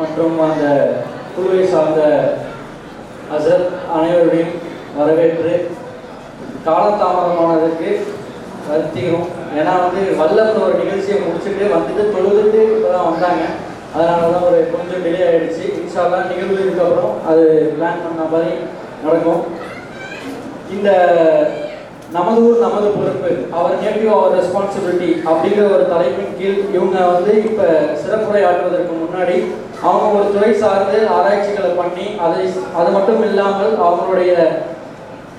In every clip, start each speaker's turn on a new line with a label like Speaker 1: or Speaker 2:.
Speaker 1: மற்றும் அந்த குழுவை சார்ந்த ஹசரத் அனைவரையும் வரவேற்று காலதாமதமானதுக்கு வருத்திக்கிறோம். ஏன்னா வல்லவர் ஒரு நிகழ்ச்சியை முடிச்சுட்டு வந்துட்டு தொழுதுட்டு இப்போ தான் வந்தாங்க. அதனால தான் ஒரு கொஞ்சம் டிலே ஆகிடுச்சு. இன்ஷா அல்லாஹ் நிகழ்வு இதுக்கப்புறம் அது பிளான் பண்ண மாதிரி நடக்கும். இந்த நமது ஊர் நமது பொறுப்பு, அவர் நேட்டிவ் அவர் ரெஸ்பான்சிபிலிட்டி அப்படிங்கிற ஒரு தலைப்பின் கீழ் இவங்க இப்போ சிறப்புரை ஆற்றுவதற்கு முன்னாடி அவங்க ஒரு துறை சார்ந்து ஆராய்ச்சிகளை பண்ணி அது மட்டும் இல்லாமல் அவங்களுடைய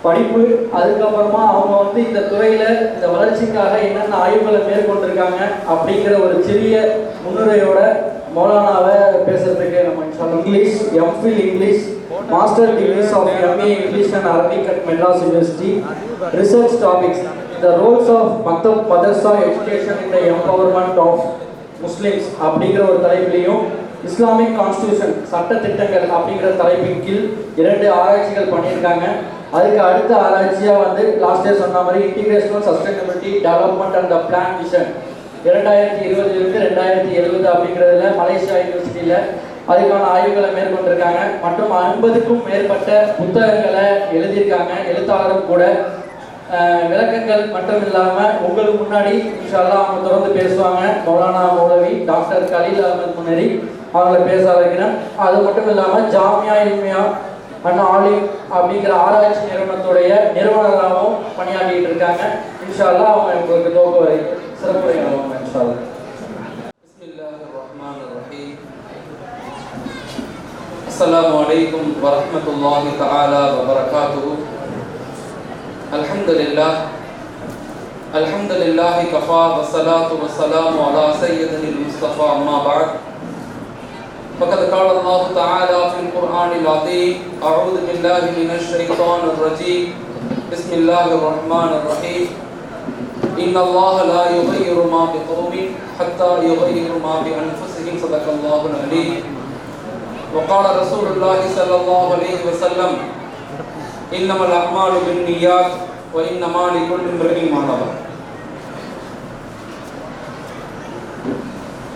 Speaker 1: படிப்பு, அதுக்கப்புறமா அவங்க இந்த துறையில் இந்த வளர்ச்சிக்காக என்னென்ன ஆய்வுகளை மேற்கொண்டிருக்காங்க அப்படிங்கிற ஒரு சிறிய முன்னுரையோட மௌலானாவை பேசுறதுக்கு நம்ம இன்ஷால்லா English MPhil English master degrees of MA English and Arabic at Madras university research topics the roles of maktab madrasa education in the empowerment of Muslims அப்படிங்கிற ஒரு தலைப்பிலையும் இஸ்லாமிக் கான்ஸ்டியூஷன் சட்ட திட்டங்கள் அப்படிங்கிற தலைப்பின் கீழ் 2 ஆராய்ச்சிகள் பண்ணியிருக்காங்க. அதுக்கு அடுத்த ஆராய்ச்சியாக லாஸ்ட் இயர் சொன்ன மாதிரி integrational sustainability development and the plan vision 2020 2070 அப்படிங்கிறதுல மலேசியா யூனிவர்சிட்டியில் அதுக்கான ஆய்வுகளை மேற்கொண்டிருக்காங்க. மற்றும் 50க்கும் மேற்பட்ட புத்தகங்களை எழுதியிருக்காங்க. எழுத்தாளரும் கூட. விளக்கங்கள் மட்டும் இல்லாமல் உங்களுக்கு முன்னாடி இன்ஷா அல்லாஹ் அவங்க தொடர்ந்து பேசுவாங்க. மௌலானா மௌலவி டாக்டர் கலீல் அஹமத் முனரி அவங்கள பேச வைக்கிறேன். அது மட்டும் இல்லாமல் ஜாமியா இல்மியா அண்ணா ஆலிம் அப்படிங்கிற ஆராய்ச்சி நிறுவனத்துடைய நிறுவனராகவும் பணியாற்றிட்டு இருக்காங்க. இன்ஷா அல்லாஹ் அவங்க உங்களுக்கு தோக சிறப்புரை ஆவாங்க. இன்ஷா அல்லாஹ்.
Speaker 2: பிஸ்மில்லாஹிர் ரஹ்மானிர் ரஹீம். அஸ்ஸலாமு அலைக்கும் வரஹ்மத்துல்லாஹி தஆலா வ பரகாத்துஹு. அல்ஹம்துலில்லாஹி கஃபா வஸ்ஸலாத்து வஸ்ஸலாமு அலா சய்யிதில் முஸ்தஃபா அம்மா பஅத். فقد قال الله تعالى في القرآن العظيم أعوذ بالله من الشيطان الرجيم بسم الله الرحمن الرحيم إن الله لا يغير ما بقوم حتى يغيروا ما بأنفسهم صدق الله العليم. وقال رسول الله صلى الله عليه وسلم إنما الأعمال بالنيات وإنما لكل امرئ ما نوى.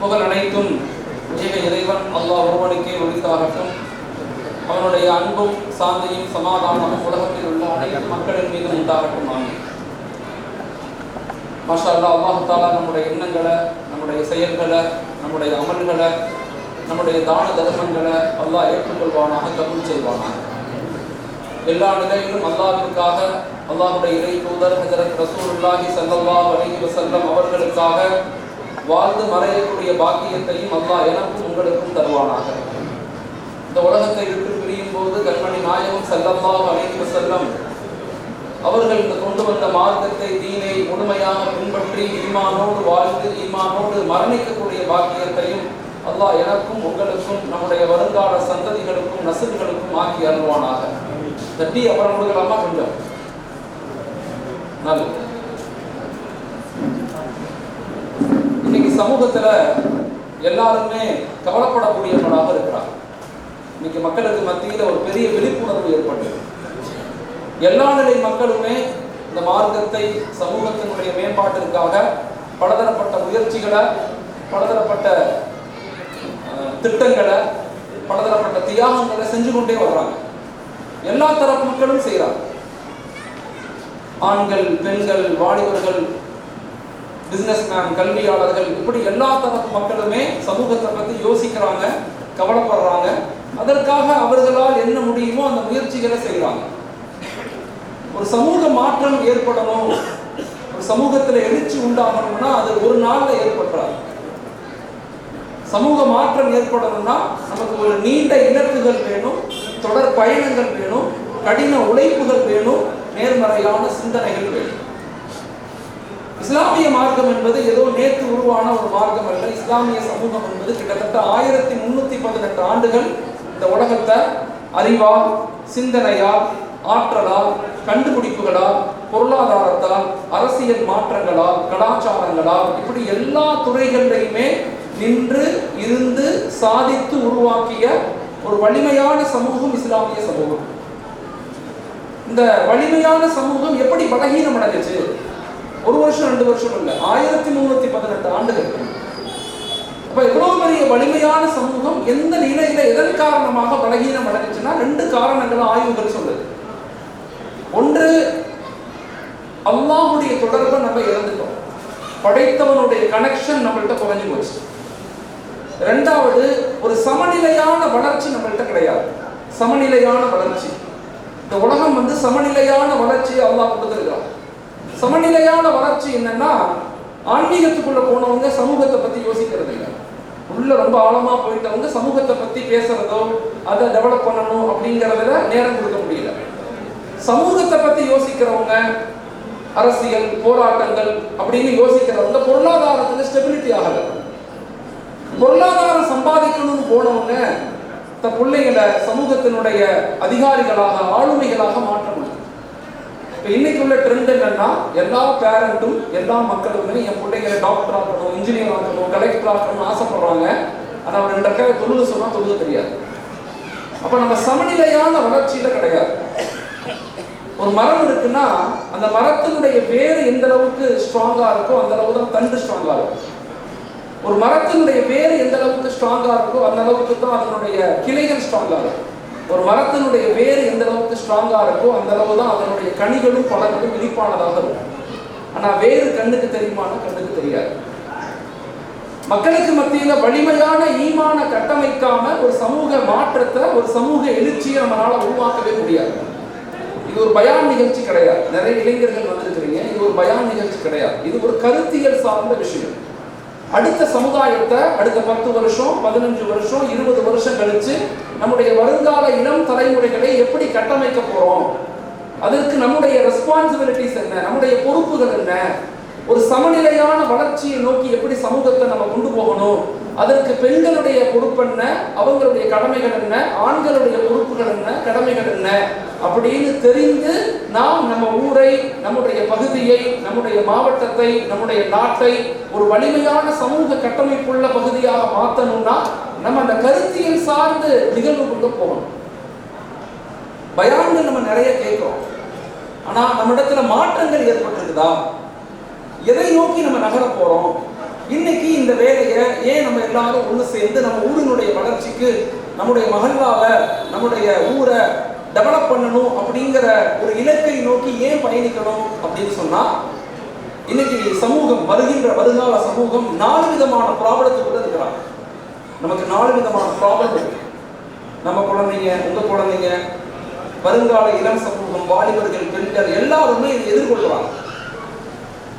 Speaker 2: புகழ் அனைத்தும் இறைவன் அல்லாஹ் ஒருவனுக்கே உரித்தாகட்டும். அவனுடைய அன்பும் சாந்தியும் சமாதானமும் உலகத்தில் உள்ள அனைத்து மக்களின் மீது உண்டாகட்டும். ஆமீன். மாஷா அல்லாஹ். அல்லாஹ் தஆலா நம்முடைய எண்ணங்களை, நம்முடைய செயல்களை, நம்முடைய அமல்களை, நம்முடைய தான தர்மங்களை அல்லாஹ் ஏற்றுக்கொள்வானாக, கபூல் செய்வானாக. எல்லா நிலையிலும் அல்லாஹ்விற்காக, அல்லாஹ்வுடைய இறை தூதர் ஹஜ்ரத் ரசூலுல்லாஹி ஸல்லல்லாஹு அலைஹி வஸல்லம் அவர்களுக்காக வாழ்ந்து மறையக்கூடிய பாக்கியத்தையும் அல்லாஹ் எனக்கும் உங்களுக்கும் தருவானாக. இந்த உலகத்தை விட்டு பிரியும் போது கண்மணி நாயகம் ஸல்லல்லாஹு அலைஹி வஸல்லம் அவர்கள் இந்த கொண்டு வந்த மார்க்கத்தை, தீனை முழுமையாக பின்பற்றி ஈமானோடு வாழ்ந்து ஈமானோடு மரணிக்கக்கூடிய பாக்கியத்தையும் அல்லாஹ் எனக்கும் உங்களுக்கும் நம்முடைய வருங்கால சந்ததிகளுக்கும் நஸ்ல்களுக்கும் ஆக்கி அருள்வானாக. தட்டி அப்புறம் கொடுக்கலாமா? கொஞ்சம் நல்லது. இன்னைக்கு சமூகத்துல எல்லாருமே கவலைப்படக்கூடியவர்களாக இருக்கிறாங்க. இன்னைக்கு மக்களுக்கு மத்தியில ஒரு பெரிய விழிப்புணர்வு ஏற்பட்டது. எல்லா நிலை மக்களுமே இந்த மார்க்கத்தை, சமூகத்தினுடைய மேம்பாட்டிற்காக பலதரப்பட்ட முயற்சிகளை, பலதரப்பட்ட திட்டங்களை, பலதரப்பட்ட தியாகங்களை செஞ்சு கொண்டே வர்றாங்க. எல்லா தரப்பு மக்களும் செய்யறாங்க. ஆண்கள், பெண்கள், வாலிபர்கள், பிசினஸ்மேன், கல்வியாளர்கள், இப்படி எல்லா தரப்பு மக்களுமே சமூகத்தை பத்தி யோசிக்கிறாங்க, கவலைப்படுறாங்க. அதற்காக அவர்களால் என்ன முடியுமோ அந்த முயற்சிகளை செய்யறாங்க. ஒரு சமூக மாற்றம் ஏற்படணும், ஒரு சமூகத்தில் எழுச்சி உண்டாகணும்னா அது ஒரு நாள்ல ஏற்படுறாரு. சமூக மாற்றம் ஏற்படணும்னா நமக்கு ஒரு நீண்ட இலக்குகள் வேணும், தொடர் பயணங்கள் வேணும், கடின உழைப்புகள் வேணும், நேர்மறையான சிந்தனைகள் வேணும். இஸ்லாமிய மார்க்கம் என்பது ஏதோ நேற்று உருவான ஒரு மார்க்கம் அல்ல. இஸ்லாமிய சமூகம் என்பது கிட்டத்தட்ட 1318 ஆண்டுகள் இந்த உலகத்தை அறிவால், சிந்தனையால், ஆற்றலால், கண்டுபிடிப்புகளால், பொருளாதாரத்தால், அரசியல் மாற்றங்களால், கலாச்சாரங்களால், இப்படி எல்லா துறைகளிலுமே நின்று இருந்து சாதித்து உருவாக்கிய ஒரு வலிமையான சமூகம் இஸ்லாமிய சமூகம். இந்த வலிமையான சமூகம் எப்படி பலகீனம் அடைஞ்சிச்சு? ஒரு வருஷம் 2 வருஷம் இல்லை, 1318 ஆண்டுகள். அப்ப எவ்வளவு பெரிய நம்முடைய வலிமையான சமூகம் எந்த நிலையில எதன் காரணமாக பலகீனம் அடைஞ்சுன்னா 2 காரணங்கள் ஆய்வுகள் சொல்லுது. ஒன்று, அல்லாஹ்வுடைய தொடர்பை நம்ம இழந்துட்டோம், படைத்தவனுடைய கனெக்ஷன் நம்மள்கிட்ட குறைஞ்சு போச்சு. 2வது, ஒரு சமநிலையான வளர்ச்சி நம்மள்கிட்ட கிடையாது. சமநிலையான வளர்ச்சி, இந்த உலகம் சமநிலையான வளர்ச்சியை அல்லாஹ் கொடுத்திருக்கிறான். சமநிலையான வளர்ச்சி என்னன்னா, ஆன்மீகத்துக்குள்ள போனவங்க சமூகத்தை பத்தி யோசிக்கிறது இல்லை. உள்ள ரொம்ப ஆழமா போயிட்டவங்க சமூகத்தை பத்தி பேசுறதோ அதை டெவலப் பண்ணணும் அப்படிங்கிறதுல நேரம் கொடுக்க முடியல. சமூகத்தை பத்தி யோசிக்கிறவங்க, அரசியல் போராட்டங்கள் அப்படின்னு யோசிக்கிறவங்க பொருளாதாரத்துல ஸ்டெபிலிட்டி ஆகல. பொருளாதாரம் சம்பாதிக்கணும்னு போனவங்க தன் பிள்ளைகளை சமூகத்தினுடைய அதிகாரிகளாக, ஆளுமைகளாக மாற்ற முடியும். இப்போ இன்னைக்கு உள்ள ட்ரெண்ட் என்னன்னா, எல்லா பேரண்ட்டும் எல்லா மக்களுமே என் பிள்ளைங்களை டாக்டர் ஆக்கணும், இன்ஜினியர் ஆக்கணும், கலெக்டர் ஆக்கணும்னு ஆசைப்படுறாங்க. ஆனால் அவர் 2 ரூபாய் தொழுது சொன்னா தொழுது தெரியாது. அப்ப நம்ம சமநிலையான வளர்ச்சியில கிடையாது. ஒரு மரம் இருக்குன்னா அந்த மரத்தினுடைய வேறு எந்த அளவுக்கு ஸ்ட்ராங்கா இருக்கோ அந்த அளவு தான் தண்டு ஸ்ட்ராங்கா இருக்கும். ஒரு மரத்தினுடைய வேறு எந்த அளவுக்கு ஸ்ட்ராங்கா இருக்கோ அந்த அளவுக்கு தான் அதனுடைய கிளைகள் ஸ்ட்ராங்கா இருக்கும். ஒரு மரத்தினுடைய வேறு எந்த அளவுக்கு ஸ்ட்ராங்கா இருக்கோ அந்த அளவு தான் அதனுடைய கனிகளும் பழங்களும் விழிப்பானதாக இருக்கும். ஆனா வேறு கண்ணுக்கு தெரியுமான கண்ணுக்கு தெரியாது. மக்களுக்கு மத்தியில வலிமையான ஈமான கட்டமைக்காம ஒரு சமூக மாற்றத்தை, ஒரு சமூக எழுச்சியை நம்மளால உருவாக்கவே முடியாது. இது ஒரு பயான் நிகழ்ச்சி கிடையாது. நிறைய இளைஞர்கள் வந்திருக்கிறீங்க, இது ஒரு பயான் நிகழ்ச்சி கிடையாது. இது ஒரு கருத்தியல் சார்ந்த விஷயம். அடுத்த சமுதாயத்தை அடுத்த 10 வருஷம், 15 வருஷம், 20 வருஷம் கழிச்சு நம்முடைய வருங்கால இளம் தலைமுறைகளை எப்படி கட்டமைக்க போறோம், அதற்கு நம்முடைய ரெஸ்பான்சிபிலிட்டிஸ் என்ன, நம்முடைய பொறுப்புகள் என்ன, ஒரு சமநிலையான வளர்ச்சியை நோக்கி எப்படி சமூகத்தை நம்ம கொண்டு போகணும், அதற்கு பெண்களுடைய பொறுப்பு என்ன, அவங்களுடைய கடமைகள் என்ன, ஆண்களுடைய பொறுப்புகள் என்ன, கடமைகள் என்ன அப்படின்னு தெரிந்து நாம் நம்ம ஊரை, நம்முடைய பகுதியை, நம்முடைய மாவட்டத்தை, நம்முடைய நாட்டை ஒரு வலிமையான சமூக கட்டமைப்புள்ள பகுதியாக மாற்றணும்னா நம்ம அந்த கருத்தியல் சார்ந்து நிகழ்வுக்குள்ள போகணும். பயான்கள் நம்ம நிறைய கேட்கிறோம், ஆனா நம்ம இடத்துல மாற்றங்கள் ஏற்பட்டிருக்குதா? எதை நோக்கி நம்ம நகர போறோம்? இன்னைக்கு இந்த வேலையை ஏன் நம்ம எல்லாரும் ஒன்று சேர்ந்து நம்ம ஊரினுடைய வளர்ச்சிக்கு, நம்முடைய மஹல்லாவை, நம்முடைய ஊரை டெவலப் பண்ணணும் அப்படிங்கிற ஒரு இலக்கை நோக்கி ஏன் பயணிக்கணும் அப்படின்னு சொன்னா, இன்னைக்கு சமூகம், வருங்கால சமூகம் 4 விதமான ப்ராப்ளத்துக்குள்ள இருக்கிறாங்க. நமக்கு 4 விதமான ப்ராப்ளம் இருக்கு. நம்ம குழந்தைங்க, உங்க குழந்தைங்க, வருங்கால இளம் சமூகம், வாலிபர்கள், பெண்கள் எல்லாருமே இதை எதிர்கொள்றாங்க.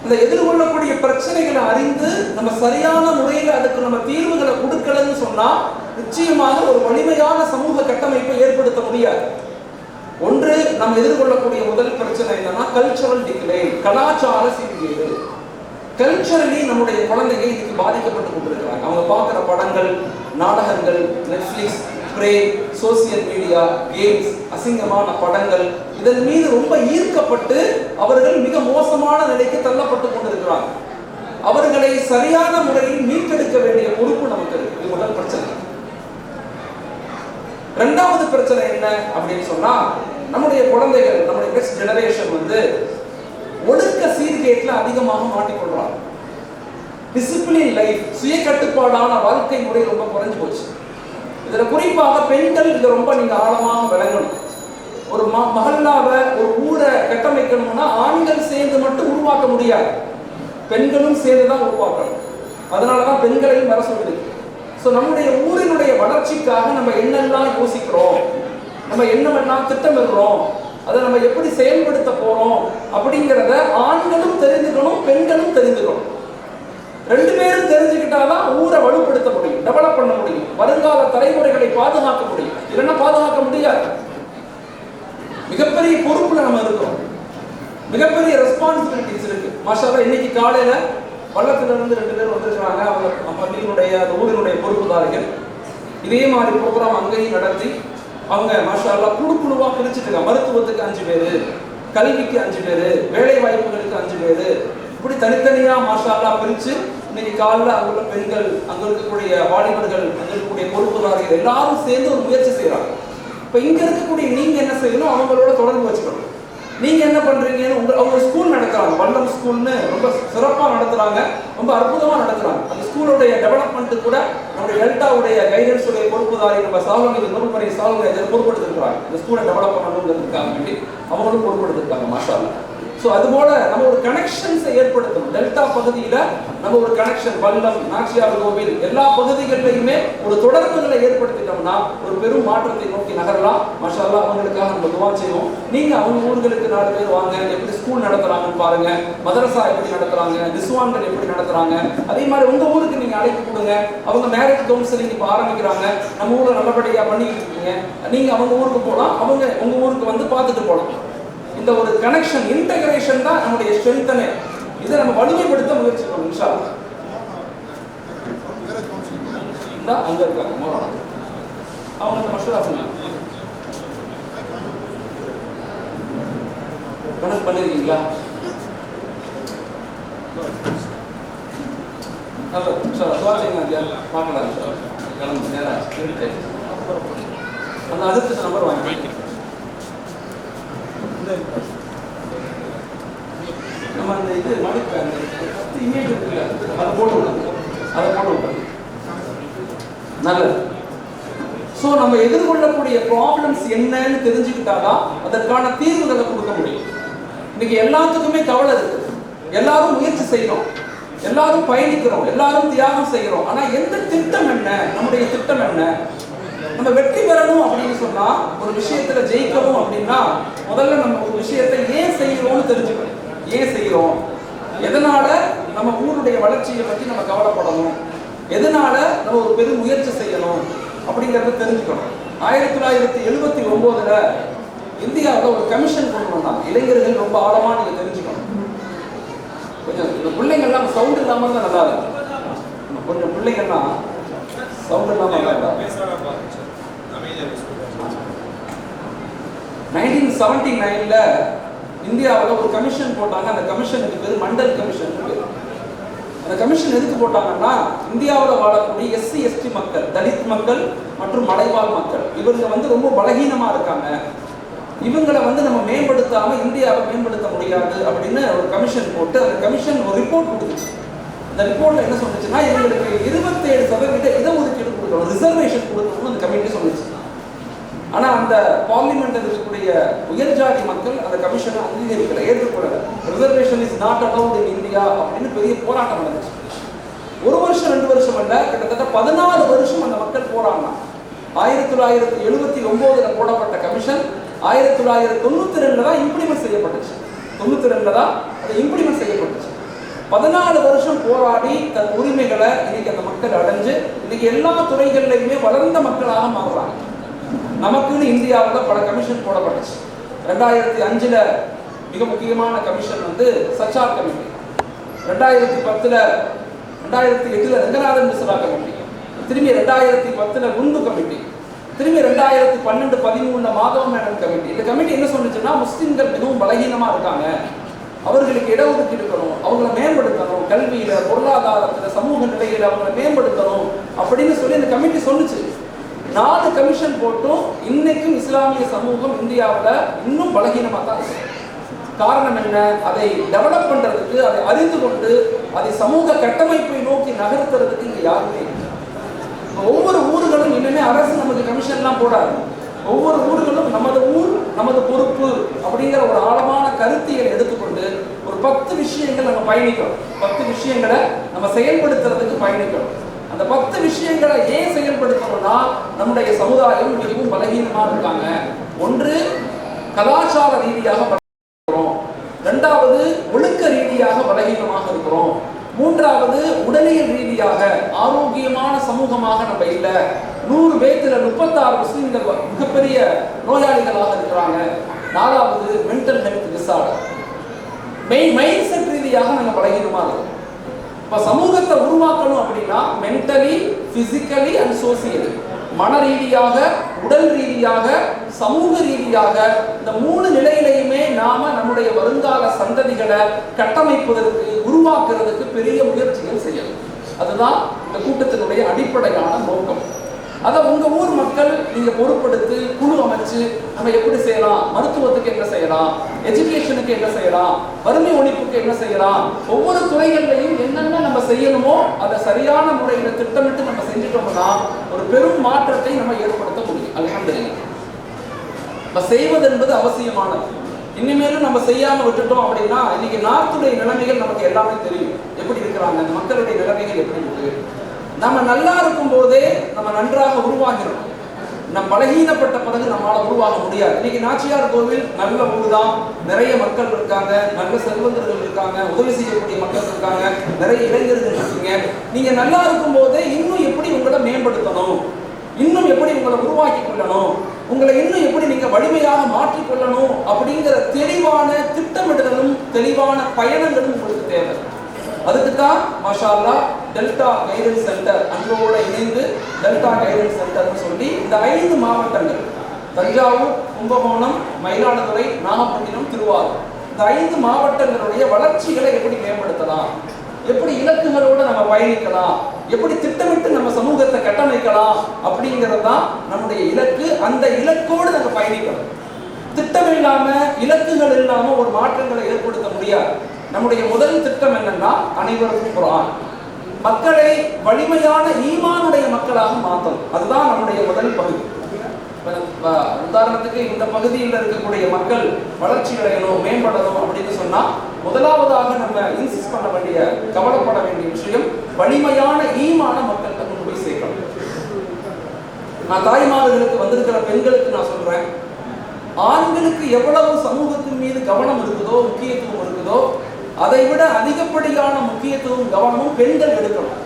Speaker 2: அந்த எதிர்கொள்ளக்கூடிய பிரச்சனைகளை அறிந்து நம்ம சரியான முறையில் அதுக்கு நம்ம தீர்வுகளை கொடுக்கலன்னு சொன்னா நிச்சயமாக ஒரு வலிமையான சமூக கட்டமைப்பை ஏற்படுத்த முடியாது. ஒன்று, நம்ம எதிர்கொள்ளக்கூடிய முதல் பிரச்சனை என்னன்னா கல்ச்சரல் டிக்ளைன், கலாச்சார சீர்கேடு. கல்ச்சரலி நம்முடைய குழந்தைங்க இன்னைக்கு பாதிக்கப்பட்டு கொண்டிருக்கிறாங்க. அவங்க பார்க்குற படங்கள், நாடகங்கள், நெட்ஃப்ளிக்ஸ், சோசியல் மீடியா, கேம்ஸ், அசிங்கமான படங்கள், இதன் மீது ரொம்ப ஈர்க்கப்பட்டு அவர்கள் மிக மோசமான நிலைக்கு தள்ளப்பட்டு கொண்டிருக்கிறார்கள். அவர்களை சரியான முறையில் மீட்டெடுக்க வேண்டிய பொறுப்பு நமக்கு இருக்கு. இது முதல் பிரச்சனை. 2வது பிரச்சனை என்ன அப்படின்னு சொன்னா, நம்முடைய குழந்தைகள், நம்முடைய நெக்ஸ்ட் ஜெனரேஷன் ஒடுக்க சீர்கேட்ல அதிகமாக மாட்டிக்கொள்றாங்க. டிசிப்ளின் லைஃப், சுய கட்டுப்பாடான வாழ்க்கை முறை ரொம்ப குறைஞ்சு போச்சு. இதுல குறிப்பாக பெண்கள் இதை ரொம்ப நீங்க ஆழமாக விளங்கணும். ஒரு மஹல்லாவை, ஒரு ஊரை கட்டமைக்கணும்னா ஆண்கள் சேர்ந்து மட்டும் உருவாக்க முடியாது, பெண்களும் சேர்ந்துதான் உருவாக்கணும். அதனாலதான் பெண்களையும் வர சொல்லுது. ஸோ நம்முடைய ஊரினுடைய வளர்ச்சிக்காக நம்ம என்னெல்லாம் யோசிக்கிறோம், நம்ம என்னவெல்லாம் திட்டமிடுறோம், அதை நம்ம எப்படி செயல்படுத்த போறோம் அப்படிங்கிறத ஆண்களும் தெரிஞ்சுக்கணும், பெண்களும் தெரிஞ்சுக்கணும். 2 பேரும் தெரிஞ்சுக்கிட்டாதான் ஊரை வலுப்படுத்த முடியும், டெவலப் பண்ண முடியும், வருங்கால தலைமுறைகளை பாதுகாக்க முடியும். இல்லைன்னா பாதுகாக்க முடியாது. மிகப்பெரிய பொறுப்புல நம்ம இருக்கிறோம், மிகப்பெரிய ரெஸ்பான்சிபிலிட்டிஸ் இருக்கு. மாஷாஅல்லாஹ் இன்னைக்கு காலையில வள்ளத்துல இருந்து 2 பேர் வந்திருக்கிறாங்க. அவங்க பள்ளியினுடைய, அந்த ஊரினுடைய பொறுப்புதாரிகள். இதே மாதிரி ப்ரோக்ராம் அங்கேயும் நடத்தி அவங்க மாஷாஅல்லாஹ் குழுவா பிரிச்சுட்டு, மருத்துவத்துக்கு 5 பேரு, கல்விக்கு 5 பேரு, வேலை வாய்ப்புகளுக்கு 5 பேரு, இப்படி தனித்தனியா மாஷாஅல்லாஹ் பிரிச்சு இன்னைக்கு காலையில் அங்குள்ள பெண்கள், அங்க இருக்கக்கூடிய வாலிபர்கள், அங்க இருக்கக்கூடிய பொறுப்புதாரிகள் எல்லாரும் சேர்ந்து ஒரு முயற்சி செய்யறாங்க. இப்ப இங்க இருக்கக்கூடிய நீங்க என்ன செய்யணும், அவங்களோட தொடர்பு வச்சுக்கணும். நீங்க என்ன பண்றீங்கன்னு அவங்க ஸ்கூல் நடத்துறாங்க, வல்லம் ஸ்கூல்னு ரொம்ப சிறப்பா நடத்துறாங்க, ரொம்ப அற்புதமா நடத்துறாங்க. அந்த ஸ்கூலுடைய டெவலப்மெண்ட் கூட நம்முடைய டெல்டாவுடைய கைடன்ஸ் உடைய பொறுப்புதாரி நம்ம சாவலி நூல்மறை சாவலி பொறுப்படுத்திருக்கிறாங்க. இந்த ஸ்கூலை டெவலப் பண்ணணுங்கிறதுக்காக வேண்டி அவங்களும் பொறுப்படுத்திருக்காங்க. மாஷா அல்லாஹ். ஸோ அதுபோல நம்ம ஒரு கனெக்ஷன்ஸை ஏற்படுத்தணும். டெல்டா பகுதியில் நம்ம ஒரு கனெக்ஷன், வல்லம், நாச்சியார் கோவில் எல்லா பகுதிகளிலையுமே ஒரு தொடர்புகளை ஏற்படுத்திட்டோம்னா ஒரு பெரும் மாற்றத்தை நோக்கி நகரலாம். மாஷா அல்லாஹ். அவங்களுக்காக நம்ம துவா செய்வோம். நீங்க அவங்க ஊர்களுக்கு 4 பேர் வாங்க, எப்படி ஸ்கூல் நடத்துறாங்கன்னு பாருங்க, மதரசா எப்படி நடத்துறாங்க, நிஸ்வான்கள் எப்படி நடத்துறாங்க. அதே மாதிரி உங்க ஊருக்கு நீங்க அழைப்பு கொடுங்க. அவங்க மேரேஜ் கவுன்சிலிங் இப்போ ஆரம்பிக்கிறாங்க, நம்ம ஊர்ல நல்லபடியா பண்ணிக்கிட்டு இருக்கீங்க, நீங்க அவங்க ஊருக்கு போகலாம், அவங்க உங்க ஊருக்கு வந்து பார்த்துட்டு போகலாம். இந்த ஒரு கனெக்ஷன், இன்டகிரேஷன் தான் நம்முடைய ஸ்ட்ரென்த்தனே. இதை நம்ம வலிமைப்படுத்த முயற்சி பண்ணணும். இன்ஷா அல்லாஹ். இந்த அங்க இருக்காங்க மோரா, அவங்க மஷூரா சொன்னாங்க. கனெக்ட் பண்ணிருக்கீங்களா? நல்ல இன்ஷா அல்லாஹ். துஆ செய்யுங்க. ஐயா பார்க்கலாம். இன்ஷா அல்லாஹ். கிளம்பு நேரா இருக்கு. அந்த அடுத்த நம்பர் வாங்கி நம்ம அந்த இது மடிப்பாங்க, 10 இமேஜ் இருக்குல்ல, அதை போட்டு விடுங்க. நல்லது. ஸோ நம்ம எதிர்கொள்ளக்கூடிய ப்ராப்ளம்ஸ் என்னன்னு தெரிஞ்சுக்கிட்டாதான் அதற்கான தீர்வுகளை கொடுக்க முடியும். இன்னைக்கு எல்லாத்துக்குமே கவலை இருக்கு, எல்லாரும் முயற்சி செய்யறோம், எல்லாரும் பயணிக்கிறோம், எல்லாரும் தியாகம் செய்கிறோம். ஆனா எந்த திட்டம் என்ன, நம்முடைய திட்டம் என்ன? நம்ம வெற்றி பெறணும் அப்படின்னு சொன்னா, ஒரு விஷயத்துல ஜெயிக்கணும் அப்படின்னா முதல்ல நம்ம ஒரு விஷயத்தை ஏன் செய்யறோம்னு தெரிஞ்சுக்கணும். ஏன் செய்யறோம், எதனால நம்ம ஊருடைய வளர்ச்சியை பற்றி நம்ம கவலைப்படணும், எதனால நம்ம ஒரு பெரும் முயற்சி செய்யணும் அப்படிங்கிறத தெரிஞ்சுக்கணும். 1979 இந்தியாவில் ஒரு கமிஷன் கொண்டு வந்தாங்க. இளைஞர்கள் ரொம்ப ஆழமா நீங்க தெரிஞ்சுக்கணும். கொஞ்சம் இந்த பிள்ளைங்கள்லாம் சவுண்ட் இல்லாம தான் நல்லா இருக்கும். கொஞ்சம் பிள்ளைங்கள்லாம் சவுண்ட் இல்லாம நல்லா இருக்கும். 1979 இந்தியாவில் ஒரு கமிஷன் போட்டாங்க. அந்த கமிஷனுக்கு பேர் மண்டல் கமிஷன். அந்த கமிஷன் எதுக்கு போட்டாங்கன்னா, இந்தியாவில் வாழக்கூடிய எஸ்சி எஸ்டி மக்கள், தலித் மக்கள் மற்றும் மலைவாழ் மக்கள், இவங்க ரொம்ப பலகீனமா இருக்காங்க, இவங்களை நம்ம மேம்படுத்தாம இந்தியாவை மேம்படுத்த முடியாது அப்படின்னு ஒரு கமிஷன் போட்டு, அந்த கமிஷன் ஒரு ரிப்போர்ட் கொடுத்துச்சு. அந்த ரிப்போர்ட்ல என்ன சொன்னுச்சுன்னா, இவங்களுக்கு 27% இடஒதுக்கீடு கொடுக்கணும், ரிசர்வேஷன் கொடுக்கணும்னு அந்த கமிட்டி சொல்லுச்சு. ஆனா அந்த பார்லிமெண்ட் இருக்கக்கூடிய உயர்ஜாதி மக்கள் அந்த கமிஷனை அங்கீகரிக்கல, ஏற்றுக்கொள்ளல. Reservation is not allowed in India அப்படின்னு பெரிய போராட்டம் நடந்துச்சு. 1 வருஷம் 2 வருஷம் அல்ல, கிட்டத்தட்ட 14 வருஷம் அந்த மக்கள் போராடினாங்க. 1979 போடப்பட்ட கமிஷன் 1992 தான் இம்ப்ளிமெண்ட் செய்யப்பட்டுச்சு. 92 தான் அது இம்ப்ளிமெண்ட் செய்யப்பட்டுச்சு. 14 வருஷம் போராடி தன் உரிமைகளை இன்னைக்கு அந்த மக்கள் அடைஞ்சு இன்னைக்கு எல்லா துறைகளிலுமே வளர்ந்த மக்களாக மாறுறாங்க. நமக்குன்னு இந்தியாவில் பல கமிஷன் போடப்பட்டுச்சு. 2005 மிக முக்கியமான commission Sachar committee, 2010 2008 Ranganathan Mishra committee, திரும்பி 2010 குண்டு கமிட்டி, திரும்பி 2012 13 மாதவ மேனன் கமிட்டி. இந்த கமிட்டி என்ன சொன்னுச்சுன்னா, முஸ்லிம்கள் மிகவும் பலகீனமா இருக்காங்க, அவர்களுக்கு இடஒதுக்கீடு இருக்கணும், அவங்களை மேம்படுத்தணும், கல்வியில, பொருளாதாரத்துல, சமூக நிலையில அவங்களை மேம்படுத்தணும் அப்படின்னு சொல்லி இந்த கமிட்டி சொல்லுச்சு. 4 கமிஷன் போட்டும் இன்னைக்கும் இஸ்லாமிய சமூகம் இந்தியாவில் இன்னும் பலகீனமாக தான் இருக்கு. காரணம் என்ன? அதை டெவலப் பண்றதுக்கு, அதை அறிந்து கொண்டு அதை சமூக கட்டமைப்பை நோக்கி நகர்த்துறதுக்கு இங்க யாருமே இல்லை. ஒவ்வொரு ஊர்களும் இன்னுமே அரசு நமக்கு கமிஷன்லாம் போடாது. ஒவ்வொரு ஊர்களும் நமது ஊர் நமது பொறுப்பு அப்படிங்கிற ஒரு ஆழமான கருத்தியலை எடுத்துக்கொண்டு ஒரு 10 விஷயங்கள் நம்ம பயணிக்கிறோம். 10 விஷயங்களை நம்ம செயல்படுத்துறதுக்கு பயணிக்கிறோம். அந்த 10 விஷயங்களை ஏன் செயல்படுத்தணும்னா, நம்முடைய சமுதாயம் மிகவும் பலகீனமா இருக்காங்க. ஒன்று, கலாச்சார ரீதியாக பலகீனம், 2வது ஒழுக்க ரீதியாக பலகீனமாக இருக்கிறோம், 3வது உடலியல் ரீதியாக ஆரோக்கியமான சமூகமாக நம்ம இல்லை, 100 பேத்துல 36 முஸ்லிம்கள் மிகப்பெரிய நோயாளிகளாக இருக்கிறாங்க, 4வது mental health disorder, mind set ரீதியாக நம்ம பலகீனமா இருக்கோம். இப்போ சமூகத்தை உருவாக்கணும் அப்படின்னா மென்டலி, பிசிக்கலி அண்ட் சோசியலி, மன ரீதியாக, உடல் ரீதியாக, சமூக ரீதியாக, இந்த 3 நிலையிலையுமே நாம நம்முடைய வருங்கால சந்ததிகளை கட்டமைப்பதற்கு, உருவாக்குறதுக்கு பெரிய முயற்சிகள் செய்யணும். அதுதான் இந்த கூட்டத்தினுடைய அடிப்படையான நோக்கம். அதை உங்கள் ஊர் மக்கள் நீங்கள் பொறுப்படுத்தி குழு அமைச்சு நம்ம எப்படி செய்யலாம், மருத்துவத்துக்கு என்ன செய்யலாம், எஜுகேஷனுக்கு என்ன செய்யலாம், வறுமை ஒழிப்புக்கு என்ன செய்யலாம், ஒவ்வொரு துறைகள்லையும் என்னென்ன நம்ம செய்யணுமோ அதை சரியான முறையில் திட்டமிட்டு நம்ம செஞ்சுட்டோம்னா ஒரு பெரும் மாற்றத்தை நம்ம ஏற்படுத்த முடியும். அல்ஹம்துலில்லாஹ். இப்போ செய்வது என்பது அவசியமானது. இனிமேலும் நம்ம செய்யாமல் விட்டுட்டோம் அப்படின்னா இன்னைக்கு நார்த்துடைய நிலைமைகள் நமக்கு எல்லாமே தெரியும். எப்படி இருக்கிறாங்க அந்த மக்களுடைய நிலைமைகள் எப்படி இருக்கு. நம்ம நல்லா இருக்கும் போதே நம்ம நன்றாக உருவாகிறோம். நம்ம பலகீனப்பட்ட பிறகு நம்மளால உருவாக முடியாது. இன்னைக்கு நாச்சியார் கோவில் நல்ல ஊர் தான், நிறைய மக்கள் இருக்காங்க, நல்ல செல்வந்தர்கள் இருக்காங்க, உதவி செய்யக்கூடிய மக்கள் இருக்காங்க, நிறைய இளைஞர்கள் இருக்கீங்க. நீங்க நல்லா இருக்கும் போதே இன்னும் எப்படி உங்களை மேம்படுத்தணும், இன்னும் எப்படி உங்களை உருவாக்கி கொள்ளணும், உங்களை இன்னும் எப்படி நீங்க வலிமையாக மாற்றிக்கொள்ளணும் அப்படிங்கிற தெளிவான திட்டமிடுதலும் தெளிவான பயணங்களும் உங்களுக்கு தேவை. அதுக்கு தான் மாஷா அல்லாஹ் டெல்டா கைடன்ஸ் சென்டர் அன்போட இணைந்து டெல்டா கைடன்ஸ் சென்டர்னு சொல்லி இந்த 5 மாவட்டங்கள் தஞ்சாவூர், கும்பகோணம், மயிலாடுதுறை, நாகப்பட்டினம், திருவாரூர் இந்த 5 மாவட்டங்களுடைய வளர்ச்சிகளை எப்படி மேம்படுத்தலாம், எப்படி இலக்குகளோடு நம்ம பயணிக்கலாம், எப்படி திட்டமிட்டு நம்ம சமூகத்தை கட்டமைக்கலாம் அப்படிங்கிறது தான் நம்முடைய இலக்கு. அந்த இலக்கோடு நம்ம பயணிக்கணும். திட்டம் இல்லாம இலக்குகள் இல்லாம ஒரு மாற்றங்களை ஏற்படுத்த முடியாது. நம்முடைய முதல் திட்டம் என்னன்னா அனைவருக்கும் குர்ஆன், மக்களை வலிமையான ஈமானுடைய மக்களாக மாற்றணும். அதுதான் நம்முடைய முதல் பகுதி. உதாரணத்துக்கு இந்த பகுதியில் இருக்கக்கூடிய மக்கள் வளர்ச்சி அடையணும், மேம்படணும் அப்படின்னு சொன்னா முதலாவதாக நம்ம இன்சிஸ்ட் பண்ண வேண்டிய, கவலைப்பட வேண்டிய விஷயம் வலிமையான ஈமான மக்கள்கிட்ட கொண்டு போய் சேர்க்கணும். நான் தாய்மார்களுக்கு வந்திருக்கிற பெண்களுக்கு நான் சொல்றேன், ஆண்களுக்கு எவ்வளவு சமூகத்தின் மீது கவனம் இருக்குதோ, முக்கியத்துவம் இருக்குதோ, அதை விட அதிகப்படியான முக்கியத்துவம் கவனமும் பெண்கள் எடுக்கணும்.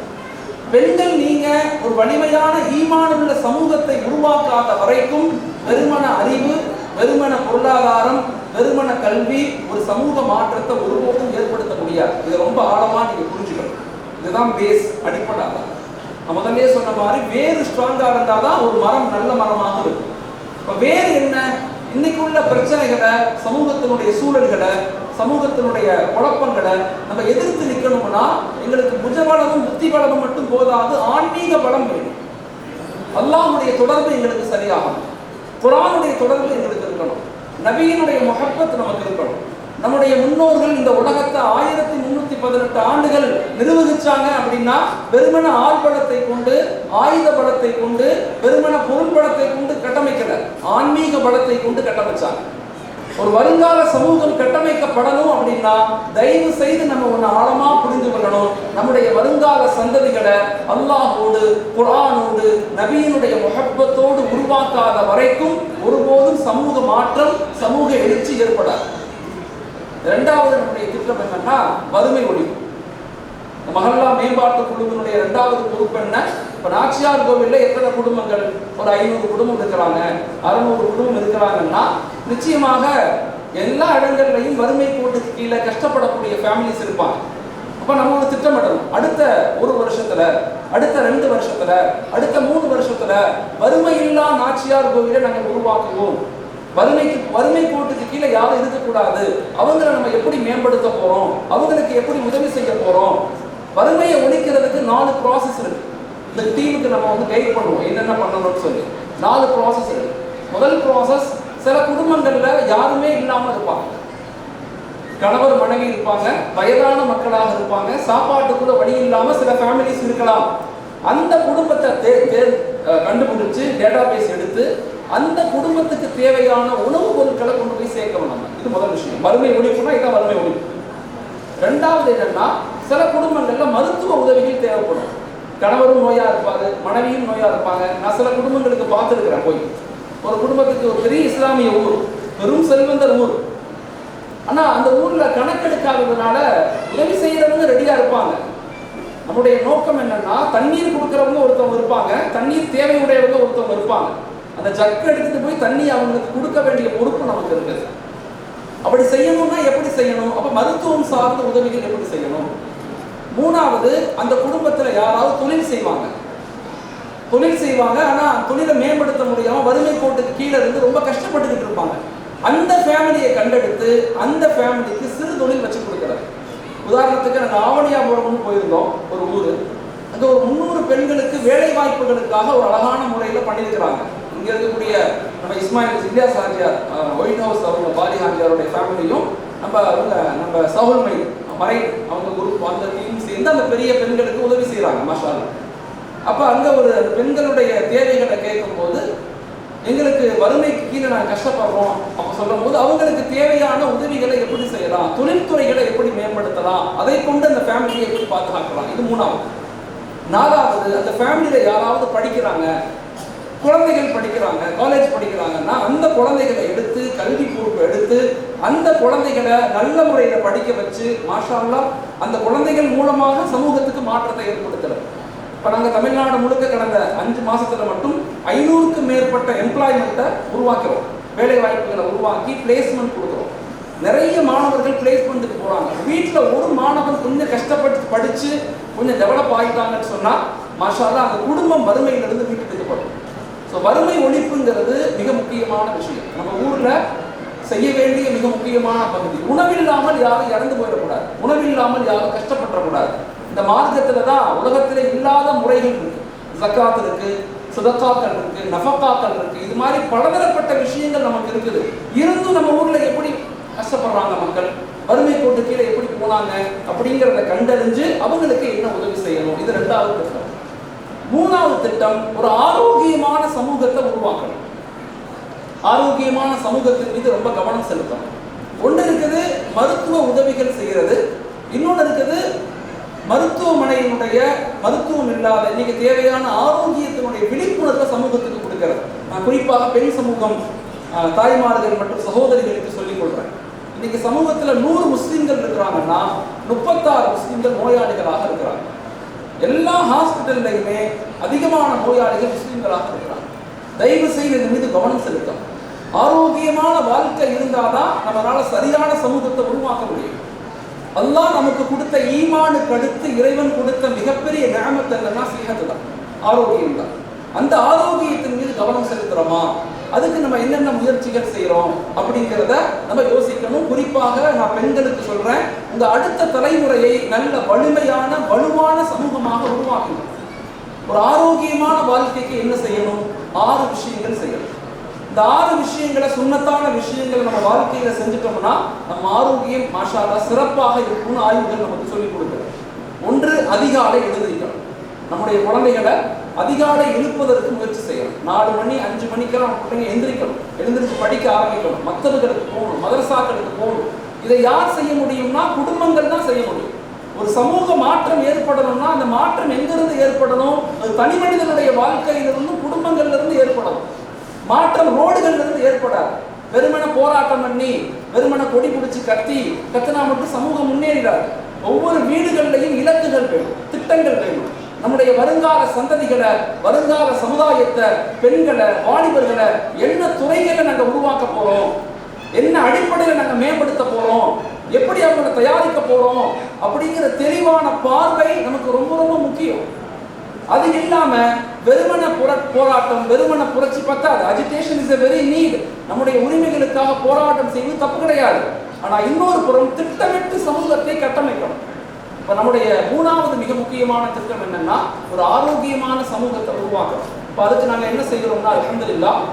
Speaker 2: பெண்கள் நீங்க ஒரு வலிமையான ஈமானுள்ள சமூகத்தை உருவாக்காத வரைக்கும் வெறுமன அறிவு, வெறுமன பொருளாதாரம், வெறுமன கல்வி ஒரு சமூக மாற்றத்தை ஒருபோதும் ஏற்படுத்த முடியாது. இது ரொம்ப ஆழமா நீங்க புரிஞ்சுக்கணும். இதுதான் பேஸ், அடிப்படை. நான் முதல்ல சொன்ன மாதிரி வேறு ஸ்ட்ராங்கா இருந்தாதான் ஒரு மரம் நல்ல மரமாக இருக்கும். இப்ப வேறு என்ன, இன்னைக்கு உள்ள பிரச்சனைகளை, சமூகத்தினுடைய சூழல்களை, சமூகத்தினுடைய குழப்பங்களை நம்ம எதிர்த்து நிற்கணும்னா எங்களுக்கு புஜபலமும் புத்தி பலமும் மட்டும் போதாது, ஆன்மீக பலம் வேணும். அல்லாஹ்வுடைய தொடர்பு எங்களுக்கு சரியாகும், குர்ஆனுடைய தொடர்பு எங்களுக்கு இருக்கணும், நபியினுடைய முஹப்பத் நமக்கு இருக்கணும். நம்முடைய முன்னோர்கள் இந்த உலகத்தை 1318 ஆண்டுகள் நிர்வகிச்சாங்க அப்படின்னா வெறுமன ஆள் பலத்தை கொண்டு, ஆயுத பலத்தை கொண்டு, வெறுமன பொருள் பலத்தை கொண்டு கட்டமைக்கல, ஆன்மீக பலத்தை கொண்டு கட்டமைச்சாங்க. ஒரு வருங்கால சமூகம் கட்டமைக்கப்படணும் அப்படின்னா தயவு செய்து நம்ம ஒன்று ஆழமா புரிந்து கொள்ளணும். நம்முடைய வருங்கால சந்ததிகளை அல்லாஹோடு, குர்ஆனோடு, நபியினுடைய முஹப்பத்தோடு உருவாக்காத வரைக்கும் ஒருபோதும் சமூக மாற்றம், சமூக எழுச்சி ஏற்படாது. இரண்டாவது நம்முடைய திட்டம் என்னன்னா வறுமை ஒழிப்பு. மஹல்லா மேம்பாட்டு குழுவினுடைய 2வது பொறுப்பு என்ன? இப்ப நாச்சியார் கோவில்ல எத்தனை குடும்பங்கள்? ஒரு 500 குடும்பம் இருக்கிறாங்க, 600 குடும்பம் இருக்கிறாங்கன்னா நிச்சயமாக எல்லா இடங்கள்லையும் வறுமை கோட்டுக்கு கீழே கஷ்டப்படக்கூடிய ஃபேமிலிஸ் இருப்பாங்க. அப்ப நம்ம ஒரு திட்டமிடணும். அடுத்த 1 வருஷத்துல, அடுத்த 2 வருஷத்துல, அடுத்த 3 வருஷத்துல வறுமை இல்லா நாச்சியார் கோவிலை நாங்கள் உருவாக்குவோம். வறுமை கோட்டுக்கு கீழே யாரும் இருக்கக்கூடாது. அவங்களை நம்ம எப்படி மேம்படுத்த போறோம், அவங்களுக்கு எப்படி உதவி செய்ய போறோம். வறுமையை ஒழிக்கிறதுக்கு 4 ப்ராசஸ் இருக்கு. இந்த டீமுக்கு நம்ம கைட் பண்ணுவோம் என்னென்ன பண்ணணும்னு சொல்லி. 4 ப்ராசஸ் இருக்கு. முதல் ப்ராசஸ், சில குடும்பங்கள்ல யாருமே இல்லாம இருப்பாங்க, கணவர் மனைவி இருப்பாங்க, வயதான மக்களாக இருப்பாங்க, சாப்பாட்டுக்குள்ள வழி இல்லாம சில ஃபேமிலிஸ் இருக்கலாம். அந்த குடும்பத்தை கண்டுபிடிச்சு டேட்டாபேஸ் எடுத்து அந்த குடும்பத்துக்கு தேவையான உணவுப் பொருட்களை கொண்டு போய் சேர்க்கணும் நம்ம. இது முதல் விஷயம். வறுமை ஒழிப்புனா இதான் வறுமை ஒழிப்பு. 2வது என்னன்னா, சில குடும்பங்கள்ல மருத்துவ உதவிகள் தேவைப்படும். கணவரும் நோயா இருப்பாரு, மனைவியும் நோயா இருப்பாங்க. நான் சில குடும்பங்களுக்கு பார்த்துருக்கிறேன் போய். ஒரு குடும்பத்துக்கு ஒரு பெரிய இஸ்லாமிய ஊர், பெரும் செல்வந்தர் ஊர். ஆனா அந்த ஊர்ல கணக்கெடுக்காததுனால உதவி செய்யறவங்க ரெடியா இருப்பாங்க. நம்முடைய நோக்கம் என்னன்னா, தண்ணீர் கொடுக்கறவங்க ஒருத்தவங்க இருப்பாங்க, தண்ணீர் தேவையுடையவங்க ஒருத்தவங்க இருப்பாங்க. அந்த ஜக்கு எடுத்துட்டு போய் தண்ணி அவங்களுக்கு கொடுக்க வேண்டிய பொறுப்பு நமக்கு இருக்குது. அப்படி செய்யணும்னா எப்படி செய்யணும்? அப்ப மருத்துவம் சார்ந்த உதவிகள் எப்படி செய்யணும்? 3வது, அந்த குடும்பத்துல யாராவது தொழில் செய்வாங்க, ஆனா தொழிலை மேம்படுத்த முடியாம வறுமை கோட்டுக்கு கீழே இருந்து ரொம்ப கஷ்டப்பட்டுக்கிட்டு இருப்பாங்க. அந்த ஃபேமிலியை கண்டெடுத்து அந்த ஃபேமிலிக்கு சிறு தொழில் வச்சு கொடுக்குறாரு. உதாரணத்துக்கு நாங்கள் ஆவணியாபுரம்னு போயிருந்தோம், ஒரு ஊர். அங்கே ஒரு 300 பெண்களுக்கு வேலை வாய்ப்புகளுக்காக ஒரு அழகான முறையில் பண்ணியிருக்கிறாங்க. இங்கே இருக்கக்கூடிய நம்ம இஸ்மாயில் இலியாஸ் ஹாஜியார், ஒயிட் ஹவுஸ் அவங்க பாலி ஹாஜியாருடைய ஃபேமிலியும் நம்ம சவுல் மை மறை அவங்க குரூப் அந்த டீம் சேர்ந்து அந்த பெரிய பெண்களுக்கு உதவி செய்கிறாங்க. மாஷா அல்லாஹ். அப்போ அங்கே ஒரு பெண்களுடைய தேவைகளை கேட்கும்போது, எங்களுக்கு வறுமைக்கு கீழே நாங்கள் கஷ்டப்படுறோம் அப்போ சொல்லும் போது அவங்களுக்கு தேவையான உதவிகளை எப்படி செய்யலாம், தொழில்துறைகளை எப்படி மேம்படுத்தலாம், அதை கொண்டு அந்த ஃபேமிலியை எப்படி பாதுகாக்கலாம். இது 3வது. 4வது, அந்த ஃபேமிலியில் யாராவது படிக்கிறாங்க, குழந்தைகள் படிக்கிறாங்க, காலேஜ் படிக்கிறாங்கன்னா அந்த குழந்தைகளை எடுத்து கல்வி பொறுப்பு எடுத்து அந்த குழந்தைகளை நல்ல முறையில் படிக்க வச்சு மாஷா அல்லாஹ் அந்த குழந்தைகள் மூலமாக சமூகத்துக்கு மாற்றத்தை ஏற்படுத்துறது. இப்போ நாங்கள் தமிழ்நாடு முழுக்க கடந்த 5 மாதத்தில் மட்டும் 500க்கும் மேற்பட்ட எம்ப்ளாய்மெண்ட்டை உருவாக்கிறோம். வேலை வாய்ப்புகளை உருவாக்கி பிளேஸ்மெண்ட் கொடுக்குறோம். நிறைய மாணவர்கள் பிளேஸ்மெண்ட்டுக்கு போகிறாங்க. வீட்டில் ஒரு மாணவன் கொஞ்சம் கஷ்டப்பட்டு படித்து கொஞ்சம் டெவலப் ஆகிட்டாங்கன்னு சொன்னால் மாஷா அல்லாஹ் அந்த குடும்பம் வறுமையிலிருந்து வீட்டுக்கு எடுக்கப்படும். ஸோ வறுமை ஒழிப்புங்கிறது மிக முக்கியமான விஷயம். நம்ம ஊரில் செய்ய வேண்டிய மிக முக்கியமான பகுதி. உணவில்லாமல் யாரும் இறந்து போயிடக்கூடாது, உணவில்லாமல் யாரும் கஷ்டப்படக்கூடாது. இந்த மார்க்கத்தில் தான் உலகத்தில் இல்லாத முறைகள் இருக்கு. ஜக்காத் இருக்கு, சுதக்காக்கள் இருக்கு, நஃபக்காக்கள் இருக்கு. இது மாதிரி பலதரப்பட்ட விஷயங்கள் நமக்கு இருக்குது. இருந்தும் நம்ம ஊர்ல எப்படி கஷ்டப்படுறாங்க மக்கள், வறுமை கோட்டு கீழே எப்படி போனாங்க அப்படிங்கிறத கண்டறிஞ்சு அவங்களுக்கு என்ன உதவி செய்யணும். இது 2வது திட்டம். 3வது திட்டம், ஒரு ஆரோக்கியமான சமூகத்தை உருவாக்கணும். ஆரோக்கியமான சமூகத்தின் மீது ரொம்ப கவனம் செலுத்தணும். ஒன்று இருக்குது மருத்துவ உதவிகள் செய்கிறது, இன்னொன்று இருக்குது மருத்துவமனையினுடைய மருத்துவம் இல்லாத இன்னைக்கு தேவையான ஆரோக்கியத்தினுடைய விழிப்புணர்வை சமூகத்துக்கு கொடுக்கிறது. நான் குறிப்பாக பெண் சமூகம், தாய்மார்கள் மற்றும் சகோதரிகளுக்கு சொல்லிக் கொள்றேன். இன்னைக்கு சமூகத்தில் 100 முஸ்லிம்கள் இருக்கிறாங்கன்னா 36 முஸ்லிம்கள் நோயாளிகளாக இருக்கிறாங்க. எல்லா ஹாஸ்பிட்டல்லையுமே அதிகமான நோயாளிகள் முஸ்லிம்களாக இருக்கிறாங்க. தயவு செய்து இதன் மீது கவனம் செலுத்தும். ஆரோக்கியமான வாழ்க்கை இருந்தாதான் நம்மளால சரியான சமூகத்தை உருவாக்க முடியும். அல்லாஹ் நமக்கு கொடுத்த ஈமானுக்கு அடுத்து இறைவன் கொடுத்த மிகப்பெரிய நிஅமத் என்னன்னா சிஹத் தான், ஆரோக்கியம் தான். அந்த ஆரோக்கியத்தின் மீது கவனம் செலுத்துறோமா, அதுக்கு நம்ம என்னென்ன முயற்சிகள் செய்யறோம் அப்படிங்கிறத நம்ம யோசிக்கணும். குறிப்பாக நான் பெண்களுக்கு சொல்றேன், உங்க அடுத்த தலைமுறையை நல்ல வலிமையான வலுவான சமூகமாக உருவாக்கணும். ஒரு ஆரோக்கியமான வாழ்க்கைக்கு என்ன செய்யணும்? 6 விஷயங்கள் செய்யணும். இந்த 6 விஷயங்களை, சுன்னத்தான விஷயங்களை நம்ம வாழ்க்கையில செஞ்சுட்டோம்னா நம்ம ஆரோக்கியம் மாஷா அல்லாஹ் சிறப்பாக இருக்கும்னு ஆய்வுகள் நமக்கு சொல்லிக் கொடுக்குறது. 1, அதிகாலை எழுந்திருக்கணும். நம்முடைய குழந்தைகளை அதிகாலை எழுப்பதற்கு முயற்சி செய்யணும். 4 மணி 5 மணிக்கெல்லாம் பிள்ளைங்க எந்திரிக்கணும், எழுந்திரிச்சு படிக்க ஆரம்பிக்கணும், மக்தபுகளுக்கு போகணும், மதரசாக்களுக்கு போகணும். இதை யார் செய்ய முடியும்னா குடும்பங்கள் தான் செய்ய முடியும். ஒரு சமூக மாற்றம் ஏற்படணும்னா அந்த மாற்றம் எங்கிருந்து ஏற்படணும்? அது தனி மனிதனுடைய வாழ்க்கையிலிருந்து குடும்பங்கள்ல இருந்து ஏற்படணும். மாற்றம் ரோடுகள்ல இருந்து ஏற்படாது. வெறுமன போராட்டம் பண்ணி வெறுமன கொடி பிடிச்சி கத்தினா மட்டும் சமூகம் முன்னேறாது. ஒவ்வொரு வீடுகள்லையும் இலக்குகள் வேணும், திட்டங்கள் வேணும். நம்முடைய வருங்கால சந்ததிகளை, வருங்கால சமுதாயத்தை, பெண்களை, வாலிபர்களை என்ன துறைகளை நாங்கள் உருவாக்க போறோம், என்ன அடிப்படையில் நாங்கள் மேம்படுத்த போறோம், எப்படி அவங்களை தயாரிக்க போறோம் அப்படிங்கிற தெளிவான பார்வை நமக்கு ரொம்ப ரொம்ப முக்கியம். அது இல்லாம வெறுமன போராட்டம், வெறுமன புரட்சி பத்தாது. Agitation is a very need. நம்முடைய உரிமைகளுக்காக போராட்டம் செய்வது தப்பு கிடையாது. ஆனா இன்னொரு புறம் திட்டமிட்டு சமூகத்தை கட்டமைக்கணும். இப்ப நம்முடைய 3வது மிக முக்கியமான திட்டம் என்னன்னா ஒரு ஆரோக்கியமான சமூகத்தை உருவாக்கணும். இப்ப அதுக்கு நாங்க என்ன செய்கிறோம்னா அல்ஹம்துலில்லாஹ்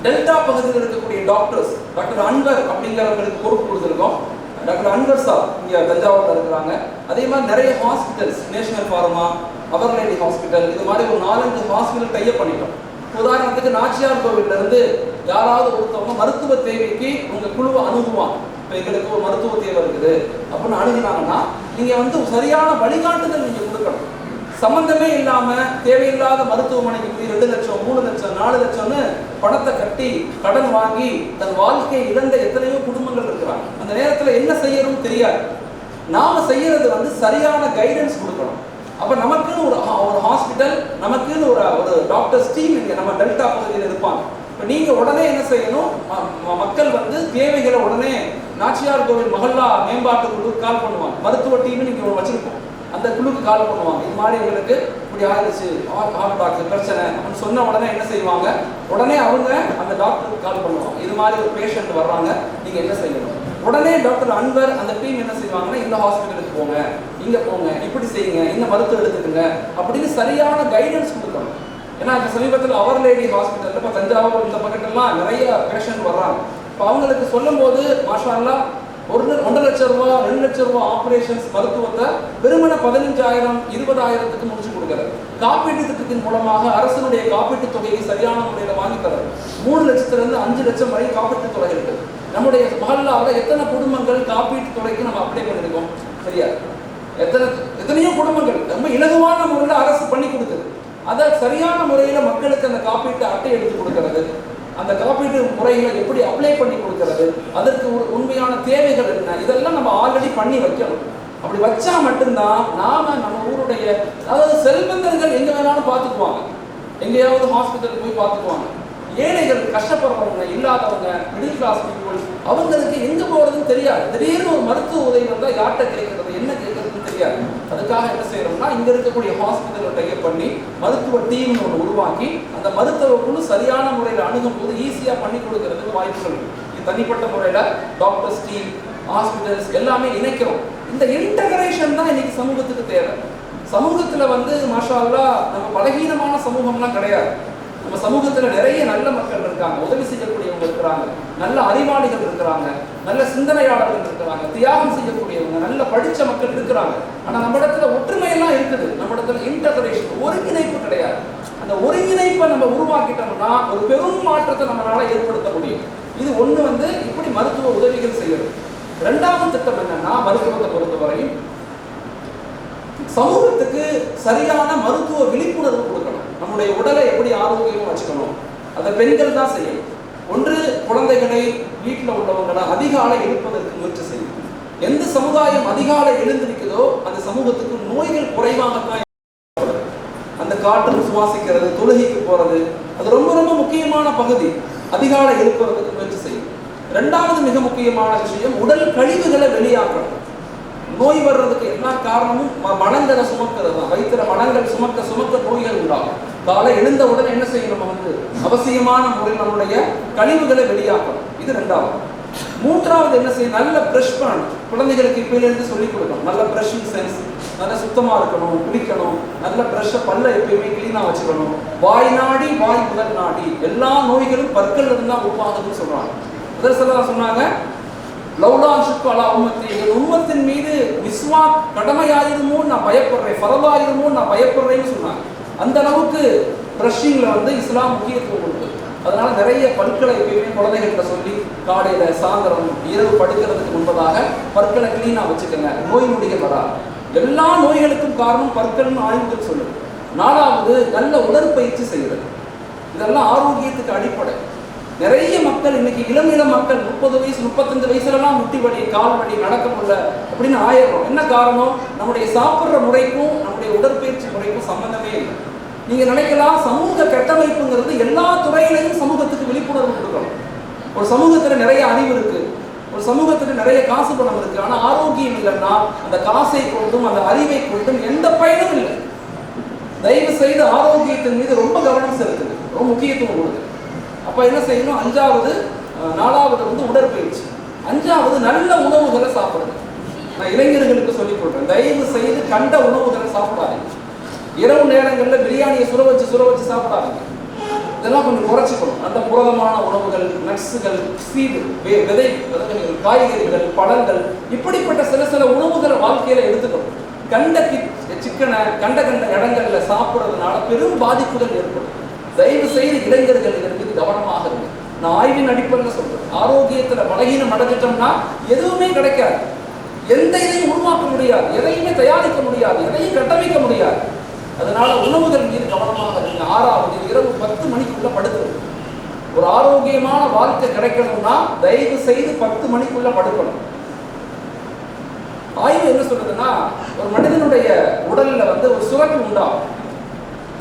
Speaker 2: டெல்டா பகுதியில் இருக்கக்கூடிய டாக்டர் அன்வர் அப்படிங்கிறவங்களுக்கு பொறுப்பு கொடுத்துருக்கோம். டாக்டர் அன்வர் சார் இங்க தஞ்சாவூர்ல இருக்கிறாங்க. அதே மாதிரி நிறைய ஹாஸ்பிட்டல்ஸ், நேஷனல் ஃபார்மா, அவர் லேடி ஹாஸ்பிட்டல், இது மாதிரி ஒரு 4-5 ஹாஸ்பிட்டல் டைப் பண்ணிட்டோம். உதாரணத்துக்கு நாச்சியார் கோவில்ல இருந்து யாராவது ஒருத்தவங்க மருத்துவ தேவைக்கு உங்க குழுவை அணுகுவாங்க. இப்போ எங்களுக்கு ஒரு மருத்துவ தேவை இருக்குது அப்படின்னு அணுகினாங்கன்னா நீங்க சரியான வழிகாட்டுதல் நீங்க கொடுக்கணும். சம்பந்தமே இல்லாம தேவையில்லாத மருத்துவமனைக்கு போய் 2 லட்சம் 3 லட்சம் 4 லட்சம்னு பணத்தை கட்டி கடன் வாங்கி தன் வாழ்க்கையை இழந்த எத்தனையோ குடும்பங்கள் இருக்கிறாங்க. அந்த நேரத்தில் என்ன செய்யணும்னு தெரியாது. நாம செய்யறது சரியான கைடன்ஸ் கொடுக்கணும். அப்ப நமக்குன்னு ஒரு ஹாஸ்பிட்டல், நமக்குன்னு ஒரு டாக்டர்ஸ் டீம் இங்க நம்ம டெல்டா பகுதியில் இருப்பாங்க. இப்போ நீங்க உடனே என்ன செய்யணும்? மக்கள் தேவைகளை உடனே நாச்சியார் கோவில் மஹல்லா மேம்பாட்டு குழுக்கு கால் பண்ணுவாங்க. மருத்துவ டீம் நீங்க வச்சிருக்கோம், அந்த குழுக்கு கால் பண்ணுவாங்க. இது மாதிரி எங்களுக்கு இப்படி ஆயிடுச்சு, ஹார்ட் டாக்டர் பிரச்சனை அப்படின்னு சொன்ன உடனே என்ன செய்வாங்க? உடனே அவங்க அந்த டாக்டருக்கு கால் பண்ணுவாங்க. இது மாதிரி ஒரு பேஷண்ட் வர்றாங்க, நீங்க என்ன செய்யணும்? உடனே டாக்டர் அன்வர் அந்த டீம் என்ன செய்வாங்கன்னா இந்த ஹாஸ்பிட்டலுக்கு போங்க, இங்கே போங்க, இப்படி செய்யுங்க, இந்த மருத்துவம் எடுத்துக்கங்க அப்படின்னு சரியான கைடன்ஸ் கொடுக்கணும். ஏன்னா இப்போ சமீபத்தில் அவர் லேடி ஹாஸ்பிட்டலில் இப்போ தஞ்சாவூர் இந்த பக்கத்தெல்லாம் நிறைய பேஷண்ட் வர்றாங்க. இப்போ அவங்களுக்கு சொல்லும் போது மாஷா அல்லாஹ் 1.5 லட்சம் ரூபா 2 லட்சம் ரூபா ஆப்ரேஷன்ஸ் மருத்துவத்தை வெறுமனே 15,000 20,000க்கு முடிச்சு கொடுக்குறது. காப்பீட்டு திட்டத்தின் மூலமாக அரசனுடைய காப்பீட்டு தொகையை சரியான முறையில் வாங்கி தரது. 3 லட்சத்திலிருந்து 5 லட்சம் வரை காப்பீட்டு தொகை இருக்கு. நம்முடைய மஹல்லாவில் எத்தனை குடும்பங்கள் காப்பீட்டு தொகைக்கு நம்ம அப்ளை பண்ணியிருக்கோம் தெரியாது. எத்தனையோ குடும்பங்கள் ரொம்ப இலகுவான முறையில் அரசு பண்ணி கொடுக்குது. அதை சரியான முறையில் மக்களுக்கு அந்த காப்பீட்டு அட்டை எடுத்து கொடுக்கறது, அந்த காப்பீட்டு முறைகளை எப்படி அப்ளை பண்ணி கொடுக்கறது, அதற்கு உண்மையான தேவைகள் என்ன, இதெல்லாம் நம்ம ஆல்ரெடி பண்ணி வைக்கணும். அப்படி வச்சா மட்டும்தான் நம்ம ஊருடைய அதாவது செல்வந்தர்கள் எங்க வேணாலும் பார்த்துக்குவாங்க, எங்கேயாவது ஹாஸ்பிட்டலுக்கு போய் பார்த்துக்குவாங்க. ஏழைகள், கஷ்டப்படுறவங்க, இல்லாதவங்க, மிடில் கிளாஸ் பீப்புள், அவங்களுக்கு எங்க போறதுன்னு தெரியாது. திடீர்னு ஒரு மருத்துவ உதவி வந்தால் யார்கிட்ட கேட்கறது, என்ன கேட்கறதுன்னு தெரியாது. அதுக்காக என்ன செய்யறோம்னா இங்க இருக்கக்கூடிய ஹாஸ்பிட்டலை டைப் பண்ணி மருத்துவ டீம் ஒன்று உருவாக்கி அந்த மருத்துவ குழு சரியான முறையில் அணுகும் போது ஈஸியா பண்ணி கொடுக்கறதுக்கு வாய்ப்புகள் இருக்கு. தனிப்பட்ட முறையில் டாக்டர்ஸ் டீம், ஹாஸ்பிட்டல்ஸ் எல்லாமே இணைக்கிறோம். இந்த இன்டகிரேஷன் தான் இன்னைக்கு சமூகத்துக்கு தேவை. சமூகத்துல மாஷா அல்லாஹ் நம்ம பலகீனமான சமூகம்லாம் கிடையாது. நம்ம சமூகத்துல நிறைய நல்ல மக்கள் இருக்காங்க, உதவி செய்யக்கூடியவங்க இருக்கிறாங்க, நல்ல அறிவாளிகள் இருக்கிறாங்க, நல்ல சிந்தனையாளர்கள் இருக்கிறாங்க, தியாகம் செய்யக்கூடியவங்க, நல்ல படிச்ச மக்கள் இருக்கிறாங்க. ஆனா நம்ம இடத்துல ஒற்றுமையெல்லாம் இருக்குது, நம்ம இடத்துல இன்டகிரேஷன், ஒருங்கிணைப்பு கிடையாது. அந்த ஒருங்கிணைப்பை நம்ம உருவாக்கிட்டோம்னா ஒரு பெரும் மாற்றத்தை நம்மளால ஏற்படுத்த முடியும். இது ஒண்ணு இப்படி மருத்துவ உதவிகள் செய்யறது. 2வது திட்டம் என்னன்னா மருத்துவத்தை பொறுத்தவரையும் சமூகத்துக்கு சரியான மருத்துவ விழிப்புணர்வு கொடுக்கணும். நம்முடைய உடலை எப்படி ஆரோக்கியமா வச்சுக்கணும், அதை பெண்கள் தான் செய்யணும். ஒன்று, குழந்தைகளை வீட்டில் உள்ளவங்களை அதிகாலை எழுப்பதற்கு முயற்சி செய்யும். எந்த சமுதாயம் அதிகாலை எழுந்திருக்குதோ அந்த சமூகத்துக்கு நோய்கள் குறைவாகத்தான். அந்த காற்று சுவாசிக்கிறது, தொழுகைக்கு போறது, அது ரொம்ப ரொம்ப முக்கியமான பகுதி. அதிகாலை எழுப்புறதுக்கு முயற்சி செய்யும். 2வது மிக முக்கியமான விஷயம், உடல் கழிவுகளை வெளியாக்கணும். நோய் வர்றதுக்கு எல்லா காரணமும் மனங்களை சுமக்கிறது தான். வயிற்றுல மனங்கள் சுமக்க நோய்கள் உண்டாகும். காலை எழுந்த உடனே என்ன செய்யணும், அவசியமான முறையில் நம்முடைய கழிவுகளை வெளியாக்கணும். இது 2வது. 3வது என்ன செய்யணும், நல்ல பிரஷ் பண்ணணும். குழந்தைகளுக்கு இப்பயிலிருந்து சொல்லிக் கொடுக்கணும். நல்ல பிரஷிங் சென்ஸ், நல்ல சுத்தமா இருக்கணும், குளிக்கணும், நல்ல பிரஷை பல்ல எப்பயுமே கிளீனா வச்சுக்கணும். வாய் நாடி வாய் முதல் நாடி, எல்லா நோய்களும் பற்கள் இருந்தா உருவாகுதுன்னு சொல்றாங்க. முதல் சொன்னாங்க, லவ்லான் ஷுக்வலா உம்மத்தி, எங்கள் உம்மத்தின் மீது மிஸ்வாக் கடமையாயிருமோ நான் பயப்படுறேன், ஃபரதாயிருமோ நான் பயப்படுறேன்னு சொன்னாங்க. அந்த அளவுக்கு பிரஷிங்ல இஸ்லாம் முக்கியத்துவம் கொடுக்குது. அதனால நிறைய பற்களை எப்பயுமே குழந்தைகிட்ட சொல்லி காலையில சாயந்தரம் இரவு படுக்கிறதுக்கு முன்பதாக பற்களை கிளீனா வச்சுக்கோங்க, நோய் நொடிகள் வராது. எல்லா நோய்களுக்கும் காரணம் பற்கள்னு ஆய்வுகள் சொல்லுது. 4வது நல்ல உடற்பயிற்சி செய்கிறது. இதெல்லாம் ஆரோக்கியத்துக்கு அடிப்படை. நிறைய மக்கள் இன்னைக்கு இளம் மக்கள் 30 வயசு 35 வயசுலலாம் முட்டி வலி, கால் வலி, நடக்க முடியல அப்படின்னு ஆயிடும். என்ன காரணம், நம்முடைய சாப்பிட்ற முறைக்கும் நம்முடைய உடற்பயிற்சி முறைக்கும் சம்பந்தமே இல்லை. நீங்க நினைக்கலாம் சமூக கட்டமைப்புங்கிறது எல்லா துறையிலையும் சமூகத்துக்கு விழிப்புணர்வு கொடுக்கணும். ஒரு சமூகத்துல நிறைய அறிவு இருக்கு, ஒரு சமூகத்துல நிறைய காசு பணம் இருக்கு, ஆனா ஆரோக்கியம் இல்லைன்னா அந்த காசை கொண்டும் அந்த அறிவை கொண்டும் எந்த பயனும் இல்லை. தயவு செய்து ஆரோக்கியத்தின் மீது ரொம்ப கவனம் செலுத்துது, ரொம்ப முக்கியத்துவம் கொடுக்குது. அப்ப என்ன செய்யணும், 5வது 4வது உடற்பயிற்சி. 5வது நல்ல உணவுகளை சாப்பிடுறது. நான் இளைஞர்களுக்கு சொல்லிக் கொடுப்பேன், தயவு செய்து கண்ட உணவுகளை சாப்பிடாதீங்க. இரவு நேரங்களில் பிரியாணியை சுர வச்சு சாப்பிடாதீங்க. இதெல்லாம் கொஞ்சம் குறைச்சிக்கணும். நல்ல புரதமான உணவுகள், நட்ஸுகள், சீடு, விதைகள், காய்கறிகள், பழங்கள், இப்படிப்பட்ட சில உணவுகளை வாழ்க்கையில எடுத்துக்கணும். கண்ட சிக்கனை கண்ட இடங்கள்ல சாப்பிட்றதுனால பெரும் பாதிப்புகள் ஏற்படும். தயவு செய்து இளைஞர்கள் இதற்கு கவனமாக இருக்கு. நான் ஆய்வின் அடிப்படையில் சொல்றேன், ஆரோக்கியத்துல பலகீனம் அடைஞ்சிட்டோம்னா எதுவுமே கிடைக்காது. எந்த இதையும் உருவாக்க முடியாது, எதையுமே தயாரிக்க முடியாது, எதையும் கட்டமைக்க முடியாது. அதனால உணவுகள் மீது கவனமாக இருக்கு. 6வது இரவு 10 மணிக்குள்ள படுக்கணும். ஒரு ஆரோக்கியமான வாழ்க்கை கிடைக்கணும்னா தயவு செய்து 10 மணிக்குள்ள படுக்கணும். ஆய்வு என்ன சொல்றதுன்னா, ஒரு மனிதனுடைய உடல்ல ஒரு சுரப்பி உண்டாகும்.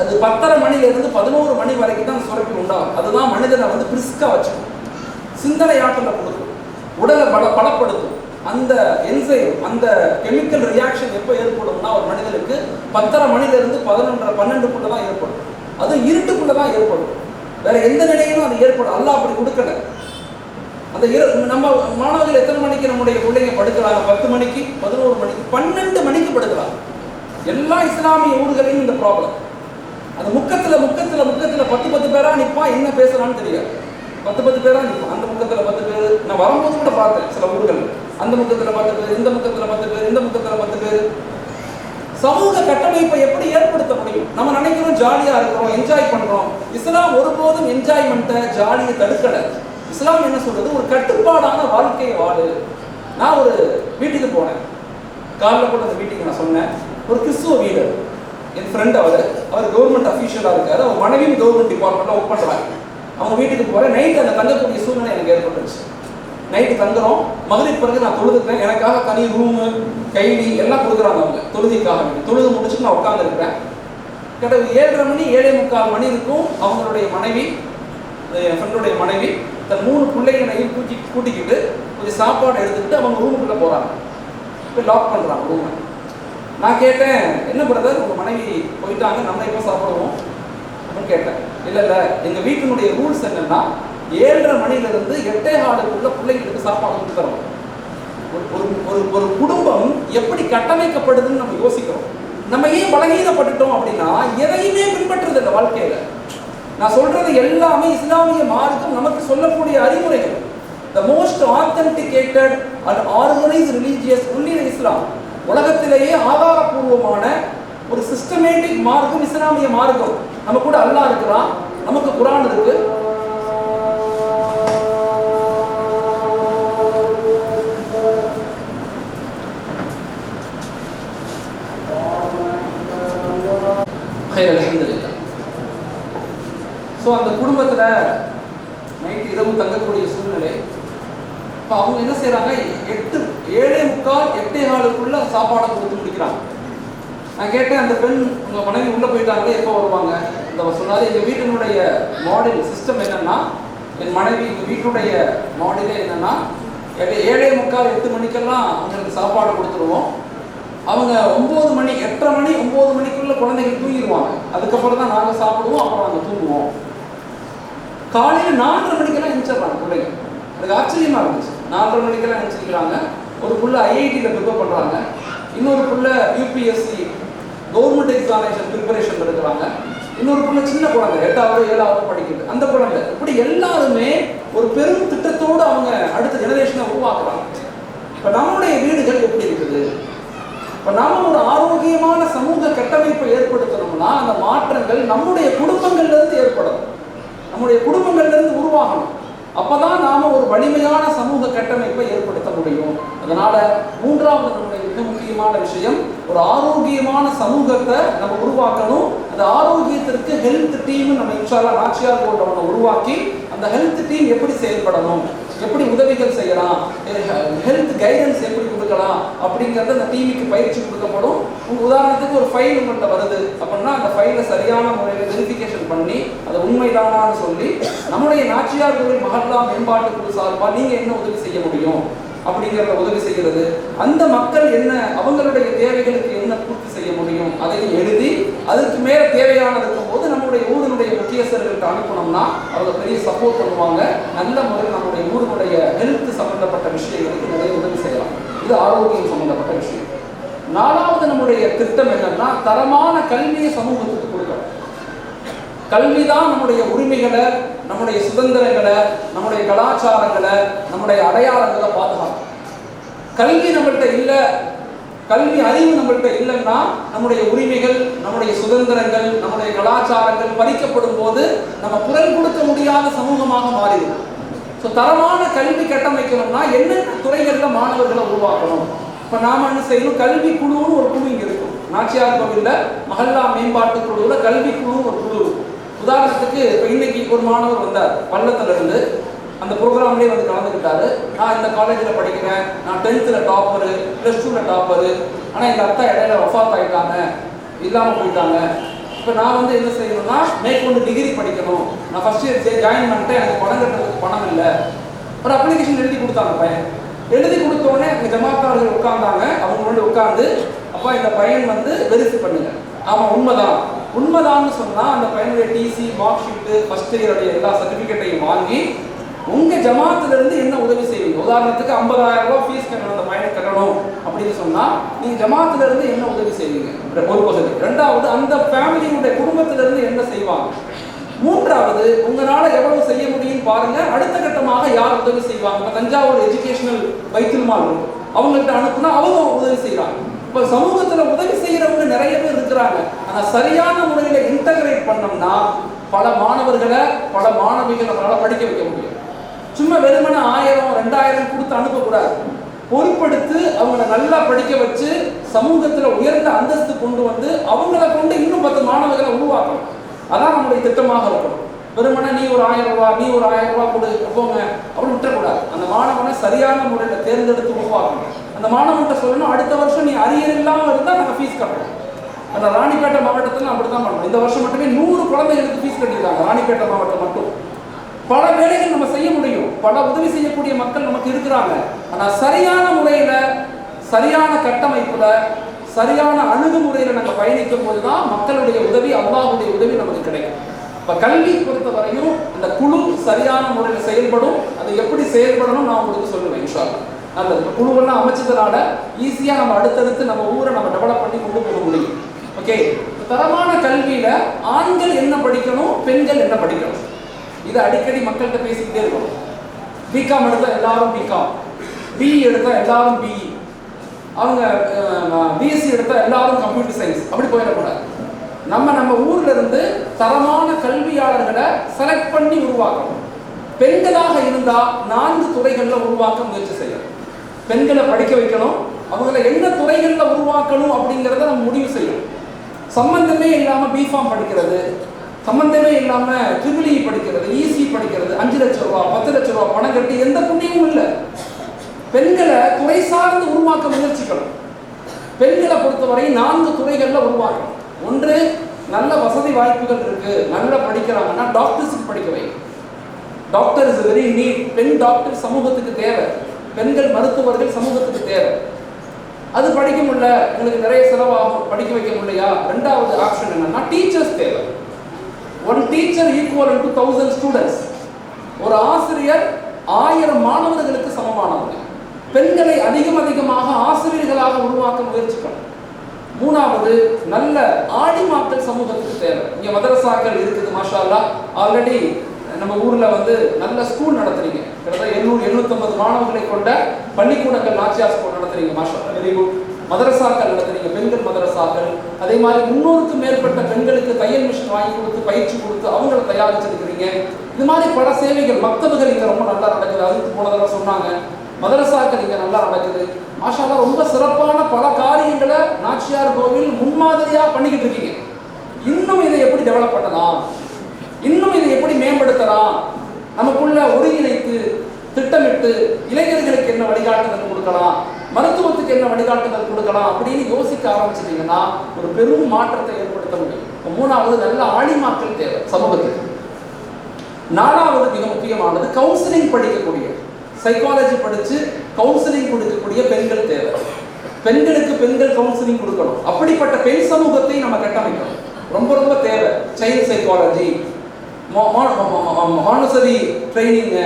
Speaker 2: அது 10:30 மணிலிருந்து 11 மணி வரைக்கும் தான் சுரப்பி உண்டாகும். அதுதான் மனிதனை பிரிஸ்கா வச்சுக்கும், சிந்தனை ஆற்றலை கொடுக்கும், உடலை பலப்படுத்தும். அந்த என்சைம், அந்த கெமிக்கல் ரியாக்ஷன் எப்போ ஏற்படும்னா ஒரு மனிதனுக்கு 10:30 மணிலிருந்து 11:30 12க்குள்ள தான் ஏற்படும். அது இருட்டுக்குள்ள தான் ஏற்படும், வேற எந்த நிலையிலும் அது ஏற்படும். அல்லாஹ் அப்படி கொடுக்கல. அந்த நம்ம மாணவர்கள் எத்தனை மணிக்கு நம்முடைய பிள்ளைங்க படுக்கிறாங்க? 10 மணிக்கு, 11 மணிக்கு, 12 மணிக்கு படுக்கிறாங்க. எல்லா இஸ்லாமிய ஊர்களையும் இந்த ப்ராப்ளம். அந்த முக்கத்தில் 10 பேரா நிற்பான், என்ன பேசுறான்னு தெரியாது. 10 பேரா நிற்பான். அந்த முக்கத்தில் 10 பேர். நான் வரும்போது கூட பார்த்தேன் சில ஊர்கள். அந்த முக்கத்தில் 10 பேர், இந்த முக்கத்தில் 10 பேர், இந்த முக்கத்தில் 10 பேர். சமூக கட்டமைப்பை எப்படி ஏற்படுத்த முடியும்? நம்ம நினைக்கிறோம் ஜாலியா இருக்கிறோம், என்ஜாய் பண்றோம். இஸ்லாம் ஒருபோதும் என்ஜாய்மெண்ட்டை, ஜாலியை தடுக்கல. இஸ்லாம் என்ன சொல்றது? ஒரு கட்டுப்பாடான வாழ்க்கையை வாழு. நான் ஒரு வீட்டுக்கு போனேன். காலையில் கூட அந்த வீட்டுக்கு நான் சொன்னேன். ஒரு கிறிஸ்துவ வீடர், என் ஃப்ரெண்ட். அவர் கவர்மெண்ட் அஃபீஷியலாக இருக்காரு. அவர் மனைவியும் கவர்மெண்ட் டிபார்ட்மெண்ட்டில் ஒர்க் பண்ணுறாங்க. அவங்க வீட்டுக்கு போகிறேன். நைட்டு அந்த தங்கக்கூடிய சூழ்நிலை எனக்கு ஏற்பட்டுருச்சு. நைட்டு தங்குறோம். மகரிப் பிறகு நான் தொழுதுக்கிறேன். எனக்காக தனி ரூமு, கைலி எல்லாம் கொடுக்குறாங்க அவங்க தொழுதிக்காக. தொழுது முடிச்சுட்டு நான் உட்காந்துருக்கிறேன். கிட்ட 7:30 மணி 7:45 மணி இருக்கும். அவங்களுடைய மனைவி, என் ஃப்ரெண்டுடைய மனைவி, தன் 3 பிள்ளைகளையும் கூட்டிக்கிட்டு கொஞ்சம் சாப்பாடு எடுத்துக்கிட்டு அவங்க ரூமுக்குள்ளே போகிறாங்க. போய் லாக் பண்ணுறாங்க ரூமை. நான் கேட்டேன், என்ன பிரதர் உங்கள் மனைவி போயிட்டாங்க, நம்ம எப்போ சாப்பிடுவோம் அப்படின்னு கேட்டேன். இல்லை எங்கள் வீட்டினுடைய ரூல்ஸ் என்னென்னா 7:30 மணிலேருந்து 8:15 பிள்ளைங்களுக்கு சாப்பாடு கொடுத்துறோம். ஒரு குடும்பம் எப்படி கட்டமைக்கப்படுதுன்னு நம்ம யோசிக்கிறோம். நம்ம ஏன் பலகீனப்பட்டுட்டோம் அப்படின்னா எதையுமே பின்பற்றுறது இந்த வாழ்க்கையில். நான் சொல்றது எல்லாமே இஸ்லாமிய மார்க்கம் நமக்கு சொல்லக்கூடிய அறிவுரைகள். The most authenticated and organized religious only Islam. உலகத்திலேயே ஆதாரபூர்வமான ஒரு சிஸ்டமேட்டிக் மார்க்கம் இஸ்லாமிய மார்க்கம். நம்ம கூட அல்லாஹ் இருக்கிறான், நமக்கு குர்ஆன் இருக்கு. அல்ஹம்துலில்லாஹ். ஸோ அந்த குடும்பத்தில் நைட்டு இரவு தங்கக்கூடிய சூழ்நிலை. இப்போ அவங்க என்ன செய்கிறாங்க, 7:45 8:15 சாப்பாடை கொடுத்து முடிக்கிறாங்க. நான் கேட்டேன், அந்த பெண் உங்கள் மனைவி உள்ளே போயிட்டாங்களே, எப்போ வருவாங்க? இந்த சொன்னார், எங்கள் வீட்டினுடைய மாடல் சிஸ்டம் என்னென்னா, என் மனைவி எங்கள் வீட்டுடைய மாடலே என்னென்னா 7:45 8 மணிக்கெல்லாம் அவங்களுக்கு சாப்பாடு கொடுத்துருவோம். அவங்க 9 மணி 8:30 மணி 9 மணிக்குள்ளே குழந்தைகள் தூங்கிடுவாங்க. அதுக்கப்புறம் தான் நாங்கள் சாப்பிடுவோம், அப்புறம் நாங்கள் தூங்குவோம். காலையில் 4:30 மணிக்கெல்லாம் எழுந்திரிச்சிடுறாங்க பிள்ளைங்க. எனக்கு ஆச்சரியமாக இருந்துச்சு. 4:30 மணிக்கெல்லாம் எழுந்திரிக்கிறாங்க. ஒரு புள்ள ஐஐடியில் ப்ரிப்பேர் பண்ணுறாங்க, இன்னொரு புள்ள யூபிஎஸ்சி கவர்மெண்ட் எக்ஸாமினேஷன் ப்ரிப்பரேஷன் இருக்கிறாங்க, இன்னொரு புள்ள சின்ன குழந்தை 8வது 7வது படிக்குது. அந்த குழந்தை இப்படி எல்லாருமே ஒரு பெரும் திட்டத்தோடு அவங்க அடுத்த ஜெனரேஷனை உருவாக்குறாங்க. இப்போ நம்மளுடைய வீடுகள் எப்படி இருக்குது? இப்போ நாம ஒரு ஆரோக்கியமான சமூக கட்டமைப்பை ஏற்படுத்தணும்னா அந்த மாற்றங்கள் நம்முடைய குடும்பங்கள்லேருந்து ஏற்படணும், நம்முடைய குடும்பங்கள்லேருந்து உருவாகணும். அப்போதான் நாம ஒரு வலிமையான சமூக கட்டமைப்பை ஏற்படுத்த முடியும். அதனால 3வது நம்முடைய மிக முக்கியமான விஷயம், ஒரு ஆரோக்கியமான சமூகத்தை நம்ம உருவாக்கணும். அந்த ஆரோக்கியத்திற்கு ஹெல்த் டீம் நம்ம இன்ஷால்லா நாச்சியார் போன்றவனை உருவாக்கி அந்த ஹெல்த் டீம் எப்படி செயல்படணும், எப்படி உதவிகள் செய்யலாம், ஹெல்த் கைடன்ஸ் எப்படி கொடுக்கலாம் அப்படிங்கிறது அந்த டீமுக்கு பயிற்சி கொடுக்கப்படும். உதாரணத்துக்கு ஒரு ஃபைல் உங்கள்கிட்ட வருது அப்படின்னா அந்த ஃபைலை சரியான முறையில் வெரிஃபிகேஷன் பண்ணி அதை உண்மைதானான்னு சொல்லி நம்முடைய நாச்சியார் கோவில் மஹல்லா மேம்பாட்டு குழு சார்பாக நீங்கள் என்ன உதவி செய்ய முடியும் அப்படிங்கிறத உதவி செய்கிறது. அந்த மக்கள் என்ன அவங்களுடைய தேவைகளுக்கு என்ன பூர்த்தி செய்ய முடியும் அதையும் எழுதி அதுக்கு மேலே தேவையானது இருக்கும்போது நம்முடைய ஊரினுடைய முக்கியஸ்தர்களுக்கு அனுப்பணும்னா அவங்க பெரிய சப்போர்ட் பண்ணுவாங்க. நல்ல முறையில் நம்முடைய ஊரினுடைய ஹெல்த் சம்பந்தப்பட்ட விஷயங்களுக்கு நிறைய உதவி செய்யலாம். இது ஆரோக்கியம் சம்பந்தப்பட்ட விஷயம். 4வது நம்முடைய திட்டம் என்னன்னா, தரமான கல்வியை சமூகத்துக்கு கொடுக்கணும். கல்விதான் நம்முடைய உரிமைகளை, நம்முடைய சுதந்திரங்களை, நம்முடைய கலாச்சாரங்களை, நம்முடைய அடையாளங்களை பாதுகாக்கும். கல்வி நம்மள்கிட்ட இல்லை, கல்வி அறிவு நம்மள்கிட்ட இல்லைன்னா நம்முடைய உரிமைகள், நம்முடைய சுதந்திரங்கள், நம்முடைய கலாச்சாரங்கள் பறிக்கப்படும் போது நம்ம குரல் கொடுக்க முடியாத சமூகமாக மாறிடும். ஸோ தரமான கல்வி கட்டமைக்கணும்னா என்னென்ன துறைகளில் மாணவர்களை உருவாக்கணும்? இப்போ நாம என்ன செய்யணும், கல்வி குழுன்னு ஒரு குழு இங்கே இருக்கும். நாச்சியார் கோவிலில் மஹல்லா மேம்பாட்டு குழுவில் கல்வி குழுன்னு ஒரு குழு இருக்கும். உதாரணத்துக்கு இப்போ இன்னைக்கு ஒரு மாணவர் வந்தார் பள்ளத்திலிருந்து, அந்த ப்ரோக்ராம்லேயே வந்து கலந்துக்கிட்டாரு. நான் இந்த காலேஜில் படிக்கிறேன், நான் 10th டாப்பரு, +2 டாப்பரு, ஆனால் எங்கள் அத்தா இடையில வஃபாத் ஆகிட்டாங்க, இல்லாமல் போயிட்டாங்க. இப்போ நான் வந்து என்ன செய்யணும்னா மேற்கொண்டு டிகிரி படிக்கணும், நான் ஃபர்ஸ்ட் இயர் ஜாயின் பண்ணிட்டேன், எனக்கு பணம் கட்டுறதுக்கு பணம் இல்லை. ஒரு அப்ளிகேஷன் எழுதி கொடுத்தாங்க பையன். எழுதி கொடுத்தோடனே எங்கள் ஜமாத்தார்கள் உட்கார்ந்தாங்க. அவங்க முன்னாடி உட்காந்து, அப்பா இந்த பையன் வந்து வெரிஃபை பண்ணுங்க, ஆமாம் உண்மைதான்னு சொன்னால் அந்த பையனுடைய டிசி, மார்க் ஷீட்டு, ஃபர்ஸ்ட் இயருடைய எல்லா சர்டிஃபிகேட்டையும் வாங்கி உங்க ஜமாத்துல இருந்து என்ன உதவி செய்வீங்க? உதாரணத்துக்கு 50,000 ரூபாய் ஃபீஸ் கட்டணும், அந்த பையனை கட்டணும் அப்படின்னு சொன்னா நீங்க ஜமாத்துல இருந்து என்ன உதவி செய்வீங்க? ஒரு பகுதி. ரெண்டாவது, அந்த ஃபேமிலியுடைய குடும்பத்துல இருந்து என்ன செய்வாங்க? மூன்றாவது, உங்களால எவ்வளவு செய்ய முடியும் பாருங்க. அடுத்த கட்டமாக யார் உதவி செய்வாங்க? தஞ்சாவூர் எஜுகேஷனல் பைத்துல் மால் அவங்கள்ட்ட அனுப்புனா அவங்க உதவி செய்யறாங்க. இப்ப சமூகத்துல உதவி செய்யறவங்க நிறைய பேர் இருக்கிறாங்க. ஆனா சரியான முறையில இன்டகிரேட் பண்ணோம்னா பல மாணவர்களை, பல மாணவிகளை நம்மளால படிக்க வைக்க முடியும். சும்மா வெறுமன 1000 2000 கொடுத்து அனுப்பக்கூடாது. பொறுப்படுத்து அவங்கள நல்லா படிக்க வச்சு சமூகத்துல உயர்ந்த அந்தஸ்து கொண்டு வந்து அவங்கள கொண்டு இன்னும் 10 மாணவர்களை உருவாக்கணும். அதான் நம்முடைய திட்டமாக இருக்கணும். வெறுமனே நீ ஒரு 1000 ரூபாய், நீ ஒரு 1000 ரூபாய் கொடு போங்க அப்படின்னு விட்டுறக்கூடாது. அந்த மாணவனை சரியான முறையில் தேர்ந்தெடுத்து உருவாக்கணும். அந்த மாணவன்கிட்ட சொல்லணும், அடுத்த வருஷம் நீ அரியர் இல்லாமல் இருந்தால் நாங்கள் ஃபீஸ் கட்டுறோம். அந்த ராணிப்பேட்டை மாவட்டத்தில் அப்படி தான் பண்ணுறோம். இந்த வருஷம் மட்டுமே 100 குழந்தைகளுக்கு ஃபீஸ் கட்டியிருக்காங்க ராணிப்பேட்டை மாவட்டம் மட்டும். பல வேலைகள் நம்ம செய்ய முடியும், பல உதவி செய்யக்கூடிய மக்கள் நமக்கு இருக்கிறாங்க. ஆனால் சரியான முறையில், சரியான கட்டமைப்புல, சரியான அணுகுமுறையில் நம்ம பயணிக்கும் போது தான் மக்களுடைய உதவி, அல்லாஹ்வுடைய உதவி நமக்கு கிடைக்கும். இப்போ கல்வி பொறுத்த வரையும் இந்த குழு சரியான முறையில் செயல்படும். அது எப்படி செயல்படணும் நான் உங்களுக்கு சொல்லுவேன் இன்ஷா அல்லாஹ். நல்லது. இப்போ குழுவெல்லாம் அமைச்சதுனால ஈஸியாக நம்ம அடுத்தடுத்து நம்ம ஊரை நம்ம டெவலப் பண்ணி கொண்டு போக முடியும். ஓகே, தரமான கல்வியில ஆண்கள் என்ன படிக்கணும், பெண்கள் என்ன படிக்கணும், இதை அடிக்கடி மக்கள்கிட்ட பேசிக்கிட்டே இருக்கணும். பிகாம் எடுத்தா எல்லாரும் பிகாம், பிஇ எடுத்தா எல்லாரும் பிஇ, அவங்க பிஎஸ்சி எடுத்தா எல்லாரும் கம்ப்யூட்டர் சயின்ஸ், அப்படி போயிடக்கூடாது. நம்ம ஊர்ல இருந்து தரமான கல்வியாளர்களை செலக்ட் பண்ணி உருவாக்கணும். பெண்களாக இருந்தா 4 துறைகள்ல உருவாக்க முயற்சி செய்யணும். பெண்களை படிக்க வைக்கணும். அவங்களை என்ன துறைகள்ல உருவாக்கணும் அப்படிங்கிறத நம்ம முடிவு செய்யணும். சம்பந்தமே இல்லாம பிஃபார்ம் படிக்கிறது, சம்பந்தமே இல்லாம ட்ரிபிள் படிக்கிறது, இசி படிக்கிறது, 5 லட்சம் ரூபாய் 10 லட்சம் ரூபாய் பணம் கட்டி எந்த புண்ணியமும் இல்லை. பெண்களை துறை சார்ந்து உருவாக்க முயற்சிக்கணும். பெண்களை பொறுத்தவரை 4 துறைகள்ல உருவாக்கணும். ஒன்று, நல்ல வசதி வாய்ப்புகள் இருக்கு, நல்லா படிக்கிறாங்கன்னா டாக்டர்ஸுக்கு படிக்க வை. Doctor is very need. பெண் டாக்டர் சமூகத்துக்கு தேவை. பெண்கள் மருத்துவர்கள் சமூகத்துக்கு தேவை. அது படிக்க முடியல, உங்களுக்கு நிறைய செலவாகும், படிக்க வைக்க முடியலையா? ரெண்டாவது ஆப்ஷன் என்னன்னா டீச்சர்ஸ் தேவை. 1 டீச்சர் ஈக்குவல் டு 1000 ஸ்டூடெண்ட்ஸ். ஒரு ஆசிரியர் 1000 மாணவர்களுக்கு சமமானவங்க. பெண்களை அதிகமாக ஆசிரியர்களாக உருவாக்க முயற்சிக்கணும். மூணாவது, நல்ல ஆலிமாக்கள் சமூகத்துக்கு தேவை. இங்க மதரசாக்கள் இருக்குது, மாஷா அல்லாஹ். ஆல்ரெடி நம்ம ஊர்ல நல்ல ஸ்கூல் நடத்துறீங்க. கிட்டத்தட்ட 700-750 மாணவர்களை கொண்ட பள்ளிக்கூடங்கள், நாச்சியார் ஸ்கூல் நடத்துறீங்க, மாஷா அல்லாஹ், வெரி குட். மதரசாக்கள் நடத்துறீங்க, பெண்கள் மதரசாக்கள். அதே மாதிரி 300க்கும் மேற்பட்ட பெண்களுக்கு தையல் மிஷின் வாங்கி கொடுத்து, பயிற்சி கொடுத்து அவங்களை தயாரிச்சிருக்கிறீங்க. இது மாதிரி பல சேவைகள். மக்தபுகள் இங்க ரொம்ப நல்லா நடக்குது, அதுக்கு போனதெல்லாம் சொன்னாங்க. மதரசாக்கள் இங்க நல்லா நடக்குது, மாஷா அல்லாஹ். ரொம்ப சிறப்பான பல காரியங்களை நாச்சியார் கோவில் முன்மாதிரியா பண்ணிக்கிட்டு இருக்கீங்க. இன்னும் இதை எப்படி டெவலப் பண்ணலாம், இன்னும் இதை எப்படி மேம்படுத்தலாம், நமக்குள்ள ஒருங்கிணைத்து திட்டமிட்டு இளைஞர்களுக்கு என்ன வழிகாட்டுதல் கொடுக்கலாம், மருத்துவத்துக்கு என்ன வழிகாட்டுதல் கொடுக்கலாம் அப்படின்னு யோசிக்க ஆரம்பிச்சிட்டீங்கன்னா ஒரு பெரும் மாற்றத்தை ஏற்படுத்த முடியும். மூணாவது, நல்ல ஆலிமாக்கள் தேவை சமூகத்துக்கு. நாலாவது, மிக முக்கியமானது, கவுன்சிலிங் படிக்கக்கூடிய, சைக்காலஜி படிச்சு கவுன்சிலிங் கொடுக்கக்கூடிய பெண்கள் தேவை. பெண்களுக்கு பெண்கள் கவுன்சிலிங் கொடுக்கணும். அப்படிப்பட்ட பெண் சமூகத்தை நம்ம கட்டமைக்கணும். ரொம்ப ரொம்ப தேவை. சைல்ட் சைக்காலஜி, மானசரி ட்ரைனிங்,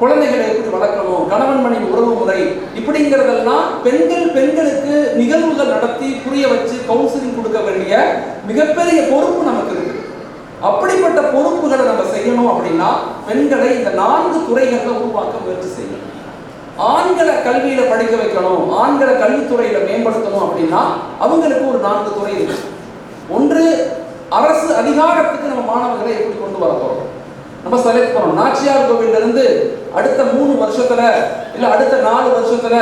Speaker 2: குழந்தைகளை எப்படி வளர்க்கணும், கணவன் மனைவி உறவு முறை, இப்படிங்கிறதெல்லாம் பெண்களுக்கு நிகழ்வுகள் நடத்தி புரிய வச்சு கவுன்சிலிங் கொடுக்க வேண்டிய மிகப்பெரிய பொறுப்பு நமக்கு இருக்கு. அப்படிப்பட்ட பொறுப்புகளை நம்ம செய்யணும் அப்படின்னா பெண்களை இந்த 4 துறைகளில் உருவாக்க முயற்சி செய்யணும். ஆண்களை கல்வியில படிக்க வைக்கணும், ஆண்களை கல்வித்துறையில மேம்படுத்தணும் அப்படின்னா அவங்களுக்கு ஒரு 4 துறை இருக்கு. ஒன்று, அரசு அதிகாரத்துக்கு நம்ம மாணவர்களை எப்படி கொண்டு வர போறோம், நம்ம செலக்ட் பண்ணணும். நாச்சியார் கோவில்ல இருந்து அடுத்த 3 வருஷத்துல இல்ல அடுத்த 4 வருஷத்துல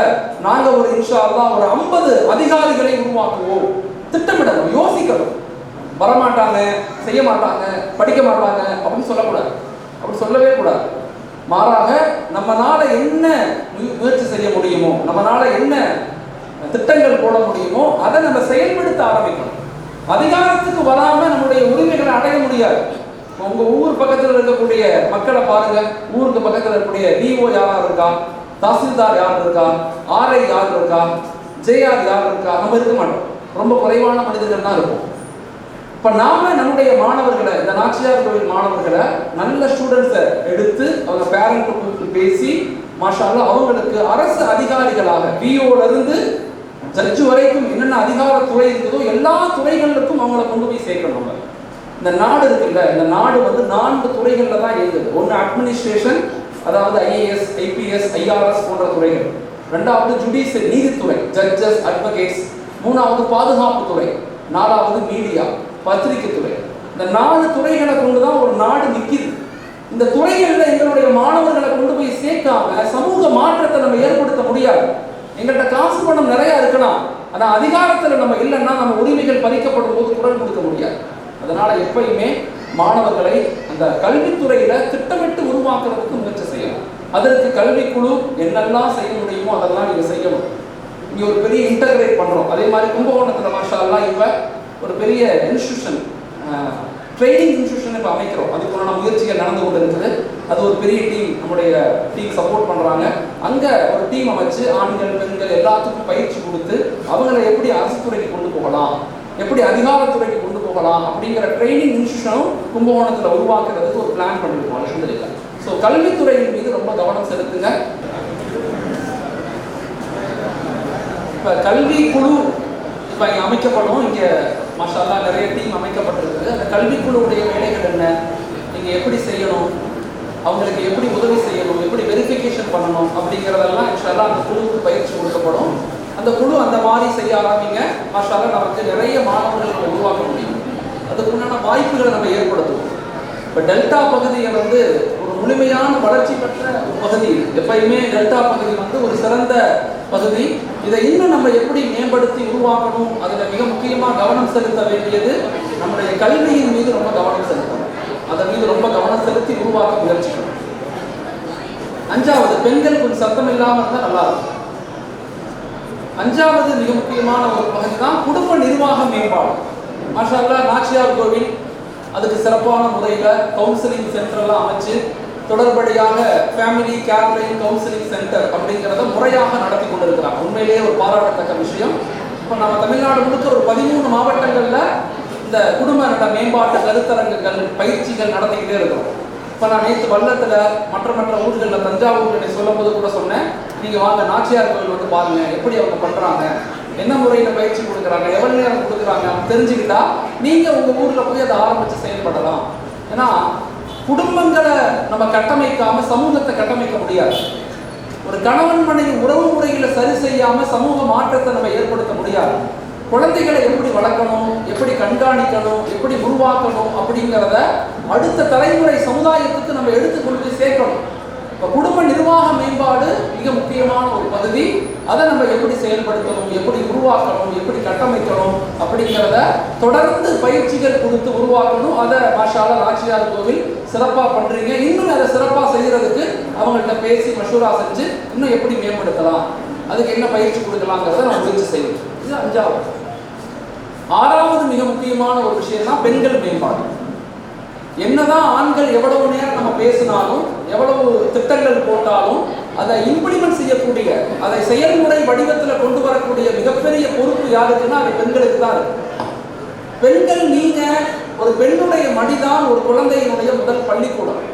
Speaker 2: நாங்க ஒரு இன்ஷா அல்லாஹ் ஒரு 50 அதிகாரிகளை உருவாக்குவோம். திட்டமிடணும், யோசிக்கணும். வரமாட்டாங்க, செய்ய மாட்டாங்க, படிக்க மாட்டாங்க அப்படின்னு சொல்லக்கூடாது. அப்படி சொல்லவே கூடாது. மாறாக நம்மளால என்ன முயற்சி செய்ய முடியுமோ, நம்மளால என்ன திட்டங்கள் போட முடியுமோ அதை நம்ம செயல்படுத்த ஆரம்பிக்கணும். அதிகாரத்துக்கு வராம நம்முடைய உரிமைகளை அடைய முடியாது. உங்க ஊர் பக்கத்தில் இருக்கக்கூடிய மக்களை பாருங்க. ஊருக்கு பக்கத்தில் இருக்கக்கூடிய டிஓ யாரா இருக்கா, தாசில்தார் யார் இருக்கா, ஆர்ஐ யார் இருக்கா, ஜேஆர் யார் இருக்கா? நம்ம இருக்க மாட்டோம். ரொம்ப குறைவான மனிதர்கள் தான் இருக்கும். இப்போ நாம நம்முடைய மாணவர்களை, இந்த நாச்சியார் கோவில் மாணவர்களை நல்ல ஸ்டூடெண்ட்ஸை எடுத்து அவங்க பேரண்ட் பேசி மாஷா அல்லாஹ் அவங்களுக்கு அரசு அதிகாரிகளாக விஓல இருந்து ஜட்ஜு வரைக்கும் என்னென்ன அதிகாரத்துறை இருக்குதோ எல்லா துறைகளுக்கும் அவங்கள கொண்டு போய் சேர்க்கணும். இந்த நாடு இருக்குல்ல, இந்த நாடு வந்து 4 துறைகளில் தான் இருக்குது. ஒன்று அட்மினிஸ்ட்ரேஷன், அதாவது IAS, IPS, IRS போன்ற துறைகள். 2வது ஜுடிஷியல், நீதித்துறை, ஜட்ஜஸ், அட்வொகேட்ஸ். 3வது பாதுகாப்பு துறை. 4வது மீடியா, பத்திரிகை துறை. இந்த 4 துறைகளை கொண்டு தான் ஒரு நாடு நிற்கிது. இந்த துறைகளில் எங்களுடைய மாணவர்களை கொண்டு போய் சேர்க்காம சமூக மாற்றத்தை நம்ம ஏற்படுத்த முடியாது. எங்கள்கிட்ட காசு பணம் நிறைய இருக்கலாம், ஆனால் அதிகாரத்தில் நம்ம இல்லைன்னா நம்ம உரிமைகள் பறிக்கப்படும் போது குரல் கொடுக்க முடியாது. அதனால எப்பயுமே மாணவர்களை அந்த கல்வித்துறையில திட்டமிட்டு உருவாக்குறதுக்கு முயற்சி செய்யணும். அதற்கு கல்விக்குழு என்னெல்லாம் செய்ய முடியுமோ அதெல்லாம் நீங்க செய்யணும். இங்க ஒரு பெரிய இன்டகிரேட் பண்றோம். அதே மாதிரி கும்பகோணத்துல மாஷா அல்லாஹ் இப்ப ஒரு பெரிய இன்ஸ்டிடியூஷன், ட்ரைனிங் இன்ஸ்டிடியூஷன் இப்போ அமைக்கிறோம். அதுக்குள்ள முயற்சிகள் நடந்து கொண்டு இருக்குது. அது ஒரு பெரிய டீம், நம்முடைய டீம் சப்போர்ட் பண்றாங்க. அங்க ஒரு டீம் அமைச்சு ஆண்கள் பெண்கள் எல்லாத்துக்கும் பயிற்சி கொடுத்து அவங்களை எப்படி அரசு துறைக்கு கொண்டு போகலாம், எப்படி அதிகாரத்துறைக்கு கொண்டு போகலாம் அப்படிங்கிற ட்ரைனிங் இன்ஸ்டிடியூஷனும் கும்பகோணத்தில் உருவாக்குறதுக்கு ஒரு பிளான் பண்ணிருக்கோம். அல்ஹம்துலில்லாஹ். ஸோ கல்வித்துறையின் மீது ரொம்ப கவனம் செலுத்துங்க. இப்போ கல்வி குழு இப்போ இங்கே அமைக்கப்படும். இங்கே மாஷா அல்லாஹ் நிறைய டீம் அமைக்கப்பட்டிருக்குது. அந்த கல்விக்குழுவுடைய வேலைகள் என்ன, நீங்கள் எப்படி செய்யணும், அவங்களுக்கு எப்படி உதவி செய்யணும், எப்படி வெரிஃபிகேஷன் பண்ணணும் அப்படிங்கிறதெல்லாம் இன்ஷா அல்லாஹ் அந்த குழுவுக்கு பயிற்சி கொடுக்கப்படும். அந்த குழு அந்த மாதிரி செய்ய ஆரம்பிங்க. மாஷா அல்லாஹ் நமக்கு நிறைய மாணவர்களை உருவாக்க முடியும். அதுக்குண்டான வாய்ப்புகளை நம்ம ஏற்படுத்துவோம். இப்போ டெல்டா பகுதியை வந்து ஒரு முழுமையான வளர்ச்சி பெற்ற பகுதி. எப்பயுமே டெல்டா பகுதி வந்து ஒரு சிறந்த பகுதி. இதை இன்னும் நம்ம எப்படி மேம்படுத்தி உருவாக்கணும், அதில் மிக முக்கியமாக கவனம் செலுத்த வேண்டியது நம்முடைய கல்வியின் மீது ரொம்ப கவனம் செலுத்தணும். அதன் மீது ரொம்ப கவனம் செலுத்தி உருவாக்க முயற்சிக்கணும். 5வது, பெண்கள் கொஞ்சம் சத்தம் இல்லாமல் இருந்தால் நல்லா இருக்கும். 5வது மிக முக்கியமான ஒரு பகுதி தான் குடும்ப நிர்வாக மேம்பாடு. மாஷா அல்லாஹ் நாச்சியார் கோவில் அதுக்கு சிறப்பான முறையில் கவுன்சிலிங் சென்டர்லாம் அமைச்சு தொடர்படியாக ஃபேமிலி கேர்லைன் கவுன்சிலிங் சென்டர் அப்படிங்கிறத முறையாக நடத்தி கொண்டு இருக்கிறாங்க. உண்மையிலேயே ஒரு பாராட்டத்தக்க விஷயம். இப்போ நம்ம தமிழ்நாடு முழுக்க ஒரு 13 மாவட்டங்களில் இந்த குடும்ப நல மேம்பாட்டு கருத்தரங்குகள் பயிற்சிகள் நடத்திக்கிட்டே இருக்கிறோம். இப்போ நான் நேற்று வல்லத்தில் மற்ற ஊர்களில் தஞ்சாவூர் சொல்லும் போது கூட சொன்னேன், நீங்கள் வாங்க நாச்சியார் கோவில் வந்து பாருங்க எப்படி அவங்க பண்ணுறாங்க, என்ன முறையில் பயிற்சி கொடுக்குறாங்க, எவ்வளோ நேரம் கொடுக்குறாங்க தெரிஞ்சுக்கிட்டா நீங்கள் உங்கள் ஊரில் போய் அதை ஆரம்பித்து செயல்படலாம். ஏன்னா குடும்பங்களை நம்ம கட்டமைக்காம சமூகத்தை கட்டமைக்க முடியாது. ஒரு கணவன் மனைவி உறவு முறைகளை சரி செய்யாம சமூக மாற்றத்தை நம்ம ஏற்படுத்த முடியாது. குழந்தைகளை எப்படி வளர்க்கணும், எப்படி கண்காணிக்கணும், எப்படி உருவாக்கணும் அப்படிங்கிறத அடுத்த தலைமுறை சமுதாயத்துக்கு நம்ம எடுத்துக்கொண்டு போய் சேர்க்கணும். இப்போ குடும்ப நிர்வாக மேம்பாடு மிக முக்கியமான ஒரு பகுதி. அதை நம்ம எப்படி செயல்படுத்தணும், எப்படி உருவாக்கணும், எப்படி கட்டமைக்கணும் அப்படிங்கிறத தொடர்ந்து பயிற்சிகள் கொடுத்து உருவாக்கணும். அதை மாஷா அல்லாஹ் நாச்சியார் கோவில் சிறப்பாக பண்ணுறீங்க. இன்னும் அதை சிறப்பாக செய்கிறதுக்கு அவங்கள்ட்ட பேசி மஷூரா செஞ்சு இன்னும் எப்படி மேம்படுத்தலாம், அதுக்கு என்ன பயிற்சி கொடுக்கலாங்கிறத நம்ம முயற்சி செய்யணும். இது 5வது. 6வது மிக முக்கியமான ஒரு விஷயம் தான் பெண்கள் மேம்பாடு. என்னதான் ஆண்கள் எவ்வளவு நேரம் நம்ம பேசினாலும் எவ்வளவு திட்டங்கள் போட்டாலும் அதை இம்ப்ளிமெண்ட் செய்யக்கூடிய, அதை செயல்முறை வடிவத்தில் கொண்டு வரக்கூடிய மிகப்பெரிய பொறுப்பு யாருக்குன்னா அது பெண்களுக்கு தான் இருக்கு. பெண்கள், நீங்க ஒரு பெண்ணுடைய மடிதான் ஒரு குழந்தையினுடைய முதல் பள்ளிக்கூடம்.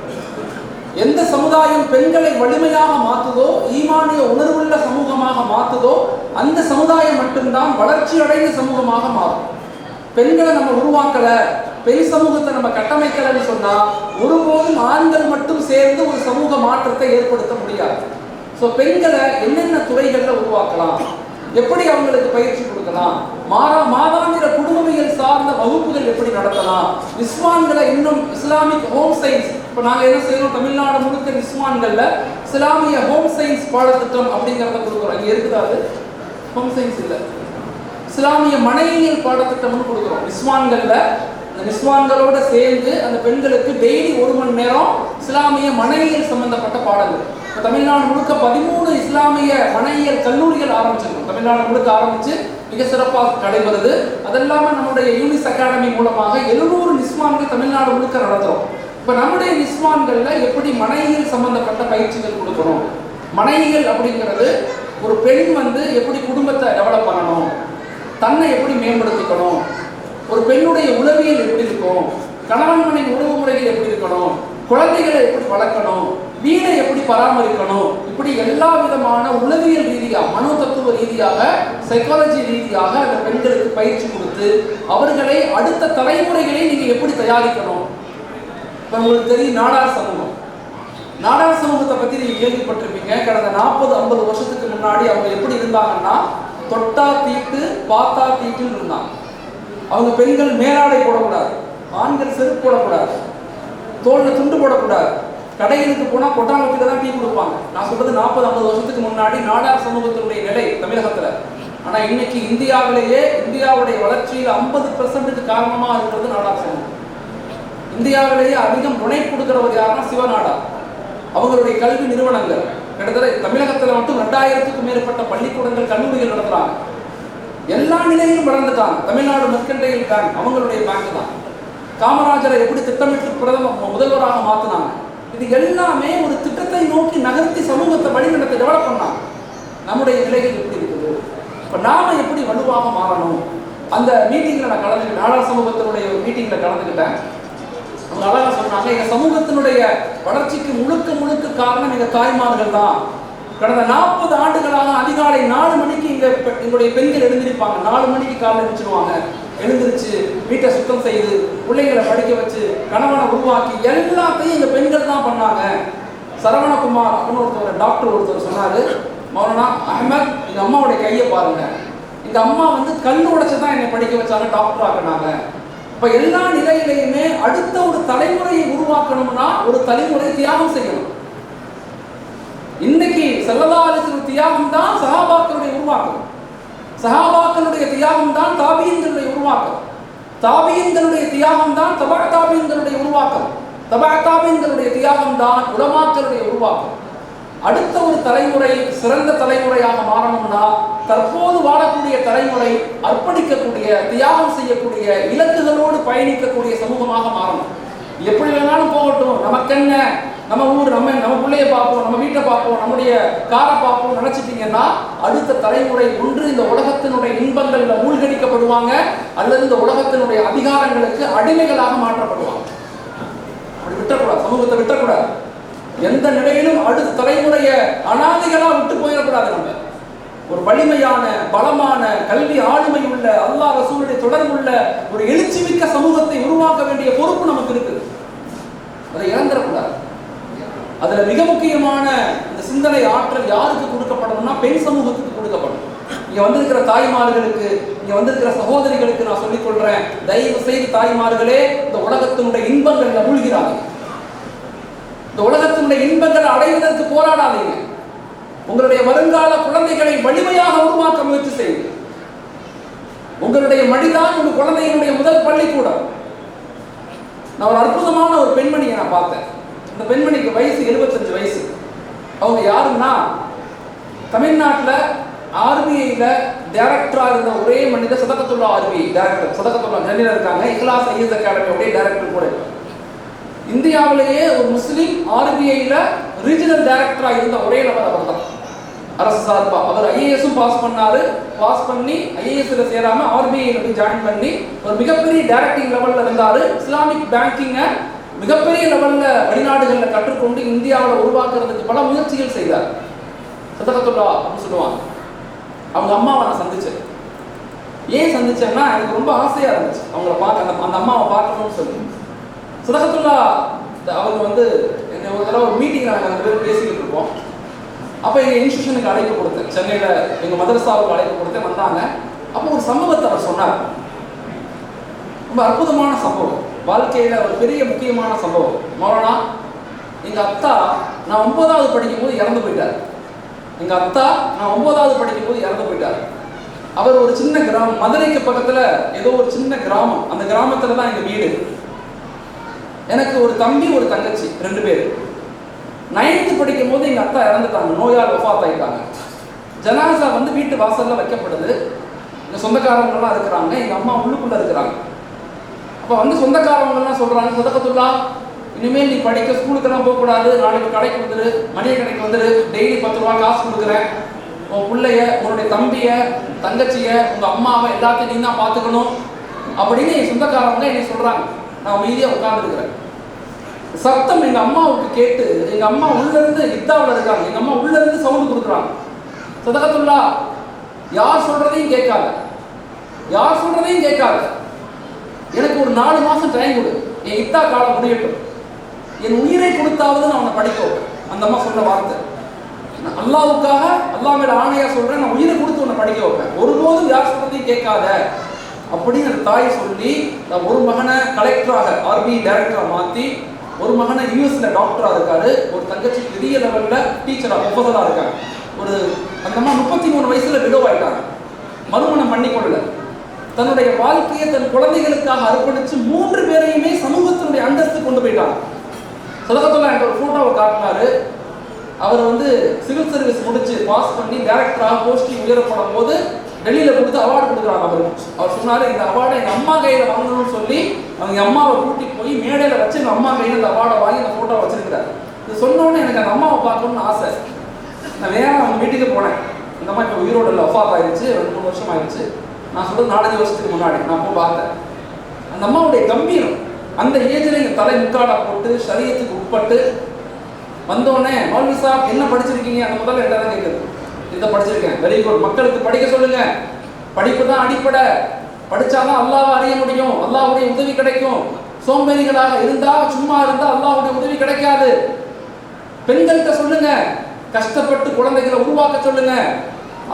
Speaker 2: எந்த சமுதாயம் பெண்களை வலிமையாக மாற்றுதோ, ஈமானிய உணர்வுள்ள சமூகமாக மாற்றுதோ, அந்த சமுதாயம் மட்டும்தான் வளர்ச்சி அடைந்த சமூகமாக மாறும். பெண்களை நம்ம உருவாக்கல, பெண் சமூகத்தை நம்ம கட்டமைக்கலன்னு சொன்னா ஒருபோதும் ஆண்கள் மட்டும் சேர்ந்து ஒரு சமூக மாற்றத்தை ஏற்படுத்த முடியாது. ஸோ பெண்களை என்னென்ன துறைகளில் உருவாக்கலாம், எப்படி அவங்களுக்கு பயிற்சி கொடுக்கலாம், மாதாந்திர குடும்பவியல் சார்ந்த வகுப்புகள் எப்படி நடத்தலாம், நிஸ்வான்களை இன்னும் இஸ்லாமிக் ஹோம் சயின்ஸ். இப்போ நாங்கள் என்ன செய்யறோம், தமிழ்நாடு முழுக்க நிஸ்வான்களில் இஸ்லாமிய ஹோம் சயின்ஸ் பாடத்திட்டம் அப்படிங்கிறத கொடுக்குறோம். இங்கே இருக்குதாது ஹோம் சயின்ஸ் இல்லை, இஸ்லாமிய மனையியல் பாடத்திட்டம்னு கொடுக்குறோம் நிஸ்வான்களில். அந்த நிஸ்வான்களோட சேர்ந்து அந்த பெண்களுக்கு டெய்லி 1 மணி நேரம் இஸ்லாமிய மனையியல் சம்பந்தப்பட்ட பாடங்கள். இப்போ தமிழ்நாடு முழுக்க 13 இஸ்லாமிய மனையியல் கல்லூரிகள் ஆரம்பிச்சிருக்கோம். தமிழ்நாடு முழுக்க ஆரம்பித்து மிக சிறப்பாக நடைபெறுது. அதெல்லாமல் நம்முடைய யூனிஸ் அகாடமி மூலமாக 700 நிஸ்வான்கள் தமிழ்நாடு முழுக்க நடத்துகிறோம். இப்போ நம்முடைய நிஸ்வான்களில் எப்படி மனையியல் சம்பந்தப்பட்ட பயிற்சிகள் கொடுக்கணும், மனையியல் அப்படிங்கிறது ஒரு பெண் வந்து எப்படி குடும்பத்தை டெவலப் பண்ணணும், தன்னை எப்படி மேம்படுத்திக்கணும், ஒரு பெண்ணுடைய உளவியல் எப்படி இருக்கும், கணவன் மனைவி உறவு முறைகள் எப்படி இருக்கணும், குழந்தைகளை எப்படி வளர்க்கணும், வீடை எப்படி பராமரிக்கணும், இப்படி எல்லா விதமான உளவியல் ரீதியாக, மனோ தத்துவ ரீதியாக, சைக்காலஜி ரீதியாக அந்த பெண்களுக்கு பயிற்சி கொடுத்து அவர்களை அடுத்த தலைமுறைகளை நீங்க எப்படி தயாரிக்கணும். இப்போ உங்களுக்கு தெரியும் நாடார் சமூகம். நாடார் சமூகத்தை பத்தி நீங்க கேள்விப்பட்டிருப்பீங்க. கடந்த 40-50 வருஷத்துக்கு முன்னாடி அவங்க எப்படி இருந்தாங்கன்னா, தொட்டா தீட்டு பார்த்தா தீட்டுன்னு இருந்தாங்க. அவங்க பெண்கள் மேலாடை போடக்கூடாது, ஆண்கள் செருப்பு போடக்கூடாது, தோல்ல துண்டு போடக்கூடாது, கடைகளுக்கு போனா கொட்டாங்கத்தில தான் டீ கொடுப்பாங்க. நான் சொல்றது 40-50 வருஷத்துக்கு முன்னாடி நாடார் சமூகத்தினுடைய நிலை தமிழகத்துல. ஆனா இன்னைக்கு இந்தியாவிலேயே இந்தியாவுடைய வளர்ச்சியில் 50% காரணமா இருக்கிறது நாடார் சமூகம். இந்தியாவிலேயே அதிகம் துணை கொடுக்கிறவர் யாருன்னா சிவநாடார். அவங்களுடைய கல்வி நிறுவனங்கள் கிட்டத்தட்ட தமிழகத்துல மட்டும் 2000க்கும் மேற்பட்ட பள்ளிக்கூடங்கள், கல்லூரிகள் நடத்துறாங்க. எல்லா நிலையிலும் வளர்ந்துட்டாங்க. தமிழ்நாடு மெர்கன்டைல் பேங்க் அவங்களுடைய பேங்க் தான். காமராஜரை எப்படி திட்டமிட்டு முதல்வராக மாத்தினாங்க. இது எல்லாமே ஒரு திட்டத்தை நோக்கி நகர்த்தி சமூகத்தை வழிநடத்தி டெவலப் பண்ணாங்க. நம்முடைய நிலைகள் எப்படி இருக்குது, இப்ப நாம எப்படி வலுவாக மாறணும். அந்த மீட்டிங்ல நான் கலந்துக்கிட்டேன். நாடார் சமூகத்தினுடைய ஒரு மீட்டிங்ல கலந்துக்கிட்டேன். அவங்க அழகா சொன்னாங்க, எங்க சமூகத்தினுடைய வளர்ச்சிக்கு முழுக்க முழுக்க காரணம் எங்க தாய்மார்கள் தான். கடந்த 40 ஆண்டுகளாக அதிகாலை 4 மணிக்கு எங்களுடைய பெண்கள் எழுந்திருப்பாங்க. 4 மணிக்கு காலையில் எழுந்திருச்சிருவாங்க. எழுந்திருச்சு வீட்டை சுத்தம் செய்து பிள்ளைங்களை படிக்க வச்சு கணவனை உருவாக்கி எல்லாத்தையும் எங்க பெண்கள் தான் பண்ணாங்க. சரவணகுமார் அப்படின்னு ஒருத்தர் டாக்டர் ஒருத்தர் சொன்னாரு, மௌலானா அஹ்மத் எங்க அம்மாவுடைய கையை பாருங்க, எங்க அம்மா கல் உடைச்சுதான் என்னை படிக்க வச்சாங்க, டாக்டர் ஆக்கினாங்க. இப்ப எல்லா நிலையிலையுமே அடுத்த ஒரு தலைமுறையை உருவாக்கணும்னா ஒரு தலைமுறை தியாகம் செய்யணும். இன்னைக்கு ஸல்லல்லாஹு அலைஹி வஸல்லம் தியாகம் தான் சஹாபாக்களுடைய உருவாக்கம். சஹாபாக்களுடைய தியாகம் தான் தாபீன்களுடைய உருவாக்கம். தாபீன்களுடைய தியாகம் தான் தபா தாபீன்களுடைய உருவாக்கம். தபா தாபீன்களுடைய தியாகம் தான் உலமாக்களுடைய உருவாக்கம். அடுத்த ஒரு தலைமுறை சிறந்த தலைமுறையாக மாறணும்னா தற்போது வாழக்கூடிய தலைமுறை அர்ப்பணிக்கக்கூடிய, தியாகம் செய்யக்கூடிய, இலக்குகளோடு பயணிக்கக்கூடிய சமூகமாக மாறணும். எப்படி வேணாலும் போகட்டும், நமக்கென்ன, நம்ம ஊர், நம்ம பிள்ளைய பார்ப்போம், நம்ம வீட்டை பார்ப்போம், நம்முடைய காரை பார்ப்போம் நினைச்சிட்டீங்கன்னா அடுத்த தலைமுறை ஒன்று இந்த உலகத்தினுடைய இன்பங்கள்ல மூழ்கடிக்கப்படுவாங்க, அல்லது இந்த உலகத்தினுடைய அதிகாரங்களுக்கு அடிமைகளாக மாற்றப்படுவாங்க. அப்படி விட்டக்கூடாது, சமூகத்தை விட்டக்கூடாது. எந்த நிலையிலும் அடுத்த தலைமுறைய அனாதைகளா விட்டு போயிடக்கூடாது. நம்ம ஒரு வலிமையான, பலமான, கல்வி ஆளுமை உள்ள, அல்லாஹ் ரசூலுடைய தொடர்புள்ள ஒரு எழுச்சிமிக்க சமூகத்தை உருவாக்க வேண்டிய பொறுப்பு நமக்கு இருக்கு. அதை இழந்துடக்கூடாது. அதுல மிக முக்கியமான இந்த சிந்தனை ஆற்றல் யாருக்கு கொடுக்கப்படணும்னா பெண் சமூகத்துக்கு கொடுக்கப்படும். இங்க வந்திருக்கிற தாய்மார்களுக்கு, இங்க வந்திருக்கிற சகோதரிகளுக்கு நான் சொல்லிக் கொள்றேன், தயவு செய்து தாய்மார்களே, இந்த உலகத்தினுடைய இன்பங்கள்ல மூழ்கிறாங்க. இந்த உலகத்தினுடைய இன்பங்களை அடைவதற்கு போராடாதீங்க. உங்களுடைய வருங்கால குழந்தைகளை வலிமையாக உருவாக்க முயற்சி செய்யுங்க. உங்களுடைய மடிதான் உங்க குழந்தைகளுடைய முதல் பள்ளிக்கூடம். நான் ஒரு அற்புதமான ஒரு பெண்மணியை நான் பார்த்தேன். அந்த பெண்மணிக்கு வயசு 75 வயசு. அவங்க யாருன்னா தமிழ்நாட்டில் ஆர்பிஐல டைரக்டரா இருந்த ஒரே மனிதர் சதகத்துல்லா ஆர்பிஐ டைரக்டர். சதகத்துல்லா சென்னையில் இருக்காங்க. இக்லாஸ் ஐஎஸ் அகாடமியோடைய டைரக்டர் கூட. இந்தியாவிலேயே ஒரு முஸ்லீம் ஆர்பிஐல ரீஜனல் டைரக்டரா இருந்த ஒரே நபர் அவர் தான், அரசு சார்பா. அவர் ஐஏஎஸும் பாஸ் பண்ணாரு. பாஸ் பண்ணி ஐஏஎஸ்ல சேராம ஆர்பிஐல போய் ஜாயின் பண்ணி ஒரு மிகப்பெரிய டைரக்டிங் லெவல்ல இருந்தாரு. இஸ்லாமிக் பேங்கிங்க மிகப்பெரிய லெவல்ல வெளிநாடுகளில் கற்றுக்கொண்டு இந்தியாவில் உருவாக்குறதுக்கு பல முயற்சிகள் செய்தார். சதகத்துல்லா அப்படின்னு சொல்லுவாங்க. அவங்க அம்மாவை நான் சந்திச்சேன். ஏன் சந்திச்சேன்னா எனக்கு ரொம்ப ஆசையா இருந்துச்சு அவங்கள பார்க்க, அந்த அம்மாவை பார்க்கணும்னு சொல்லி. சதகத்துல்லா அவங்க என்ன ஒரு தடவை ஒரு மீட்டிங் நாங்கள் 2 பேரும் பேசிக்கிட்டு இருப்போம். அப்போ எங்கள் இன்ஸ்டியூஷனுக்கு அழைப்பு கொடுத்தேன், சென்னையில் எங்கள் மதரசாவுக்கு அழைப்பு கொடுத்தேன். வந்தாங்க. அப்போ ஒரு சம்பவத்தை அவர் சொன்னார். ரொம்ப அற்புதமான சம்பவம், வாழ்க்கையில் ஒரு பெரிய முக்கியமான சம்பவம். மௌலானா, எங்கள் அத்தா நான் 9வது படிக்கும்போது இறந்து போயிட்டார். எங்கள் அத்தா நான் 9வது படிக்கும்போது இறந்து போயிட்டார். அவர் ஒரு சின்ன கிராமம், மதுரைக்கு பக்கத்தில் ஏதோ ஒரு சின்ன கிராமம். அந்த கிராமத்தில் தான் எங்கள் வீடு. எனக்கு ஒரு தம்பி, ஒரு தங்கச்சி, 2 பேர். 9th படிக்கும் போது எங்கள் அத்தா இறந்துட்டாங்க, நோயால் வஃபாத் ஆகிட்டாங்க. ஜனாசா வீட்டு வாசலில் வைக்கப்படுது. எங்கள் சொந்தக்காரவங்கலாம் இருக்கிறாங்க, எங்கள் அம்மா உள்ளுக்குள்ளே இருக்கிறாங்க. அப்போ சொந்தக்காரவங்கலாம் சொல்கிறாங்க, சதகத்துல்லா இனிமேல் நீ படிக்க ஸ்கூலுக்கெல்லாம் போகக்கூடாது, நாளைக்கு கடைக்கு வந்துடு, மளிகை கடைக்கு வந்துடு, டெய்லி 10 ரூபா காசு கொடுக்குறேன், உன் பிள்ளைய, உன்னுடைய தம்பிய, தங்கச்சிய, உங்கள் அம்மாவை எல்லாத்தையும் நீ தான் பார்த்துக்கணும் அப்படின்னு என் சொந்தக்காரவங்க என்னை சொல்கிறாங்க. நான் அமைதியாக உட்கார்ந்துருக்கிறேன். சத்தம் எங்க அம்மாவுக்கு கேட்டு, எங்க அம்மா உள்ள இருந்து இத்தாவில் இருக்காங்க, எங்க அம்மா உள்ள இருந்து சவுண்ட் கொடுக்குறாங்க. சதகத்துல்லா, யார் சொல்றதையும் கேட்காத, யார் சொல்றதையும் கேட்காத, எனக்கு ஒரு 4 மாசம் டைம் கொடு, என் இத்தா காலம் முடியட்டும், என் உயிரை கொடுத்தாவது நான் அவனை படிக்க வைப்பேன். அந்த அம்மா சொன்ன வார்த்தை, அல்லாவுக்காக, அல்லாஹ் மேல ஆணையா சொல்றேன், நான் உயிரை கொடுத்து உன்னை படிக்க வைப்பேன், ஒருபோதும் யார் சொல்றதையும் கேட்காத அப்படின்னு அந்த தாய் சொல்லி, நான் ஒரு மகனை கலெக்டராக ஆர்பி டைரக்டரா மாத்தி, ஒரு மகனை யூஎஸ்ல டாக்டரா இருக்காரு, ஒரு தங்கச்சி பெரிய லெவல்ல டீச்சரா ப்ரொஃபஸரா இருக்காங்க. ஒரு அந்த அம்மா 33 வயசுல விடோவாயிட்டாங்க, மறுமணம் பண்ணி கொள்ளல. தன்னுடைய வாழ்க்கையை தன் குழந்தைகளுக்காக அர்ப்பணிச்சு 3 பேரையுமே சமூகத்தினுடைய அந்தஸ்து கொண்டு போயிட்டாங்க. சதகத்துல்லா என்ற ஒரு போட்டோவை காட்டினாரு. அவர் சிவில் சர்வீஸ் முடிச்சு பாஸ் பண்ணி டைரக்டராக போஸ்டிங் உயரப்படும் போது டெல்லியில கொடுத்து அவார்டு கொடுக்குறாங்க. அவர் சொன்னாரு, இந்த அவார்டை எங்க அம்மா கையில வாங்கணும்னு சொல்லி அவங்க அம்மாவை கூட்டிட்டு போய் மேடையில வச்சு எங்க அம்மா கையில இந்த அவார்டை வாங்கி அந்த போட்டோ வச்சிருக்கிறாரு. இது சொன்னோன்னே எனக்கு அந்த அம்மாவை பார்க்கணும்னு ஆசை. நான் வேற அவங்க வீட்டுக்கு போனேன். இந்த அம்மா இப்போ உயிரோடு இல்லை, ஒஃபாத் ஆயிடுச்சு, 2-3 வருஷம் ஆயிடுச்சு. நான் சொல்றது 4-5 வருஷத்துக்கு முன்னாடி நான் போய் பார்த்தேன். அந்த அம்மாவுடைய கம்பீரம், அந்த ஏஜ்ல எங்க தலை முக்காடா போட்டு ஷரியத்துக்கு உட்பட்டு வந்தோடனே, மௌலவி சாப் என்ன படிச்சிருக்கீங்க, அந்த முதல்ல என்ன தான் கேட்குது, இதை படிச்சிருக்கேன், வெரி குட், மக்களுக்கு படிக்க சொல்லுங்க, படிப்பு தான் அடிப்படை, படிச்சாதான் அல்லாஹ்வை அறிய முடியும், அல்லாஹ்வுடைய உதவி கிடைக்கும், சோம்பேறிகளாக இருந்தா சும்மா இருந்தா அல்லாஹ்வுடைய உதவி கிடைக்காது. பெண்கள்கிட்ட சொல்லுங்க, கஷ்டப்பட்டு குழந்தைகளை உருவாக்க சொல்லுங்க,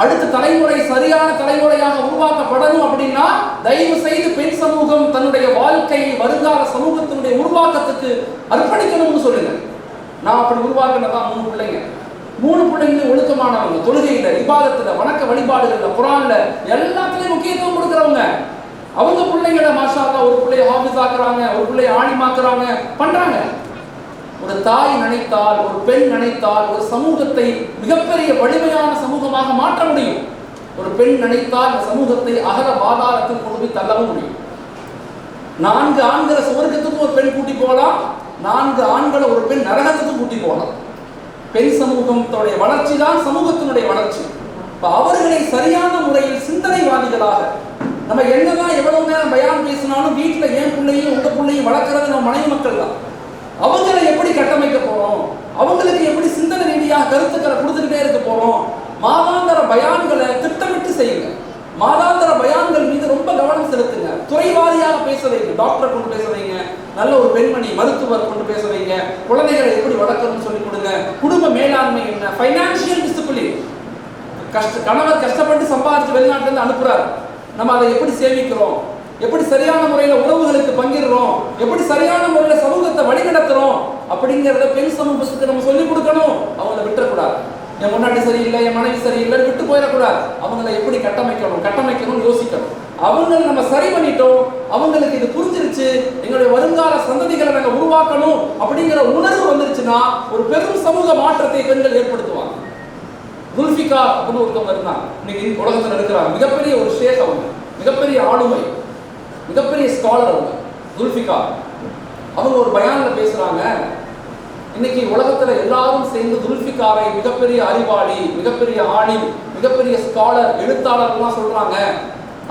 Speaker 2: அடுத்த தலைமுறை சரியான தலைமுறையாக உருவாக்கப்படணும் அப்படின்னா தயவு செய்து பெண் சமூகம் தன்னுடைய வாழ்க்கையை வருங்கால சமூகத்தினுடைய உருவாக்கத்துக்கு அர்ப்பணிக்கணும்னு சொல்லுங்க. நான் அப்படி உருவாக்கினதான் 3 பிள்ளைங்க. 3 பிள்ளைங்களும் ஒழுக்கமானவங்க, தொழுகையில, இபாதத்துல, வணக்க வழிபாடுகள்ல, குர்ஆன்ல எல்லாத்துலயும் முக்கியத்துவம் கொடுக்குறவங்க. அவங்க பிள்ளைங்களை மாஷா அல்லாஹ் ஒரு பிள்ளைய ஹாஃபிஸ் ஆக்குறாங்க, ஒரு பிள்ளைய ஆலிமாக்குறாங்க, பண்றாங்க. ஒரு தாய் நினைத்தால், ஒரு பெண் நினைத்தால் ஒரு சமூகத்தை மிகப்பெரிய வலிமையான சமூகமாக மாற்ற முடியும். ஒரு பெண் நினைத்தால் இந்த சமூகத்தை அகல பாதாளத்தில் கொண்டு போய் தள்ளவும் முடியும். 4 ஆண்களை சுவர்க்கத்துக்கு ஒரு பெண் கூட்டி போகலாம், 4 ஆண்களை ஒரு பெண் நரகத்துக்கு கூட்டி போகலாம். பெண் சமூகத்துடைய வளர்ச்சி தான் சமூகத்தினுடைய வளர்ச்சி. அவர்களை சரியான முறையில் சிந்தனைவாதிகளாக, நம்ம என்னதான் எவ்வளவு நேரம் பயான் பேசினாலும் வீட்டுல ஏன் பிள்ளையும் உங்க பிள்ளையும் வளர்க்கறது நம்ம மனைவி மக்கள் தான். அவங்களை எப்படி கட்டமைக்க போறோம், அவங்களுக்கு எப்படி சிந்தனை ரீதியாக கருத்துக்களை கொடுத்துக்கிட்டே இருக்க போறோம். மாதாந்திர பயான்களை திட்டமிட்டு செய்யுங்க. மாதாந்திர பயான்கள் மீது ரொம்ப கவனம் செலுத்துங்க. துறைவாரியாக பேச வைங்க. டாக்டரை கொண்டு பேச வைங்க, நல்ல ஒரு பெண்மணி மருத்துவர் கொண்டு பேச வைங்க, குழந்தைகளை எப்படி வளர்க்கணும்னு சொல்லி கொடுங்க. குடும்ப மேலாண்மை என்ன, ஃபைனான்சியல் டிசிப்ளின். கணவர் கஷ்டப்பட்டு சம்பாதிச்சு வெளிநாட்டுல இருந்து அனுப்புறாரு, நம்ம அதை எப்படி சேமிக்கிறோம், எப்படி சரியான முறையில உறவுகளுக்கு பங்கிடுறோம், எப்படி சரியான முறையில சமூகத்தை வழிநடத்துறோம் அப்படிங்கிறத பெண் சமூகத்துக்கு நம்ம சொல்லிக் கொடுக்கணும். அவங்களை விட்டுறக்கூடாது. என் முன்னாடி சரியில்லை, என் மனைவி சரியில்லை விட்டு போயிடக்கூடாது. அவங்களை எப்படி கட்டமைக்கணும் யோசிக்கணும். அவங்களை நம்ம சரி பண்ணிட்டோம், அவங்களுக்கு இது புரிஞ்சிருச்சு, எங்களுடைய வருங்கால சந்ததிகளை நாங்கள் உருவாக்கணும் அப்படிங்கிற உணர்வு வந்துருச்சுன்னா ஒரு பெரும் சமூக மாற்றத்தை பெண்கள் ஏற்படுத்துவாங்க. துல்ஃபிகார் அப்படின்னு ஒருத்தவங்க இருந்தாங்க, இன்னைக்கு உலகத்தில் இருக்கிறாங்க. மிகப்பெரிய ஒரு ஷேக், அவங்க மிகப்பெரிய ஆளுமை, மிகப்பெரிய ஸ்காலர். அவங்க துல்ஃபிகார், அவங்க ஒரு பயான்ல பேசுறாங்க. இன்னைக்கு உலகத்துல எல்லாரும் சேர்ந்து துல்ஃபிகாரை மிகப்பெரிய அறிவாளி, மிகப்பெரிய ஆலிம், மிகப்பெரிய ஸ்காலர், எழுத்தாளர்லாம் சொல்றாங்க.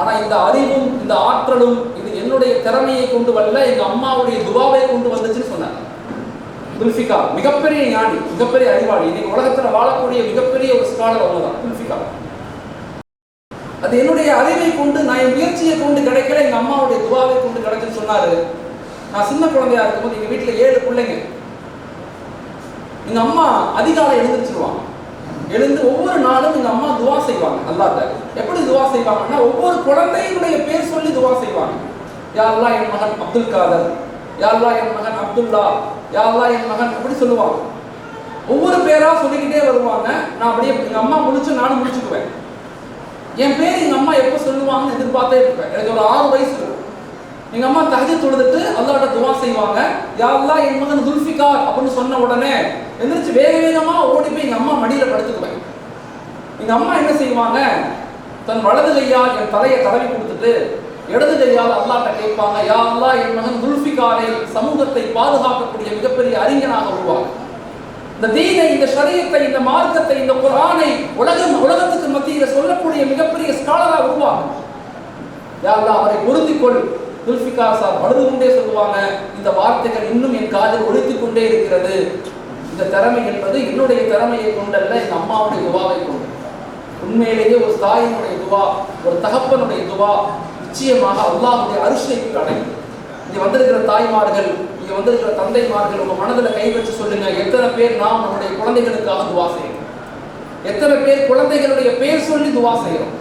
Speaker 2: ஆனா இந்த அறிவும் இந்த ஆற்றலும் இது என்னுடைய திறமையை கொண்டு வரல, எங்க அம்மாவுடைய துவாவை கொண்டு வந்துச்சுன்னு சொன்னாங்க. துல்ஃபிகார் மிகப்பெரிய ஞானி, மிகப்பெரிய அறிவாளி, இன்னைக்கு உலகத்துல வாழக்கூடிய மிகப்பெரிய ஒரு ஸ்காலர் அவங்க தான் துல்ஃபிகார். அது என்னுடைய அறிவை கொண்டு, நான் என் முயற்சியை கொண்டு கிடைக்கல, எங்க அம்மாவுடைய துவாவை கொண்டு கிடைச்சுன்னு சொன்னாரு. நான் சின்ன குழந்தையா இருக்கும்போது எங்க வீட்டுல 7 பிள்ளைங்க. எங்க அம்மா அதிகாலை எழுந்திருச்சிருவாங்க. எழுந்து ஒவ்வொரு நாளும் எங்க அம்மா துவா செய்வாங்க. அல்லாஹ்ட்ட எப்படி துவா செய்வாங்கன்னா, ஒவ்வொரு குழந்தையினுடைய பேர் சொல்லி துவா செய்வாங்க. யா அல்லாஹ் என் மகன் அப்துல் காதர், யா அல்லாஹ் என் மகன் அப்துல்லா, யா அல்லாஹ் என் மகன், அப்படி சொல்லுவாங்க. ஒவ்வொரு பேரா சொல்லிக்கிட்டே வருவாங்க. நான் அப்படியே எங்க அம்மா முடிச்சு நானும் முடிச்சுக்குவேன். என் பேர் எங்க அம்மா எப்போ சொல்லுவாங்கன்னு எதிர்பார்த்தே இருப்பேன். எனக்கு ஒரு 6 வயசு இருக்கும். எங்க அம்மா தஹஜ்ஜுத் தொழுதுட்டு அல்லாஹ்ட்ட துவா செய்வாங்க. யா அல்லாஹ் என் மகன் துல்ஃபிகார் அப்படின்னு சொன்ன உடனே எந்திரிச்சு வேக வேகமா ஓடி போய் எங்க அம்மா மடியில படுத்துக்குவேன். எங்க அம்மா என்ன செய்வாங்க, தன் வலது கையால் என் தலையை தடவி கொடுத்துட்டு இடது கையால் அல்லாஹ்ட்ட கேட்பாங்க, யா அல்லாஹ் என் மகன் துல்ஃபிகாரை சமூகத்தை பாதுகாக்கக்கூடிய மிகப்பெரிய அறிஞனாக உருவாங்க. இந்த தீனை, இந்த ஷரியத்தை, இந்த மார்க்கத்தை, இந்த குர்ஆனை உலகத்துக்கு மத்தியில சொல்லக்கூடிய மிகப்பெரிய ஸ்காலரா உருவாகும். யா அல்லாஹ் அவரை பொருந்திக்கொள், துல்ஃபிகார் சார் அழுது கொண்டே சொல்லுவாங்க, இந்த வார்த்தைகள் இன்னும் என் காதில் ஒலித்துக் கொண்டே இருக்கிறது. இந்த திறமை என்பது என்னுடைய திறமையை கொண்டல்ல, என் அம்மாவுடைய துவாவை கொண்டு. உண்மையிலேயே ஒரு தாயினுடைய துவா, ஒரு தகப்பனுடைய துவா நிச்சயமாக அல்லாஹ்வுடைய அரிசை அடையும். இங்க வந்திருக்கிற தாய்மார்கள், இங்க வந்திருக்கிற தந்தைமார்கள், உங்க மனதில் கை வச்சு சொல்லுங்க, எத்தனை பேர் நாம் நம்முடைய குழந்தைகளுக்காக துவா செய்யறோம்? எத்தனை பேர் குழந்தைகளுடைய பேர் சொல்லி துவா செய்யறோம்?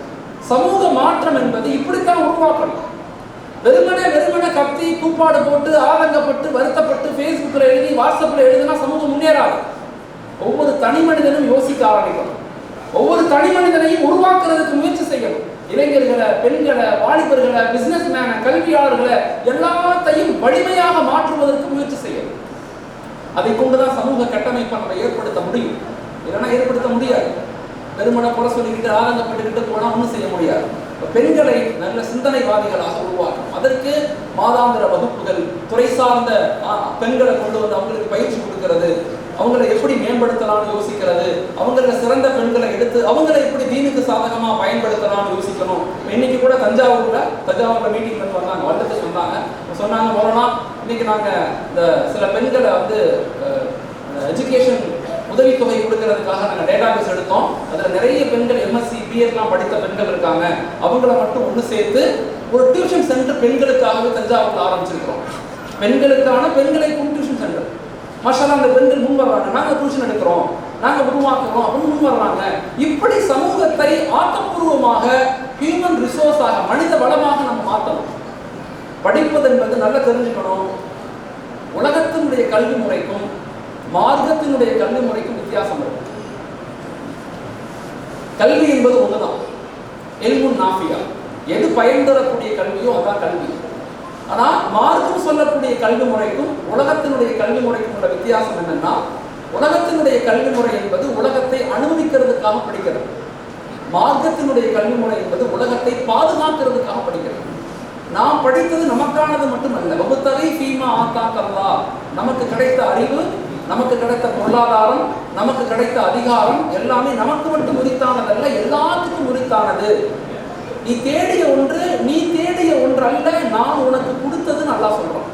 Speaker 2: சமூக மாற்றம் என்பது இப்படித்தான் உருவாக்கணும். வெறுமனே கத்தி கூப்பாடு போட்டு ஆதங்கப்பட்டு வருத்தப்பட்டு ஃபேஸ்புக்கில் எழுதி வாட்ஸ்அப்பில் எழுதினா சமூகம் முன்னேறாது. ஒவ்வொரு தனி மனிதனும் யோசிக்க ஆரம்பிக்கணும். ஒவ்வொரு தனி மனிதனையும் உருவாக்குறதுக்கு முயற்சி செய்யணும். இளைஞர்களை, பெண்களை, வாலிபர்களை, பிசினஸ் மேனை, கல்வியாளர்களை எல்லாத்தையும் வலிமையாக மாற்றுவதற்கு முயற்சி செய்யணும். அதை கொண்டுதான் சமூக கட்டமைப்பை நம்ம ஏற்படுத்த முடியும். இல்லைன்னா ஏற்படுத்த முடியாது. வெறுமனை குறை சொல்லிக்கிட்டு ஆதங்கப்பட்டுக்கிட்டு போனால் ஒன்றும் செய்ய முடியாது. பெண்களை நல்ல சிந்தனைவாதிகளாக உருவாக்கும். அதற்கு மாதாந்திர வகுப்புகள், துறை சார்ந்த பெண்களை கொண்டு வந்து அவங்களுக்கு பயிற்சி கொடுக்கிறது, அவங்களை எப்படி மேம்படுத்தலாம்னு யோசிக்கிறது, அவங்கள சிறந்த பெண்களை எடுத்து அவங்களை எப்படி தீனுக்கு சாதகமாக பயன்படுத்தலாம்னு யோசிக்கணும். இன்னைக்கு கூட தஞ்சாவூர்ல மீட்டிங் வந்து வந்தாங்க, வந்துட்டு சொன்னாங்க போனா இன்னைக்கு நாங்கள் இந்த சில பெண்களை வந்து எஜுகேஷன் உதவித்தொகை கொடுக்கறதுக்காக நாங்கள் டேட்டாபேஸ் எடுத்தோம். அதில் நிறைய பெண்கள் எம்எஸ்சி பிஎட்லாம் படித்த பெண்கள் இருக்காங்க. அவங்கள மட்டும் ஒன்று சேர்த்து ஒரு டியூஷன் சென்டர் பெண்களுக்காகவே தஞ்சாவூரில் ஆரம்பிச்சிருக்கிறோம். பெண்களுக்கும் டியூஷன் சென்டர். மாஷாஅல்லாஹ் அந்த பெண்கள் முன் வர்றாங்க, நாங்கள் டியூஷன் எடுக்கிறோம், நாங்கள் உருவாக்குறோம் அப்படின்னு முன் வர்றாங்க. இப்படி சமூகத்தை ஆக்கப்பூர்வமாக ஹியூமன் ரிசோர்ஸாக, மனித வளமாக நம்ம மாற்றணும். படிப்பது என்பது நல்லா தெரிஞ்சுக்கணும். உலகத்தினுடைய கல்வி முறைக்கும் மார்க்கத்தினுடைய கல்வி முறைக்கும் வித்தியாசம் இருக்கு. கல்வி என்பது ஒண்ணுதான், இல்முன் நாஃபியா. எது பயன் தரக்கூடிய கல்வியோ அதான் கல்வி. ஆனா மார்க்கம் சொல்லக்கூடிய கல்வி முறைக்கும் உலகத்தினுடைய கல்வி முறைக்கும் உள்ள வித்தியாசம் என்னன்னா, உலகத்தினுடைய கல்வி முறை என்பது உலகத்தை அனுமதிக்கிறதுக்காக படிக்கிறது. மார்க்கத்தினுடைய கல்வி முறை என்பது உலகத்தை பாதுகாக்கிறதுக்காக படிக்கிறது. நாம் படித்தது நமக்கானது மட்டுமல்ல. வகுத்தகை ஃபீமா ஆத்தாக்கல்லா, நமக்கு கிடைத்த அறிவு, நமக்கு கிடைத்த பொருளாதாரம், நமக்கு கிடைத்த அதிகாரம் எல்லாமே நமக்கு மட்டும் உரித்தானதல்ல, எல்லாத்துக்கும் உரித்தானது. நீ தேடிய ஒன்று அல்ல, நான் உனக்கு கொடுத்ததுன்னு அல்லாஹ் சொல்றோம்.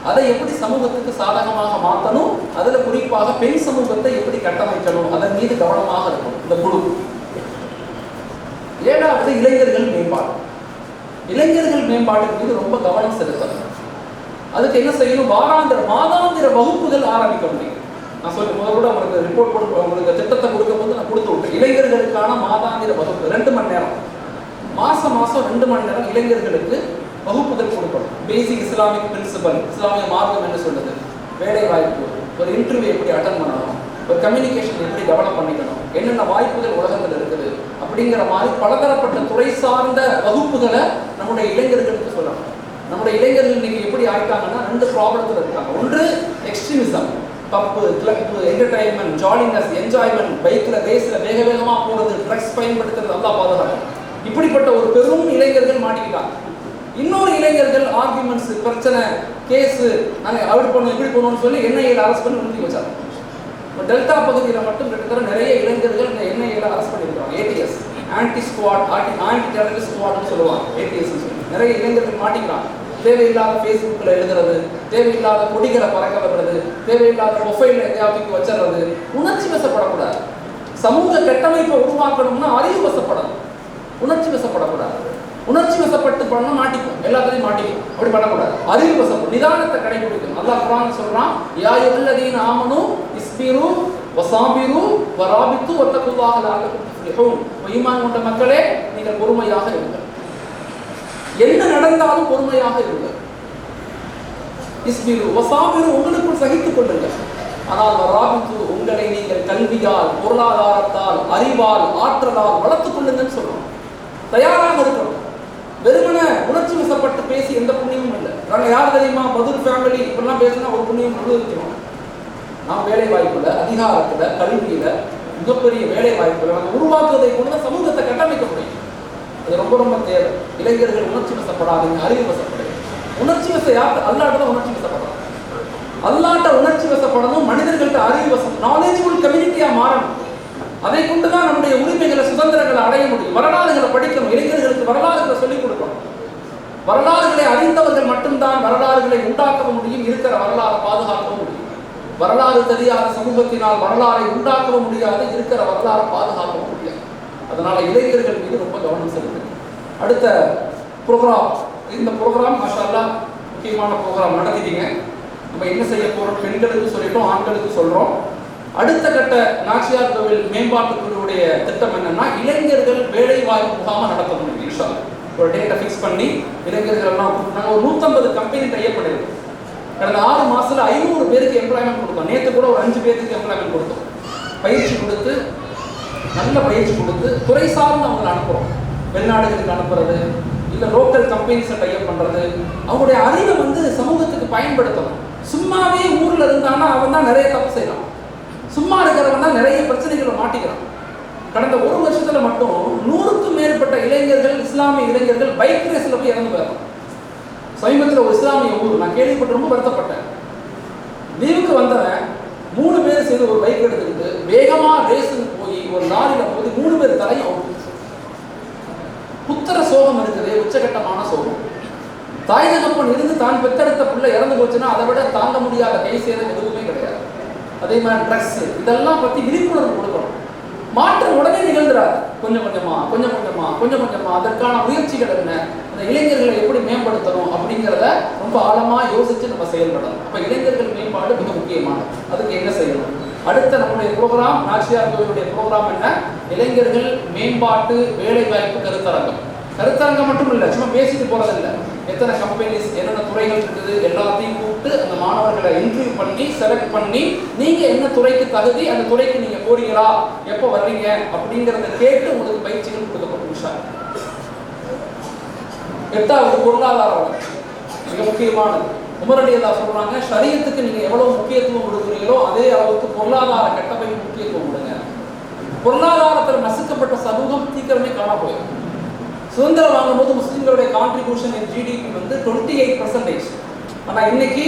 Speaker 2: அதை எப்படி சமூகத்துக்கு சாதகமாக மாற்றணும், அதுல குறிப்பாக பெண் சமூகத்தை எப்படி கட்டமைக்கணும், அதன் மீது கவனமாக இருக்கும் இந்த குழு. 7வது இளைஞர்கள் மேம்பாடு. இளைஞர்கள் மேம்பாட்டின் மீது ரொம்ப கவனம் செலுத்தணும். அதுக்கு என்ன செய்யணும்? மாதாந்திர வகுப்புகள் ஆரம்பிக்க முடியும். நான் சொல்லி முதல்ல உங்களுக்கு ரிப்போர்ட் கொடுக்க, உங்களுக்கு திட்டத்தை கொடுக்க போது நான் கொடுத்து விட்டேன். இளைஞர்களுக்கான மாதாந்திர வகுப்பு 2 மணி நேரம், மாசம் 2 மணி நேரம் இளைஞர்களுக்கு வகுப்புகள் கொடுக்கணும். பேசிக் இஸ்லாமிக் பிரின்சிபல், இஸ்லாமிய மார்க்கம் என்ன சொல்லுது, வேலை வாய்ப்பு, ஒரு இன்டர்வியூ எப்படி அட்டன் பண்ணணும், ஒரு கம்யூனிகேஷன் எப்படி டெவலப் பண்ணிக்கணும், என்னென்ன வாய்ப்புகள் உலகத்தில் இருக்குது அப்படிங்கிற மாதிரி பலதரப்பட்ட துறை சார்ந்த வகுப்புகளை நம்முடைய இளைஞர்களுக்கு சொல்லணும். நம்முடைய இளைஞர்கள் இன்னைக்கு எப்படி ஆயிட்டாங்கன்னா 2 ப்ராப்ளத்தில் இருக்காங்க. ஒன்று எக்ஸ்ட்ரீமிசம், பப்பு, கிளப்பு, என்டர்டைன்மெண்ட், ஜாலினஸ், என்ஜாய்மெண்ட், பைக்கில் ரேஸில் வேகமாக போகிறது, ட்ரக்ஸ் பயன்படுத்துறது, எல்லாம் பாதுகாப்பு. இப்படிப்பட்ட ஒரு பெரும் இளைஞர்கள் மாட்டிக்கிட்டாங்க. இன்னொரு இளைஞர்கள் ஆர்குமெண்ட்ஸ், பிரச்சனை, கேஸு, நாங்கள் அப்படி பண்ணணும் இப்படி பண்ணணும்னு சொல்லி என்ஐஏல அரெஸ்ட் பண்ணி நிறுத்தி வச்சாங்க. இப்போ டெல்டா பகுதியில் மட்டும் கிட்டத்தட்ட நிறைய இளைஞர்கள் இந்த என்ஐஏல அரெஸ்ட் பண்ணியிருக்காங்க. ஏடிஎஸ், ஆன்டி டெரரிஸ்ட் ஸ்குவாட்னு சொல்லுவாங்க, ஏடிஎஸ் சொல்லி நிறைய இளைஞர்கள் மாட்டிக்கிறாங்க. தேவையில்லாத ஃபேஸ்புக்கில் எழுதுறது, தேவையில்லாத கொடிகளை பறக்க வைக்கிறது, தேவையில்லாத மொபைலில் எதையாவது வச்சிடறது. உணர்ச்சி வசப்படக்கூடாது. சமூக கட்டமைப்பை உருவாக்கணும்னா அறிவு வசப்படணும், உணர்ச்சி வசப்படக்கூடாது. உணர்ச்சி வசப்பட்டு பண்ண மாட்டிக்கும், எல்லாத்தையும் மாட்டிக்கும். அப்படி பண்ணக்கூடாது. அறிவு வசப்படும், நிதானத்தை கடைபிடிக்கணும். அல்லாஹ் குர்ஆன் சொல்றான், யா அய்யுஹல்லதீன ஆமனூ இஸ்பிரு வஸாபிரு வராபித்து வத்தகுல்லாஹ லஅல்லகும் துஃப்லிஹூன். ஈமான் கொண்ட மக்களே, நீங்கள் பொறுமையாக இருங்கள், என்ன நடந்தாலும் பொறுமையாக இருங்கள். இஸ்பிரு வஸாபிரு, உங்களுக்குள் சகித்துக் கொள்ளுங்கள். ஆனால் வராபித்து, உங்களை நீங்கள் கல்வியால், பொருளாதாரத்தால், அறிவால், ஆற்றலால் வளர்த்துக் கொள்ளுங்கன்னு சொல்றோம். தயாராக இருக்கணும். வெறுமன உணர்ச்சி வசப்பட்டு பேசி எந்த புண்ணியமும் இல்லை. நாங்கள் யார் தெரியுமா, மதுர் ஃபேமிலி இப்படிலாம் பேசினா ஒரு புண்ணியம் அனுபவிக்கிறோம். நாம் வேலை வாய்ப்புல, அதிகாரத்துல, கல்வியில மிகப்பெரிய வேலை வாய்ப்புகளை நம்ம உருவாக்குவதை கொண்டு சமூகத்தை கட்டமைக்க முடியும். அது ரொம்ப ரொம்ப தேவை. இளைஞர்கள் உணர்ச்சி வசப்படாதீங்க, அறிவு வசப்படுங்க. உணர்ச்சி வச யார் அல்லாட்ட உணர்ச்சி வசப்படணும். அல்லாட்ட உணர்ச்சி வசப்படணும். மனிதர்கள்ட்ட அறிவு வசம், நாலேஜபிள் கம்யூனிட்டியா மாறணும். அதை கொண்டுதான் நம்முடைய உரிமைகளை, சுதந்திரங்களை அடைய முடியும். வரலாறுகளை படிக்கணும். இளைஞர்களுக்கு வரலாறுகளை சொல்லிக் கொடுக்கணும். வரலாறுகளை அறிந்தவர்கள் மட்டும்தான் வரலாறுகளை உண்டாக்க முடியும், இருக்கிற வரலாறை பாதுகாக்கவும் முடியும். வரலாறு தெரியாத சமூகத்தினால் வரலாறை உண்டாக்கவும் முடியாது, இருக்கிற வரலாறை பாதுகாக்கவும் முடியாது. அதனால இளைஞர்கள் மீது ரொம்ப கவனம் செலுத்துங்க. அடுத்த ப்ரோக்ராம், இந்த ப்ரோக்ராம் மாஷா அல்லாஹ் முக்கியமான ப்ரோக்ராம் நடத்திட்டீங்க. நம்ம என்ன செய்ய போறோம், பெண்களுக்கு சொல்லிட்டோம், ஆண்களுக்கு சொல்றோம். அடுத்த கட்ட நாச்சியார் கோவில் மேம்பாட்டு குழுவுடைய திட்டம் என்னன்னா, இளைஞர்கள் வேலை வாய்ப்பு முகாம நடத்த முடியும். இன்ஷா அல்லாஹ் ஒரு டேட்டை ஃபிக்ஸ் பண்ணி இளைஞர்கள் எல்லாம் நாங்கள் ஒரு 150 கம்பெனி டைப் பண்ணிருக்கோம். கடந்த 6 மாசத்துல 500 பேருக்கு எம்ப்ளாய்மெண்ட் கொடுத்தோம். நேற்று கூட ஒரு 5 பேருக்கு எம்ப்ளாய்மெண்ட் கொடுத்தோம். பயிற்சி கொடுத்து, நல்ல பயிற்சி கொடுத்து துறை சார்ந்து அவங்களை அனுப்புறோம். வெளிநாடுகளுக்கு அனுப்புறது, இல்லை லோக்கல் கம்பெனிஸை டைப் பண்றது, அவங்களுடைய அறிவை சமூகத்துக்கு பயன்படுத்தணும். சும்மாவே ஊர்ல இருந்தானா அவன் தான் நிறைய தப்பு செய்யலாம், சும்மா இருக்கிறவன் தான் நிறைய பிரச்சனைகளை மாட்டிக்கிறான். கடந்த 1 வருஷத்துல மட்டும் 100க்கும் மேற்பட்ட இளைஞர்கள், இஸ்லாமிய இளைஞர்கள் பைக் ரேஸ்ல போய் இறந்து போயிடலாம். சமீபத்தில் ஒரு இஸ்லாமிய ஊர் நான் கேள்விப்பட்டு ரொம்ப வருத்தப்பட்டேன். லீவுக்கு வந்தவன் 3 பேர் சேர்ந்து ஒரு பைக் எடுத்துக்கிட்டு வேகமா ரேஸுக்கு போய் ஒரு லாரியில போய் 3 பேர் தலையும் அவுட்டு. புத்திர சோகம் இருக்குது, உச்சகட்டமான சோகம். தாய் தகப்பன் இருந்து தான் பெத்தெடுத்த பிள்ளை இறந்து போச்சுன்னா அதை விட தாங்க முடியாத கை சேதம் எதுவுமே கிடையாது. அதே மாதிரி ட்ரக்ஸ், இதெல்லாம் பத்தி விழிப்புணர்வு கொடுக்கணும். மாற்றம் உடனே நிகழ்ந்துடாது, கொஞ்சம் கொஞ்சமா அதற்கான முயற்சிகள் என்ன, அந்த இளைஞர்களை எப்படி மேம்படுத்தணும் அப்படிங்கிறத ரொம்ப ஆழமா யோசிச்சு நம்ம செயல்படணும். அப்ப இளைஞர்கள் மேம்பாடு மிக முக்கியமானது. அதுக்கு என்ன செய்யணும்? அடுத்த நம்முடைய ப்ரோக்ராம், நாச்சியார் கோவிலுடைய ப்ரோக்ராம் என்ன, இளைஞர்கள் மேம்பாட்டு வேலை வாய்ப்பு கருத்தரங்கம். கருத்தரங்கம் மட்டும் இல்லை, சும்மா பேசிட்டு போறதில்லை. எத்தனை கம்பெனிஸ், என்னென்ன துறைகள் இருக்குது, எல்லாத்தையும் கூப்பிட்டு அந்த மாணவர்களை இன்டர்வியூ பண்ணி செலக்ட் பண்ணி நீங்க என்ன துறைக்கு தகுதி, அந்த துறைக்கு நீங்க போறீங்களா, எப்போ வர்றீங்க அப்படிங்கிறத கேட்டு உங்களுக்கு பயிற்சிகள் கொடுக்கப்படும். 8வது பொருளாதார வளர்ச்சி மிக முக்கியமானது. உமர் ரலியல்லாஹு சொல்றாங்க, ஷரியத்துக்கு நீங்க எவ்வளவு முக்கியத்துவம் கொடுக்குறீங்களோ அதே அளவுக்கு பொருளாதார கட்டமைப்பு முக்கியத்துவம் கொடுங்க. பொருளாதாரத்தில் நசுக்கப்பட்ட சமூகம் சீக்கிரமே காண போயிடும். சுதந்திரம் வாங்கும் போது முஸ்லிம்களுடைய கான்ட்ரிபியூஷன் இன் ஜிடிபி 28%. ஆனா இன்னைக்கு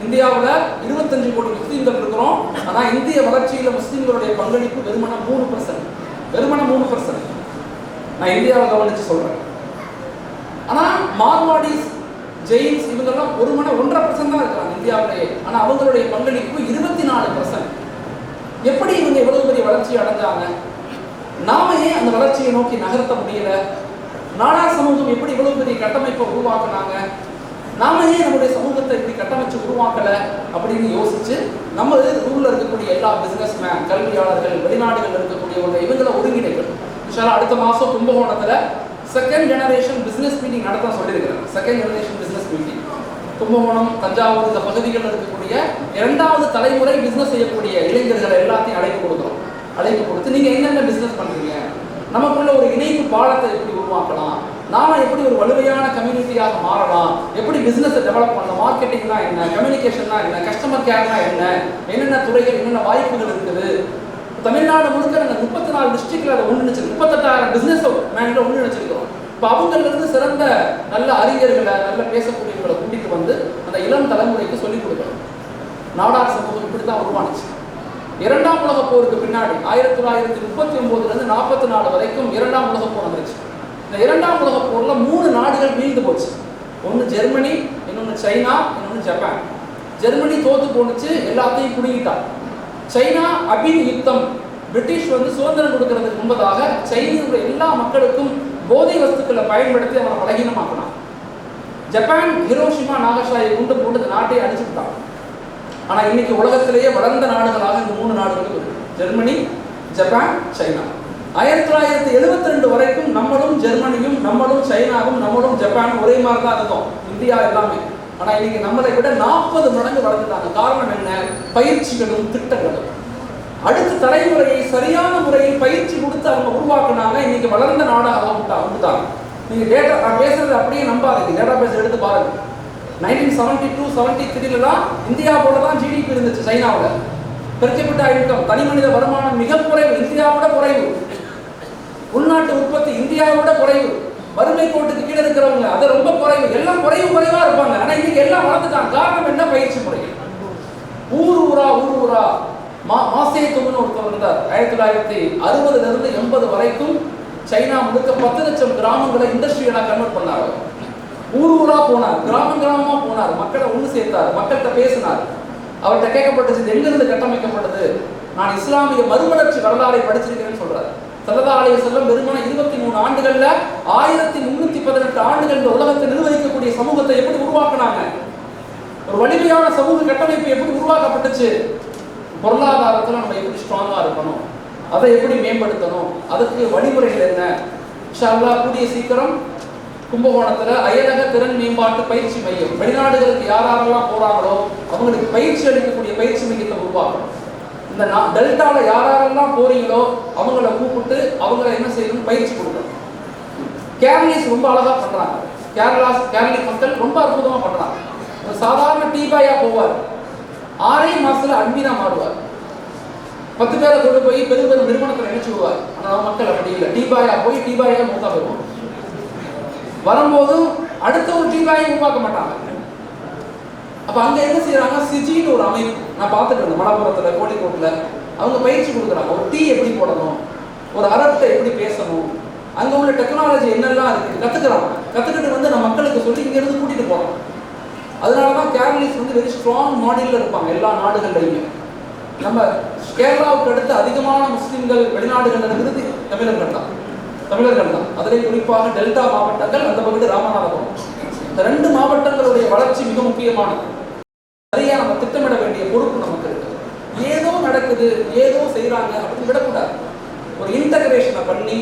Speaker 2: இந்தியாவில் 25 கோடி முஸ்லீம்கள் இருக்கிறோம். ஆனா இந்திய வளர்ச்சியில முஸ்லீம்களுடைய பங்களிப்பு வெறுமன 3%. நான் இந்தியாவை கவனிச்சு சொல்றேன். ஆனா மார்வாடிஸ், ஜெயின்ஸ் இவங்கெல்லாம் 1% தான் இருக்கிறாங்க இந்தியாவிலேயே. ஆனா அவங்களுடைய பங்களிப்பு 24%. எப்படி இவங்க எவ்வளவு பெரிய வளர்ச்சி அடைஞ்சாங்க? நாம ஏன் அந்த வளர்ச்சியை நோக்கி நகர்த்த முடியல? நாடார் சமூகம் எப்படி இவ்வளவு பெரிய கட்டமைப்பை உருவாக்குனாங்க? நாம ஏன் நம்முடைய சமூகத்தை இப்படி கட்டமைச்சு உருவாக்கல அப்படின்னு யோசிச்சு நம்ம ஊர்ல இருக்கக்கூடிய எல்லா பிசினஸ் மேன், கல்வியாளர்கள், வெளிநாடுகள் இருக்கக்கூடியவங்க இவங்களை ஒருங்கிணைக்கணும். அடுத்த மாசம் கும்பகோணத்துல செகண்ட் ஜெனரேஷன் பிசினஸ் மீட்டிங் நடத்த சொல்லியிருக்கிறேன். Second generation business meeting Kumbakonam, Thanjavur இந்த பகுதிகளில் இருக்கக்கூடிய 2வது தலைமுறை பிசினஸ் செய்யக்கூடிய இளைஞர்களை எல்லாத்தையும் அழைப்பு கொடுத்து நீங்க என்னென்ன பிசினஸ் பண்றீங்க, நமக்குள்ள ஒரு இணைப்பு பாலத்தை எப்படி உருவாக்கலாம், நாம எப்படி ஒரு வலுவையான கம்யூனிட்டியாக மாறலாம், எப்படி பிசினஸை டெவலப் பண்ணலாம், மார்க்கெட்டிங்னா என்ன, கம்யூனிகேஷன்னா என்ன, கஸ்டமர் கேர்னா என்னென்ன துறைகள், என்னென்ன வாய்ப்புகள் இருக்குது. தமிழ்நாடு முழுக்க நாங்கள் 34 டிஸ்ட்ரிக்ட்ல அதை ஒன்றிணைச்சிருக்கோம். 38,000 பிசினஸ் மேன்ல ஒன்றிணைச்சிருக்கிறோம். இப்போ அவங்களிருந்து சிறந்த நல்ல அறிஞர்களை, நல்ல பேசக்கூடியவர்களை கூட்டிட்டு வந்து அந்த இளம் தலைமுறைக்கு சொல்லிக் கொடுக்கணும். நாடார் சமூகம் இப்படி தான் உருவானுச்சு. 2ஆம் உலகப் போருக்கு பின்னாடி 1939 44 வரைக்கும் 2ஆம் உலகப் போர் வந்துருச்சு. இந்த 2ஆம் உலகப் போர்ல 3 நாடுகள் வீழ்ந்து போச்சு. ஒன்று ஜெர்மனி, இன்னொன்று சைனா, இன்னொன்று ஜப்பான். ஜெர்மனி தோத்து போனுச்சு, எல்லாத்தையும் குடிக்கிட்டா. சைனா அபின் யுத்தம், பிரிட்டிஷ் சுதந்திரம் கொடுக்கறதுக்கு முன்பதாக சைனாவுடைய எல்லா மக்களுக்கும் போதை வஸ்துக்களை பயன்படுத்தி அவனை பலகீனமாக்கினான். ஜப்பான் ஹிரோஷிமா நாகசாயை குண்டு போட்டு இந்த நாட்டை அடிச்சுட்டான். ஆனா இன்னைக்கு உலகத்திலேயே வளர்ந்த நாடுகளாக இந்த 3 நாடுகளும் இருக்கு, ஜெர்மனி, ஜப்பான், சைனா. 1972 வரைக்கும் நம்மளும் ஜெர்மனியும், நம்மளும் சைனாவும், நம்மளும் ஜப்பானும் ஒரே மாதிரி தான் இருந்தோம், இந்தியா எல்லாமே. ஆனா இன்னைக்கு நம்மளை விட 40 மடங்கு வளர்ந்துட்டாங்க. காரணம் என்ன? பயிற்சிகளும் திட்டங்களும். அடுத்த தலைமுறையை சரியான முறையில் பயிற்சி கொடுத்து அவங்க உருவாக்குனாங்க. இன்னைக்கு வளர்ந்த நாடாக விட்டாங்க. நீங்க டேட்டா, நான் பேசுறது அப்படியே நம்பாதீங்க, டேட்டா பேஸ் எடுத்து பாருங்க. 1972, 73 இந்தியா போல தான் ஜிடிபி இருந்துச்சு சைனாவில். பெர் கேபிட்டா இன்கம், தனி மனித வருமானம் மிக குறைவு, இந்தியாவோட குறைவு. உள்நாட்டு உற்பத்தி இந்தியாவோட குறைவு. வறுமை கோட்டுக்கு கீழே இருக்கிறவங்க அது ரொம்ப குறைவு. எல்லாம் குறைவா இருப்பாங்க. ஆனா இன்னைக்கு எல்லாம் வளர்ந்துட்டாங்க. காரணம் என்ன? பயிற்சி முறைகள். ஊரூரா மாசேத்துன்னு ஒருத்தர் இருந்தார். 1960 இருந்து 80 வரைக்கும் சைனா முழுக்க 10 லட்சம் கிராமங்களை இண்டஸ்ட்ரியலா கன்வெர்ட் பண்ணாங்க. ஊர் ஊரா போனார், கிராமம் கிராமமா போனார், மக்களை ஒன்று சேர்த்தார், மக்கள்கிட்ட பேசினார். அவர்கிட்ட கேட்கப்பட்டது எங்கிருந்து கட்டமைக்கப்பட்டது? நான் இஸ்லாமிய மறுமலர்ச்சி வரலாறை படிச்சிருக்கிறேன்னு சொல்றாரு. ஸல்லல்லாஹு அலைஹி வஸல்லம் வெறுமனே 23 ஆண்டுகள்ல 1318 ஆண்டுகள் இந்த உலகத்தை நிர்வகிக்கக்கூடிய சமூகத்தை எப்படி உருவாக்குனாங்க? ஒரு வலிமையான சமூக கட்டமைப்பு எப்படி உருவாக்கப்பட்டுச்சு? பொருளாதாரத்தில் நம்ம எப்படி ஸ்ட்ராங்கா இருக்கணும், அதை எப்படி மேம்படுத்தணும், அதுக்கு வழிமுறைகள் என்ன? இன்ஷா அல்லாஹ் கூடிய சீக்கிரம் கும்பகோணத்துல அயலக திறன் மேம்பாட்டு பயிற்சி மையம், வெளிநாடுகளுக்கு யாரெல்லாம் போறாங்களோ அவங்களுக்கு பயிற்சி அளிக்கக்கூடிய பயிற்சி மையத்தை உருவாக்கணும். இந்த டெல்டால யாரெல்லாம் போறீங்களோ அவங்கள கூப்பிட்டு அவங்கள என்ன செய்யணும், பயிற்சி கொடுக்கணும். கேரளீஸ் ரொம்ப அழகா பண்றாங்க. கேரளி மக்கள் ரொம்ப அற்புதமா பண்றாங்க. ஒரு சாதாரண டீபாயா போவார், 6 மாசத்துல அட்மினா மாறுவார். 10 பேரை கொண்டு போய் பெரும் பெரும் நிறுவனத்தில் நினைச்சு விடுவார். ஆனால் மக்கள் அப்படி இல்லை, டீபாயா போய் டீபாயா மூத்தா போயிடுவாங்க. வரும்போதும் அடுத்த ஒரு டீபாயை உருவாக்க மாட்டாங்க. அப்ப அங்க என்ன செய்யறாங்க, சிஜின்னு ஒரு அமைப்பு நான் பார்த்துட்டு இருந்தேன் மலப்புரத்துல, கோழிக்கோட்டுல. அவங்க பயிற்சி கொடுக்குறாங்க. ஒரு டீ எப்படி போடணும், ஒரு அரட்டை எப்படி பேசணும், அங்க உள்ள டெக்னாலஜி என்னெல்லாம் இருக்கு கத்துக்கிறாங்க. கத்துக்கிட்டு வந்து நம்ம மக்களுக்கு சொல்லி இங்க இருந்து கூட்டிட்டு போறோம். அதனாலதான் கேரளீஸ் வந்து வெரி ஸ்ட்ராங் மாடல்ல இருப்பாங்க எல்லா நாடுகள்லையுமே. நம்ம கேரளாவுக்கு அடுத்து அதிகமான முஸ்லிம்கள் வெளிநாடுகள் இருக்கிறது தமிழர்கள் தான். அதிலே குறிப்பாக டெல்டா மாவட்டங்கள், அந்த பகுதி ராமநாதபுரம், இந்த 2 மாவட்டங்களுடைய வளர்ச்சி மிக முக்கியமானது. சரியா நம்ம திட்டமிட வேண்டிய பொறுப்பு நமக்கு இருக்கு. ஏதோ நடக்குது, ஏதோ செய்யறாங்க அப்படின்னு விடக்கூடாது. ஒரு இன்டகிரேஷனை பண்ணி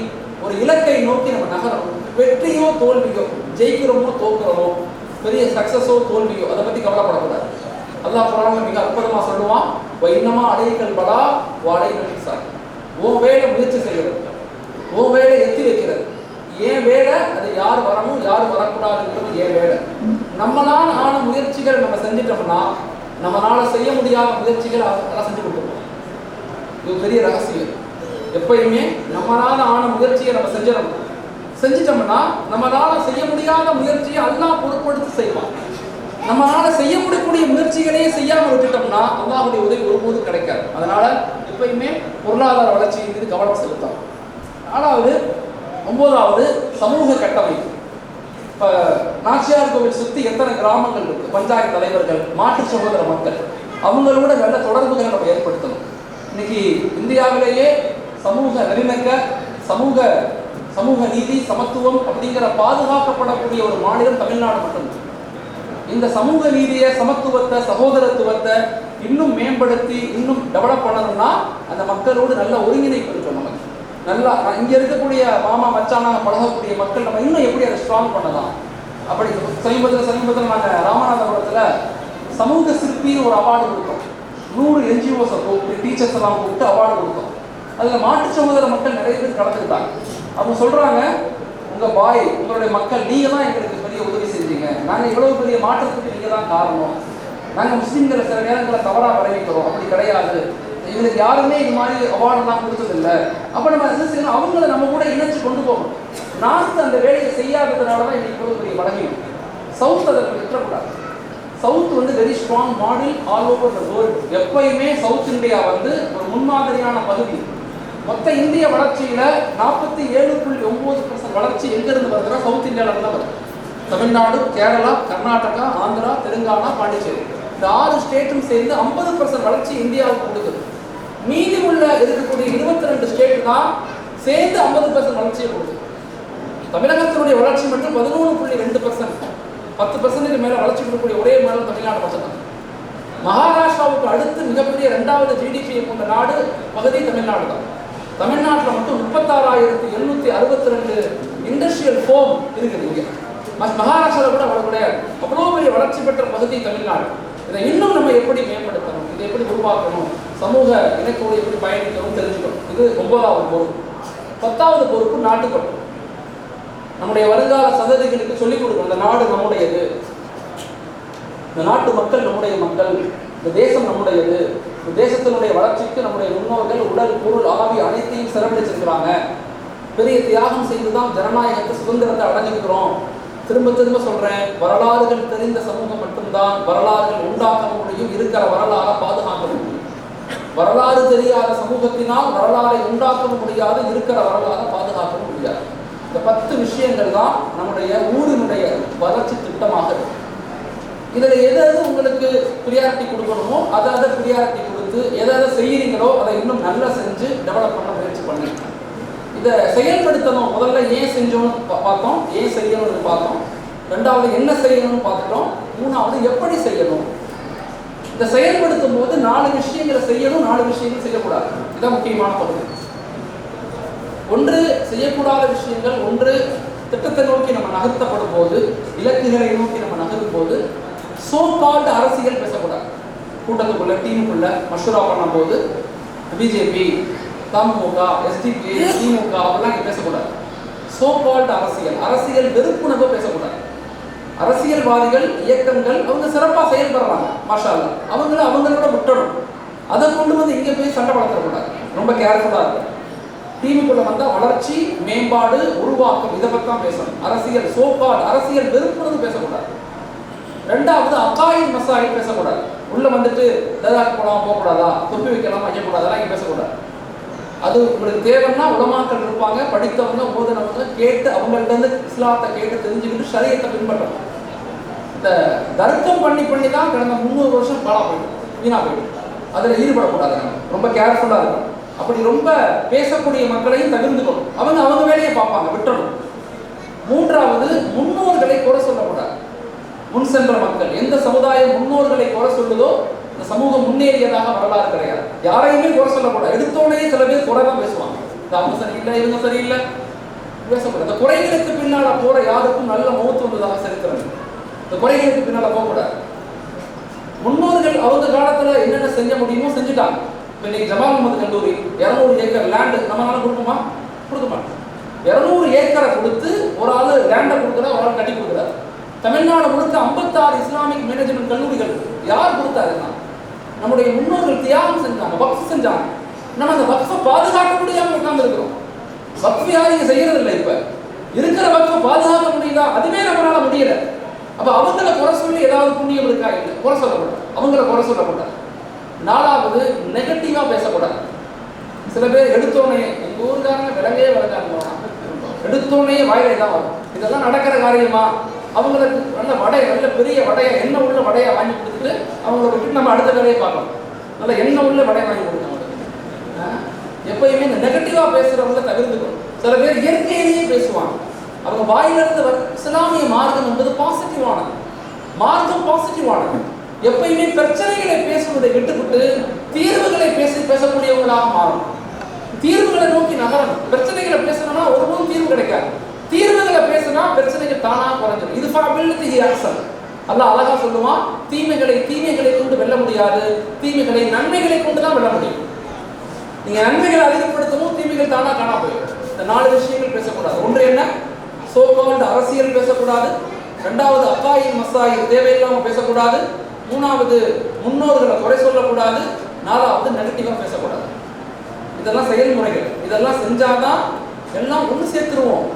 Speaker 2: ஒரு இலக்கை நோக்கி நம்ம நகரணும். வெற்றியோ தோல்வியோ, ஜெயிக்கிறோமோ தோக்குறோமோ, பெரிய சக்சஸோ தோல்வியோ, அதை பத்தி கவலைப்படக்கூடாது. அல்லாஹ் குர்ஆன்ல மிக அற்புதமா சொல்லுவான், வைன்னமா அலைக்கல் பலா வாழைகள் சார். உன் வேலை முயற்சி செய்யறது, உன் வேலை எத்தி வைக்கிறது. ஏன் வேலை, அது யார் வரணும் யார் வரக்கூடாதுங்கிறது ஏன் வேலை. நம்மளால் ஆன முயற்சிகள் நம்ம செஞ்சிட்டோம்னா, நம்மளால செய்ய முடியாத முயற்சிகள் அதெல்லாம் செஞ்சு கொடுத்துருவோம். இது பெரிய ரகசியம். எப்பயுமே நம்மளால ஆன முயற்சியை நம்ம செஞ்சிட்டோம்னா, நம்மளால செய்ய முடியாத முயற்சியை அல்லாஹ் பொறுப்படுத்தி செய்வான். நம்மளால செய்ய முடியக்கூடிய முயற்சிகளையே செய்யாம விட்டுட்டோம்னா அல்லாஹ்வுடைய உதவி ஒருபோதும் கிடைக்காது. அதனால எப்பயுமே பொருளாதார வளர்ச்சியின் மீது கவனம் செலுத்தணும். 4வது 9வது சமூக கட்டமைப்பு. இப்போ நாச்சியார் கோவில் சுற்றி எத்தனை கிராமங்கள் இருக்கு, பஞ்சாயத்து தலைவர்கள், மாற்று சகோதர மக்கள், அவங்களோட நல்ல தொடர்புகளை நம்ம ஏற்படுத்தணும். இன்னைக்கு இந்தியாவிலேயே சமூக நல்லிணக்க, சமூக நீதி, சமத்துவம் அப்படிங்கிற பாதுகாக்கப்படக்கூடிய ஒரு மாநிலம் தமிழ்நாடு மட்டும்தான். இந்த சமூக நீதியை, சமத்துவத்தை, சகோதரத்துவத்தை இன்னும் மேம்படுத்தி இன்னும் டெவலப் பண்ணணும்னா அந்த மக்களோடு நல்ல ஒருங்கிணைப்பு இருக்கும். நமக்கு நல்லா இங்கே இருக்கக்கூடிய மாமா மச்சானா பழகக்கூடிய மக்கள் நம்ம இன்னும் எப்படி அதை ஸ்ட்ராங் பண்ணலாம். அப்படி சமீபத்தில் நாங்கள் ராமநாதபுரத்தில் சமூக சிற்பின்னு ஒரு அவார்டு கொடுத்தோம். 100 NGOஸை கூப்பிட்டு, டீச்சர்ஸ் எல்லாம் கூப்பிட்டு அவார்டு கொடுத்தோம். அதில் மாற்று சகோதர மக்கள் நிறைய பேர் கலந்துக்கிட்டாங்க. அவங்க சொல்கிறாங்க, உங்களுடைய மக்கள் நீங்கள் தான் எங்களுக்கு பெரிய உதவி செஞ்சீங்க, நாங்கள் இவ்வளவு பெரிய மாற்றத்துக்கு நீங்கள் தான் காரணம், நாங்கள் முஸ்லீம்களை சில நேரங்களில் தவறாக விளைவிக்கிறோம், அப்படி கிடையாது, இவங்களுக்கு யாருமே இது மாதிரி அவார்டெல்லாம் கொடுத்ததில்லை. அப்போ நம்ம என்ன செய்யணும், அவங்கள நம்ம கூட இணைச்சு கொண்டு போகணும். நார்த் அந்த வேலையை செய்யாததுனால தான் இன்னைக்கு இவ்வளோ பெரிய பலகீனம். சவுத் அதற்கு விட்டுறக்கூடாது. சவுத் வந்து very strong model all over the world. எப்பயுமே சவுத் இந்தியா வந்து ஒரு முன்மாதிரியான பகுதி. மொத்த இந்திய வளர்ச்சியில் 47.9% வளர்ச்சி எங்கிருந்து வருதுன்னா சவுத் இந்தியாவில தான் வருது. தமிழ்நாடு, கேரளா, கர்நாடகா, ஆந்திரா, தெலுங்கானா, பாண்டிச்சேரி, இந்த 6 ஸ்டேட்டும் சேர்ந்து 50% வளர்ச்சி இந்தியாவுக்கு கொடுக்குது. மீதி உள்ள இருக்கக்கூடிய 22 ஸ்டேட் தான் சேர்ந்து 50% வளர்ச்சியை கொடுக்குது. தமிழகத்தினுடைய வளர்ச்சி மட்டும் 11.2%, 10% மேல வளர்ச்சி கொடுக்கக்கூடிய ஒரே மாநிலம் தமிழ்நாடு மட்டும்தான். மகாராஷ்டிராவுக்கு அடுத்து மிகப்பெரிய 2வது ஜிடிபியை கொண்ட நாடு பகுதி தமிழ்நாடு தான். தமிழ்நாட்டில் மட்டும் 36,762 இண்டஸ்ட்ரியல் ஃபோம் இருக்குது. இங்கே மகாராஷ்டிராவில் கூட அவ்வளோ கிடையாது. அவ்வளோ பெரிய வளர்ச்சி பெற்ற பகுதி தமிழ்நாடு. இதை இன்னும் நம்ம எப்படி மேம்படுத்தணும், இதை எப்படி உருவாக்கணும், சமூக இணைப்போடு எப்படி பயணிக்கணும் தெரிஞ்சுக்கணும். இது 9வது பொறுப்பு. 10வது பொறுப்பு நாட்டுப்பற்று. நம்முடைய வருங்கால சந்ததிகளுக்கு சொல்லிக் கொடுக்கணும், இந்த நாடு நம்முடையது, இந்த நாட்டு மக்கள் நம்முடைய மக்கள், இந்த தேசம் நம்முடையது, இந்த தேசத்தினுடைய வளர்ச்சிக்கு நம்முடைய முன்னோர்கள் உடல், பொருள், ஆவி அனைத்தையும் செலவழிச்சிருக்கிறாங்க. பெரிய தியாகம் செய்துதான் ஜனநாயகத்தை, சுதந்திரத்தை அடைஞ்சிருக்கிறோம். திரும்ப திரும்ப சொல்றேன், வரலாறுகள் தெரிந்த சமூகம் மட்டும்தான் வரலாறுகள் உண்டாக்க முடியும், இருக்கிற வரலாறை பாதுகாக்க முடியும். வரலாறு தெரியாத சமூகத்தினால் வரலாறை உண்டாக்க முடியாது, இருக்கிற வரலாறை பாதுகாக்க முடியாது. இந்த 10 விஷயங்கள் தான் நம்முடைய ஊரினுடைய வளர்ச்சி திட்டமாக இருக்கும். இதில் எது உங்களுக்கு ப்ரியாரிட்டி கொடுக்கணுமோ அதை ப்ரியாரிட்டி கொடுத்து எதை செய்கிறீங்களோ அதை இன்னும் நல்லா செஞ்சு டெவலப் பண்ண முயற்சி பண்ணுங்க. இதை செயல்படுத்தணும். முதல்ல ஏன் செஞ்சோம்னு பார்த்தோம், ஏன் செய்யணும்னு பார்த்தோம். ரெண்டாவது என்ன செய்யணும்னு பார்த்துட்டோம். மூணாவது எப்படி செய்யணும். இதை செயல்படுத்தும் போது 4 விஷயங்களை செய்யணும், 4 விஷயங்கள் செய்யக்கூடாது. இதுதான் முக்கியமான பகுதி. ஒன்று செய்யக்கூடாத விஷயங்கள், ஒன்று திட்டத்தை நோக்கி நம்ம நகர்த்தப்படும் போது, இலக்குகளை நோக்கி நம்ம நகரும் போது சோ கால்டு அரசியல் பேசக்கூடாது. கூட்டத்துக்குள்ள டீமுக்குள்ள மஷூரா பண்ணும் போது பிஜேபி, தமுக, எஸ்டிபி, திமுக அப்படிலாம் இங்கே பேசக்கூடாது. சோ கால்டு அரசியல் வெறுப்புணர்வு பேசக்கூடாது. அரசியல்வாதிகள், இயக்கங்கள் அவங்க சிறப்பாக செயல்படுறாங்க, மாஷா அல்லாஹ். அவங்களோட விட்டணும். அதை கொண்டு வந்து இங்கே போய் சண்டை வளர்த்துடக்கூடாது. ரொம்ப கேர்ஃபுல்லாக இருக்கும். டீமுக்குள்ள வந்தால் வளர்ச்சி, மேம்பாடு, உருவாக்கம், இதை பற்றி தான் பேசணும். அரசியல் சோ கால்டு அரசியல் வெறுப்புணர்வு பேசக்கூடாது. ரெண்டாவது அகாயின் மசாயில் பேசக்கூடாது. உள்ள வந்துட்டு தர்காக்கு போகலாம் போகக்கூடாதா, தொப்பி வைக்கலாம் வைக்கக்கூடாது, அதெல்லாம் இங்கே பேசக்கூடாது. அது உங்களுக்கு தேவைன்னா உலமாக்கள் இருப்பாங்க, படித்தவங்க, ஓதுனவங்க, கேட்டு அவங்கள்ட்ட இருந்து இஸ்லாத்தை கேட்டு தெரிஞ்சுக்கிட்டு ஷரியத்தை பின்பற்றணும். இந்த தர்க்கம் பண்ணி தான் கடந்த 300 வருஷம் பாலா போயிடும், வீணா போயிடும். அதில் ஈடுபடக்கூடாது. ரொம்ப கேர்ஃபுல்லாக இருக்கும். அப்படி ரொம்ப பேசக்கூடிய மக்களையும் தவிர்த்துக்கணும். அவங்க வேலையை பார்ப்பாங்க, விட்டணும். மூன்றாவது முன்னோர்களை குறை சொல்லக்கூடாது. முன் சென்ற மக்கள், எந்த சமுதாயம் முன்னோர்களை குறை சொல்லுதோ இந்த சமூகம் முன்னேறியதாக வரலாறு கிடையாது. யாரையுமே குறை சொல்லக்கூடாது. எடுத்தோடனே சில பேர் குறை தான் பேசுவாங்க. அவங்க சரியில்லை, இவங்க சரியில்லை பேசக்கூடாது. இந்த குறைகளுக்கு பின்னால போற யாருக்கும் நல்ல மௌத்து வந்ததாக சரித்திரம். இந்த குறைகளுக்கு பின்னால போகக்கூடாது. முன்னோர்கள் அவங்க காலத்துல என்னென்ன செஞ்ச முடியுமோ செஞ்சுட்டாங்க. இப்போ இன்னைக்கு ஜமால் முகமது கல்லூரி 200 ஏக்கர் லேண்டு நம்மளால கொடுக்குமா? கொடுக்க மாட்டோம். 200 ஏக்கரை கொடுத்து ஒரு ஆள் லேண்டை கொடுக்குறா, ஒரு ஆள் கட்டி கொடுக்குறாரு. தமிழ்நாடு முழுக்க 56 இஸ்லாமிக் மேனேஜ்மெண்ட் கல்லூரிகள் யார் கொடுத்தாருன்னா நம்முடைய முன்னோர்கள் தியாகம் செஞ்சாங்க, வக்ஃப் செஞ்சாங்க. நம்ம அந்த வக்ஃபை பாதுகாக்க முடியாமல் உட்கார்ந்து இருக்கிறோம். வக்ஃப் யாரும் இங்கே செய்யறது இல்லை. இப்ப இருக்கிற வக்ஃபை பாதுகாக்க முடியுதா? அதுவே நம்மளால முடியல. அப்ப அவங்கள குறை சொல்லி ஏதாவது புண்ணியம் இருக்கா? இல்லை, குறை சொல்லக்கூடாது. அவங்கள குறை சொல்லக்கூடாது. நாலாவது நெகட்டிவா பேசக்கூடாது. சில பேர் எடுத்தோடனே எங்க ஊருக்காரங்க விலங்கே விளக்காங்க, எடுத்தோடனே வாயிலே தான் வரும். இதெல்லாம் நடக்கிற காரியமா? அவங்களுக்கு நல்ல வடையை, நல்ல பெரிய வடையை, எண்ணெய் உள்ள வடையை வாங்கி கொடுத்துட்டு அவங்கள விட்டு நம்ம அடுத்த வேலையை பார்க்கணும். நல்ல எண்ணெய் உள்ள வடையை வாங்கி கொடுக்கணும். எப்பயுமே இந்த நெகட்டிவா பேசுறவங்களை தவிர்த்துக்கணும். சில பேர் இயற்கையிலேயே பேசுவாங்க. அவங்க வாயிலிருந்து இஸ்லாமிய மார்க்கம் என்பது பாசிட்டிவானது. மார்க்கம் பாசிட்டிவானது. எப்பயுமே பிரச்சனைகளை பேசுவதை விட்டுவிட்டு தீர்வுகளை பேசக்கூடியவங்களாக மாறணும். தீர்வுகளை நோக்கி நகரணும். பிரச்சனைகளை பேசணும்னா ஒருபோதும் தீர்வு கிடைக்காது. தீர்வுகளை பேசினா பிரச்சனைகள் தானா குறைஞ்சிடும். இது அல்லாஹ் அழகா சொல்லுவான், தீமைகளை கொண்டு வெல்ல முடியாது, தீமைகளை நன்மைகளை கொண்டு தான் வெல்ல முடியும். நீங்க நன்மைகளை அதிகப்படுத்தவும் தீமைகள் தானா காணா போயிடும். இந்த 4 விஷயங்கள் பேசக்கூடாது. ஒன்று என்ன? சோகால்டு அரசியல் பேசக்கூடாது. ரெண்டாவது அக்காயின் மசாயில் தேவையில்லாம பேசக்கூடாது. மூணாவது முன்னோர்களை குறை சொல்லக்கூடாது. நாலாவது நெகட்டிவா பேசக்கூடாது. இதெல்லாம் செயல்முறைகள். இதெல்லாம் செஞ்சாதான் எல்லாம் ஒன்று சேர்த்துருவோம்.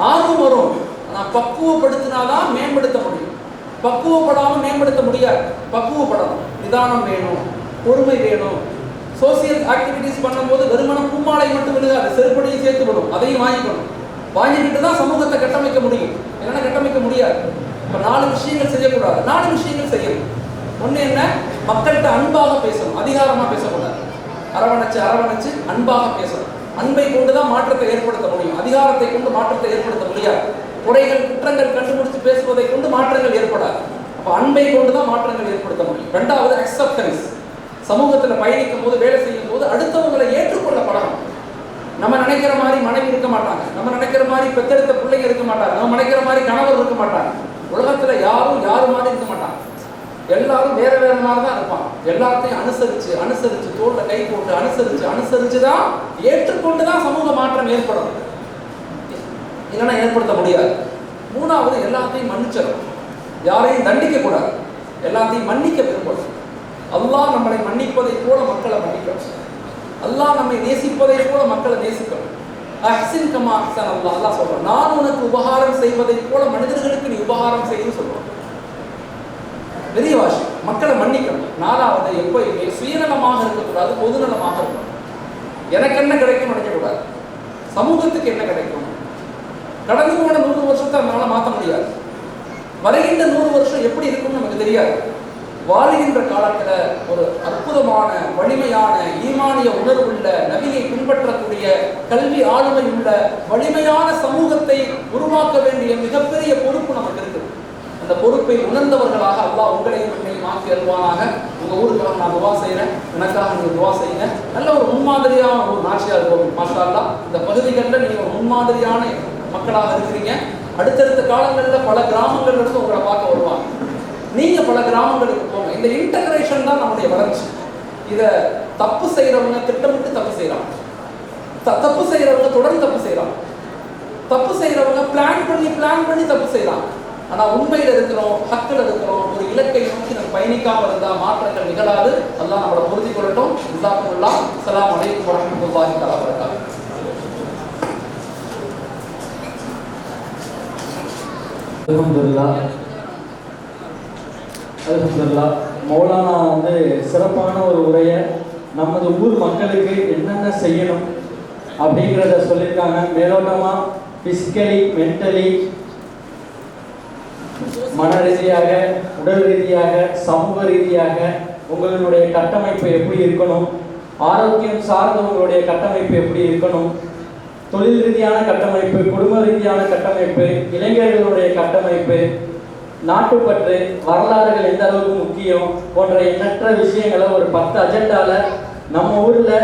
Speaker 2: ஆர்வம் வரும். ஆனால் பக்குவப்படுத்தினாதான் மேம்படுத்த முடியும். பக்குவப்படாமல் மேம்படுத்த முடியாது. பக்குவப்படணும். நிதானம் வேணும், பொறுமை வேணும். சோசியல் ஆக்டிவிட்டிஸ் பண்ணும்போது வெறுமன பூமாலை மட்டும் விழுகாது, செருப்படியும் சேர்த்து விடும். அதையும் வாங்கிக்கணும். வாங்கிக்கிட்டு தான் சமூகத்தை கட்டமைக்க முடியும். இல்லைன்னா கட்டமைக்க முடியாது. இப்போ 4 விஷயங்கள் செய்யக்கூடாது, 4 விஷயங்கள் செய்யணும். ஒன்று என்ன? மக்கள்கிட்ட அன்பாக பேசணும், அதிகாரமாக பேசக்கூடாது. அரவணைச்சு அன்பாக பேசணும். அன்பை கொண்டு தான் மாற்றத்தை ஏற்படுத்த முடியும். அதிகாரத்தை கொண்டு மாற்றத்தை ஏற்படுத்த முடியாது. குறைகள், குற்றங்கள் கண்டுபிடிச்சு பேசுவதை கொண்டு மாற்றங்கள் ஏற்படாது. அப்போ அன்பை கொண்டு தான் மாற்றங்கள் ஏற்படுத்த முடியும். ரெண்டாவது அக்செப்டன்ஸ். சமூகத்தில் பயணிக்கும் போது, வேலை செய்யும் போது அடுத்தவங்களை ஏற்றுக்கொள்ள பழகணும். நம்ம நினைக்கிற மாதிரி மனைவி இருக்க மாட்டாங்க, நம்ம நினைக்கிற மாதிரி பெத்தெடுத்த பிள்ளைங்க இருக்க மாட்டாங்க, நம்ம நினைக்கிற மாதிரி கணவர் இருக்க மாட்டாங்க. உலகத்துல யாரும் யாரு மாதிரி இருக்க மாட்டாங்க. எல்லாரும் வேற வேற மாதிரி தான் இருப்பாங்க. எல்லாத்தையும் அனுசரிச்சு தோல்ல கை போட்டு அனுசரிச்சு தான் ஏற்றுக்கொண்டு தான் சமூக மாற்றம் ஏற்படும். இல்லைன்னா ஏற்படுத்த முடியாது. மூணாவது எல்லாத்தையும் மன்னிச்சிடும். யாரையும் தண்டிக்க கூடாது, எல்லாத்தையும் மன்னிக்க விரும்பணும். அல்லாஹ் நம்மளை மன்னிப்பதை போல மக்களை மன்னிக்கணும். அல்லாஹ் நம்மை நேசிப்பதை போல மக்களை நேசிக்கணும். அஹ்சின் கமா அஹ்ஸன அல்லாஹ். அல்லாஹ் சொல்றான், நான் உனக்கு உபகாரம் செய்வதை போல மனிதர்களுக்கு நீ உபகாரம் செய்யணும்னு சொல்றான். பெரிய வாசி, மக்களை மன்னிக்கணும். நாலாவது, எப்பயுமே சுயநலமாக இருக்கக்கூடாது, பொதுநலமாக இருக்கணும். எனக்கு என்ன கிடைக்கும் நினைக்கக்கூடாது, சமூகத்துக்கு என்ன கிடைக்கும். கடந்து போன 100 வருஷத்தை நம்மளால மாற்ற முடியாது. வருகின்ற 100 வருஷம் எப்படி இருக்கும்னு நமக்கு தெரியாது. வாழ்கின்ற காலத்தில் ஒரு அற்புதமான வலிமையான ஈமானிய உணர்வுள்ள நபியை பின்பற்றக்கூடிய கல்வி ஆளுமை உள்ள வலிமையான சமூகத்தை உருவாக்க வேண்டிய மிகப்பெரிய பொறுப்பு நமக்கு இருக்கு. அந்த பொறுப்பை உணர்ந்தவர்களாக அல்லாஹ் உங்களையும் என்னையும் மாற்றி அல்வானாக. உங்கள் ஊருக்காக நான் துவா செய்கிறேன், எனக்காக நீங்கள் துவா செய்யுங்க. நல்ல ஒரு முன்மாதிரியான ஒரு நாட்சியாக இருக்கும் மாஷா அல்லாஹ். இந்த பகுதிகளில் நீங்கள் ஒரு முன்மாதிரியான மக்களாக இருக்கிறீங்க. அடுத்தடுத்த காலங்களில் பல கிராமங்கள்ல இருந்து உங்களை பார்க்க வருவாங்க. நீங்கள் பல கிராமங்களுக்கு போங்க. இந்த இன்டகிரேஷன் தான் நம்முடைய வளர்ச்சி. இதை தப்பு செய்கிறவங்க திட்டமிட்டு தப்பு செய்கிறாங்க, தப்பு செய்கிறவங்க தொடர்ந்து தப்பு செய்கிறாங்க, தப்பு செய்கிறவங்க பிளான் பண்ணி தப்பு செய்கிறாங்க. ஆனால் உண்மையில் இருக்கிறோம், ஹக்கில் இருக்கிறோம், ஒரு இலக்கை நோக்கி நம்ம பயணிக்காமல் இருந்தால் மாற்றங்கள் நிகழாது. அல்லாஹ் நம்மளை பொருத்தி கொள்ளட்டும். ஜஸாக்குமுல்லாஹ். அஸ்ஸலாமு அலைக்கும் வரஹ்மத்துல்லாஹி தஆலா வபரகாத்துஹு.
Speaker 1: அல்ஹம்துலில்லாஹ். மௌலானா சிறப்பான ஒரு உரையை நமது ஊர் மக்களுக்கு என்னென்ன செய்யணும் அப்படிங்கிறத சொல்லியிருக்காங்க. மேலோட்டமாக ஃபிசிக்கலி, மென்டலி, மன ரீதியாக, உடல் ரீதியாக, சமூக ரீதியாக உங்களுடைய கட்டமைப்பு எப்படி இருக்கணும், ஆரோக்கியம் சார்ந்த உங்களுடைய கட்டமைப்பு எப்படி இருக்கணும், தொழில் ரீதியான கட்டமைப்பு, குடும்ப ரீதியான கட்டமைப்பு, இளைஞர்களுடைய கட்டமைப்பு, நாட்டுப்பற்று, வரலாறுகள் எந்த அளவுக்கு முக்கியம் போன்ற எண்ணற்ற விஷயங்களை ஒரு 10 அஜெண்டாவில் நம்ம ஊரில்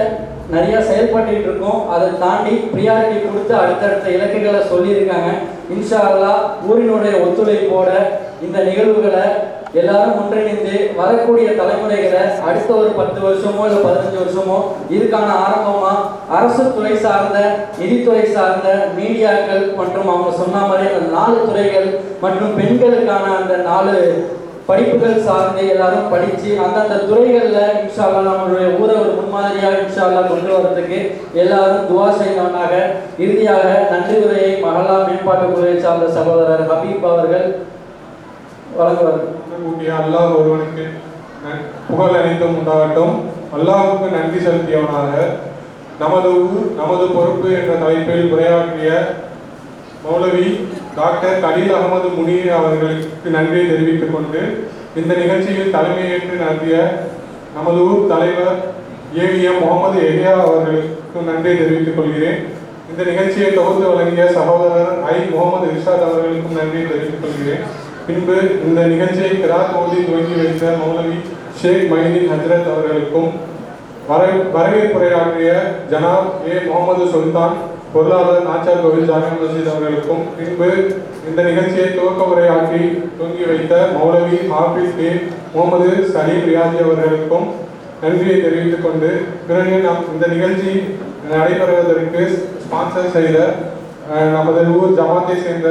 Speaker 1: நிறைய செயல்பட்டு இருக்கோம். அதை தாண்டி ப்ரியாரிட்டி கொடுத்து அடுத்தடுத்த இலக்குகளை சொல்லியிருக்காங்க. இன்ஷா அல்லாஹ் ஊரினுடைய ஒத்துழைப்போட இந்த நிகழ்வுகளை எல்லாரும் ஒன்றிணைந்து வரக்கூடிய தலைமுறைகளை அடுத்த ஒரு 10 வருஷமோ இல்லை 15 வருஷமோ இதுக்கான ஆரம்பமா அரசு துறை சார்ந்த, நிதித்துறை சார்ந்த, மீடியாக்கள் மற்றும் அவங்க சொன்ன மாதிரி அந்த 4 துறைகள் மற்றும் பெண்களுக்கான அந்த 4 படிப்புகள் சார்ந்து எல்லாரும் படித்து அந்தந்த துறைகளில் இன்ஷா அல்லாஹ் நம்மளுடைய ஊரை ஒரு முன்மாதிரியாக இன்ஷா அல்லாஹ் கொண்டு வரதுக்கு எல்லாரும் துவா செய்தவனாக. இறுதியாக நன்றி உரையை மஹல்லா மேம்பாட்டு குழுவை சார்ந்த சகோதரர் ஹபீப் அவர்கள் வழங்குவார்.
Speaker 3: அல்லாஹ் ஒருவனுக்கு புகழ் அனைத்தும் உண்டாகட்டும். அல்லாஹுக்கு நன்றி செலுத்தியவனாக நமது ஊர் நமது பொறுப்பு என்ற தலைப்பில் உரையாற்றிய மௌலவி டாக்டர் கலீல் அகமது முனீர் அவர்களுக்கு நன்றியை தெரிவித்துக் கொண்டு இந்த நிகழ்ச்சியில் தலைமையேற்று நடத்திய நமது ஊர் தலைவர் ஏவிஎம் முகமது எஹியா அவர்களுக்கு நன்றியை தெரிவித்துக் கொள்கிறேன். இந்த நிகழ்ச்சியை தொகுத்து வழங்கிய சகோதரர் முகமது இர்ஷாத் அவர்களுக்கும் நன்றியை தெரிவித்துக் கொள்கிறேன். பின்பு இந்த நிகழ்ச்சியை கிராத் ஓதி துவங்கி வைத்த மௌலவி ஷேக் மைதீன் ஹஜ்ரத் அவர்களுக்கும் வரவேற்புரையாற்றிய ஜனாப் முகமது சுல்தான் பொருளாளர் நாச்சார் கோவில் ஜாமியா மஸ்ஜித் அவர்களுக்கும், பின்பு இந்த நிகழ்ச்சியை துவக்க உரையாற்றி துவங்கி வைத்த மௌலவி ஹாஃபிஸ் முகமது சலீம் ரியாஜி அவர்களுக்கும் நன்றியை தெரிவித்துக் கொண்டு பிறகு இந்த நிகழ்ச்சி நடைபெறுவதற்கு ஸ்பான்சர் செய்த நமது ஊர் ஜமாத்தை சேர்ந்த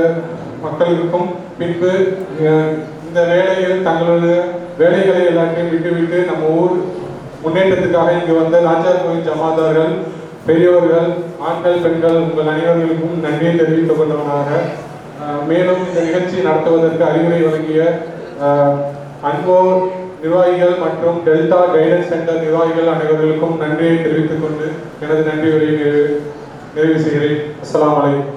Speaker 3: மக்களுக்கும், பின்பு இந்த வேலையில் தங்களுடைய வேலைகளை எல்லாத்தையும் விட்டுவிட்டு நம்ம ஊர் முன்னேற்றத்துக்காக இங்கு வந்த நாச்சார் கோவில் ஜமாதார்கள், பெரியவர்கள், ஆண்கள், பெண்கள் உங்கள் அனைவர்களுக்கும் நன்றியை தெரிவித்துக் கொண்டவனாக, மேலும் இந்த நிகழ்ச்சி நடத்துவதற்கு அறிவுரை வழங்கிய அன்போர் நிர்வாகிகள் மற்றும் டெல்டா கைடன்ஸ் சென்டர் நிர்வாகிகள் அனைவர்களுக்கும் நன்றியை தெரிவித்துக் கொண்டு எனது நன்றி உரையை நிறைவு செய்கிறேன். அஸ்ஸலாமு அலைக்கும்.